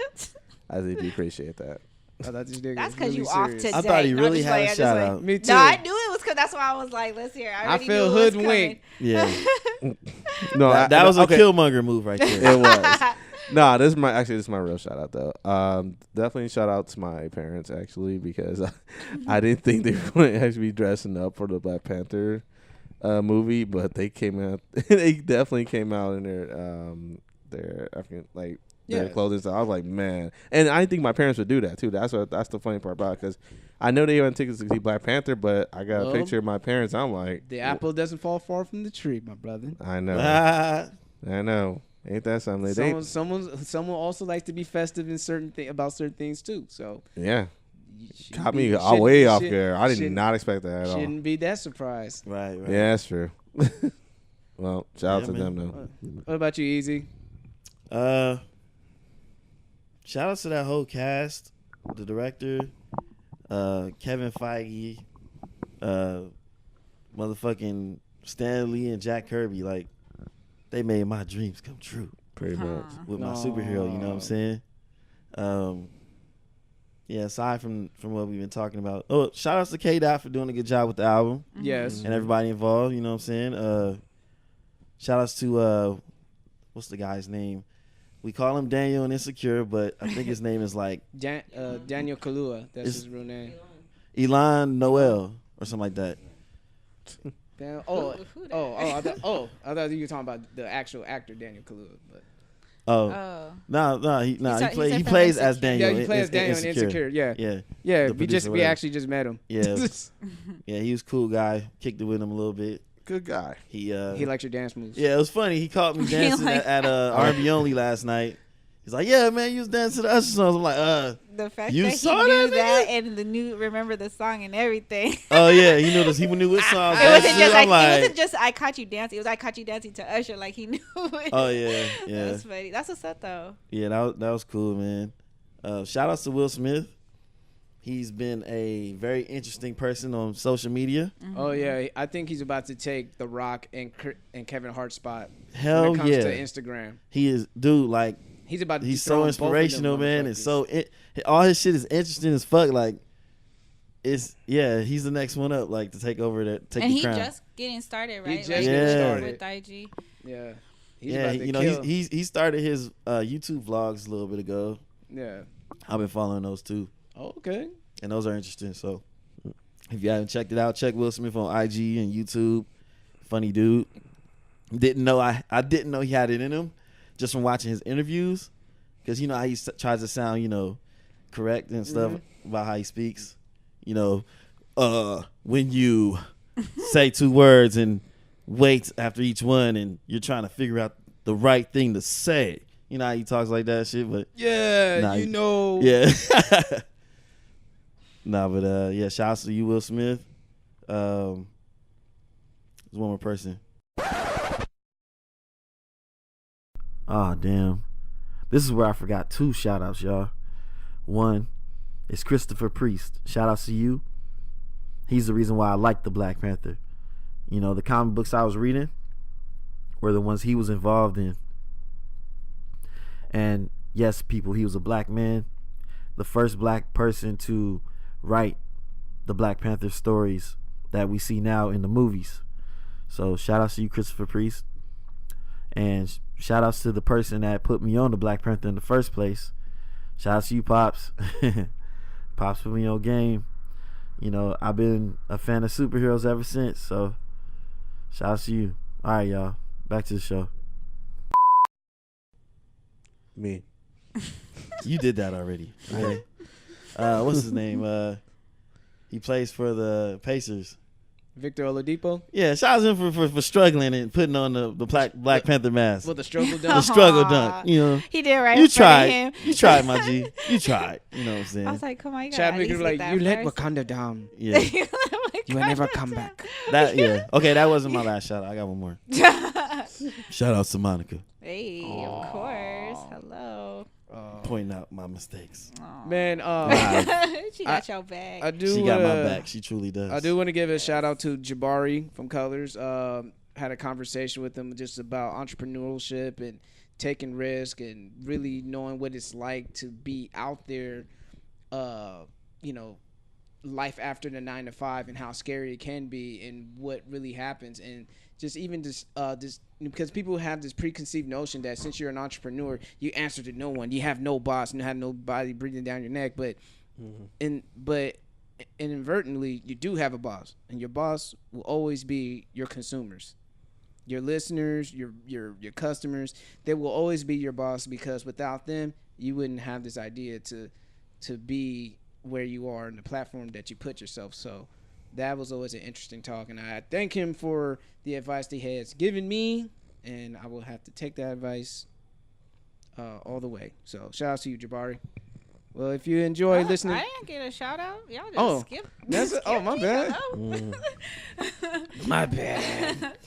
I deeply appreciate that.
That's because you off today.
I thought he really had a shout out.
Me too.
No, I knew it was because that's why I was like, let's hear.
I feel hoodwinked.
Yeah.
No,
that was a Killmonger move right there.
It was. No, this is my real shout out though. Definitely shout out to my parents actually because I didn't think they were going to actually be dressing up for the Black Panther movie, but they came out. They definitely came out in their African their clothing. So I was like, man, and I didn't think my parents would do that too. That's the funny part about it because I know they have tickets to see Black Panther, but I got a picture of my parents. I'm like,
the apple doesn't fall far from the tree, my brother.
I know. I know. Ain't that something?
Someone also likes to be festive in about certain things too. So
yeah, caught me way off there. I did not expect that at all.
Shouldn't be that surprised.
Right.
Yeah, that's true. Well, shout out to them though.
What about you, Easy?
Shout out to that whole cast, the director, Kevin Feige, motherfucking Stan Lee and Jack Kirby. Like, they made my dreams come true.
Pretty much.
With my superhero, you know what I'm saying? Yeah, aside from what we've been talking about. Oh, shout outs to K-Dot for doing a good job with the album.
Yes.
And everybody involved, you know what I'm saying? Shout outs to, what's the guy's name? We call him Daniel and Insecure, but I think his name is like...
Daniel Kaluuya. That's his real name.
Elon Noel or something like that.
I thought you were talking about the actual actor Daniel Kaluuya, but
He plays as Daniel.
Yeah, he plays Daniel in Insecure. Yeah.
The
We
producer,
actually just met him.
Yeah. Yeah, he was a cool guy. Kicked it with him a little bit.
Good guy.
He
likes your dance moves.
Yeah, it was funny. He caught me dancing at R&B Only last night. He's like, yeah, man, you was dancing to Usher songs. I'm like,
the fact
you
that
saw
he knew
that,
that and remember the song and everything.
Oh yeah, he knew this. He knew which songs.
It wasn't just I caught you dancing. It was I caught you dancing to Usher. Like he knew it.
Oh yeah.
That's funny. That's what's up though.
Yeah, that was cool, man. Shout outs to Will Smith. He's been a very interesting person on social media.
Mm-hmm. Oh yeah, I think he's about to take The Rock and Kevin Hart's spot.
Hell
when it comes
yeah,
to Instagram.
He is, dude. Like he's so inspirational, man. It's so all his shit is interesting as fuck. Like he's the next one up, like to take the crown.
And he just getting started, right?
He just getting started
with IG.
Yeah.
He started his YouTube vlogs a little bit ago.
Yeah.
I've been following those too.
Oh, okay.
And those are interesting. So if you haven't checked it out, check Will Smith on IG and YouTube. Funny dude. Didn't know I didn't know he had it in him just from watching his interviews, because you know how he tries to sound correct and stuff about how he speaks. When you say two words and wait after each one and you're trying to figure out the right thing to say. You know how he talks like that shit, but
yeah.
Shout out to you, Will Smith. There's one more person. Oh, damn. This is where I forgot 2 shout outs, y'all. One is Christopher Priest. Shout out to you. He's the reason why I like the Black Panther. The comic books I was reading were the ones he was involved in. And yes, people, he was a black man, the first black person to write the Black Panther stories that we see now in the movies. So shout out to you, Christopher Priest. And shout outs to the person that put me on the Black Panther in the first place. Shout out to you, Pops. Pops put me on game. I've been a fan of superheroes ever since. So shout out to you. All right, y'all. Back to the show.
Me.
You did that already. Okay. What's his name? He plays for the Pacers.
Victor Oladipo?
Yeah, shout out to him for struggling and putting on the Black Panther mask.
With the struggle dunk.
The struggle dunk.
He did right.
You tried. You tried, my G. You tried. You know what I'm saying?
I was like, come on, you
Chadwick was like, you let
first.
Wakanda down.
Yeah.
You will never come back.
Okay, that wasn't my last shout out. I got one more. Shout out to Monica.
Hey, of course. Hello.
Pointing out my mistakes.
Man,
she got your back.
She got my back. She truly does.
I do want to give a shout out to Jabari from Colors. Had a conversation with him just about entrepreneurship and taking risk and really knowing what it's like to be out there, life after the 9 to 5 and how scary it can be and what really happens. And just even this because people have this preconceived notion that since you're an entrepreneur, you answer to no one, you have no boss, and you have nobody breathing down your neck. But inadvertently, you do have a boss, and your boss will always be your consumers, your listeners, your customers. They will always be your boss, because without them, you wouldn't have this idea to be where you are in the platform that you put yourself. So that was always an interesting talk, and I thank him for the advice that he has given me, and I will have to take that advice all the way. So shout out to you, Jabari. Well, if you enjoy listening,
I didn't get a shout out. Y'all just skip.
My bad. My bad.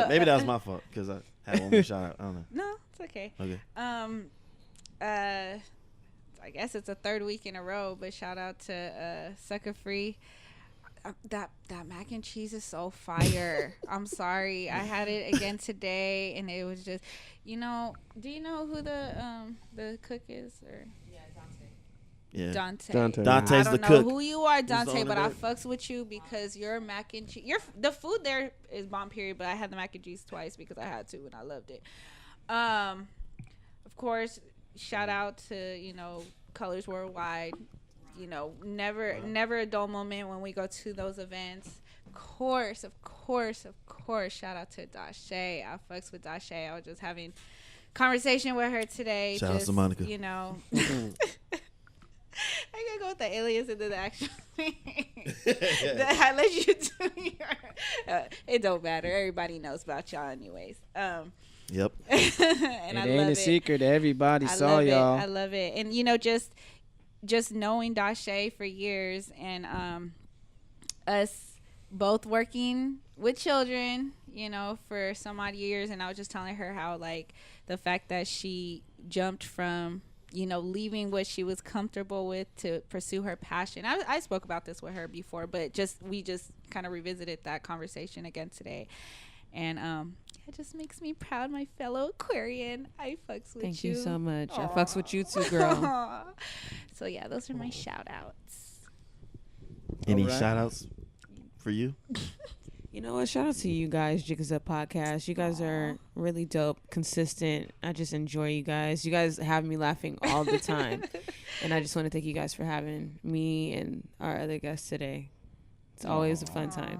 Maybe that was my fault because I had one more shout out. I don't know.
No, it's okay.
Okay.
I guess it's a 3rd week in a row, but shout out to Sucker Free. That mac and cheese is so fire. I'm sorry, I had it again today, and it was just, do you know who the cook is? Or
yeah,
Dante.
Dante's
I don't
the
know
cook.
who you are, Dante, but I fucks with you because your mac and cheese. The food there is bomb, period. But I had the mac and cheese twice because I had to, and I loved it. Of course, shout out to Colors Worldwide. Never a dull moment when we go to those events. Of course. Shout out to Dauche. I fucks with Dauche. I was just having conversation with her today.
Shout out to Monica.
You know. I gotta go with the aliens and then the actual I let you do your. It don't matter. Everybody knows about y'all, anyways.
Yep.
And
it
I
ain't
love
a secret. Everybody saw y'all.
I love it, and you know, just knowing Dauche for years, and us both working with children, you know, for some odd years, and I was just telling her how like the fact that she jumped from, you know, leaving what she was comfortable with to pursue her passion. I spoke about this with her before, but we just kind of revisited that conversation again today. And it just makes me proud, my fellow Aquarian. I fucks with you.
Thank you so much.
Aww.
I fucks with you too, girl.
So yeah, those are my shout outs.
Any
All right.
shout outs for you?
You know what? Shout out to you guys, Jiggers Up Podcast. You guys are really dope, consistent. I just enjoy you guys. You guys have me laughing all the time. And I just want to thank you guys for having me and our other guests today. It's always a fun time.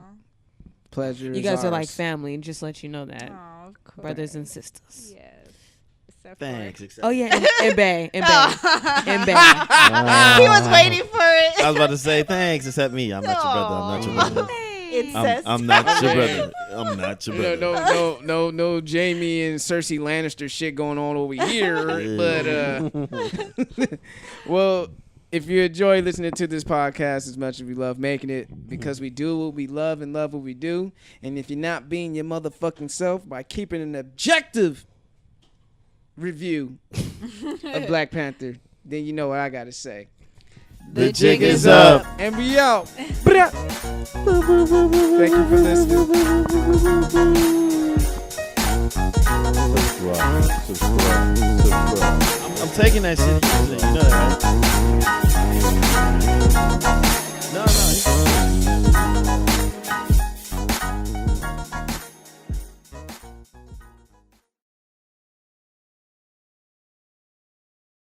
Pleasure.
You guys are like family. Just let you know that.
Oh, of course.
Brothers and sisters.
Yes. Except
Thanks.
Oh, yeah. And Bay. And Bay. And Bay.
He was waiting for it.
I was about to say thanks, except me. I'm not your brother. I'm not your brother.
Incest.
I'm not your brother. I'm not your brother.
No Jamie and Cersei Lannister shit going on over here. But well, if you enjoy listening to this podcast as much as we love making it, because we do what we love and love what we do, and if you're not being your motherfucking self by keeping an objective review of Black Panther, then you know what I gotta say.
The jig is up.
And we out. Thank you for listening.
Subscribe.
I'm taking that shit. You know that, right? No.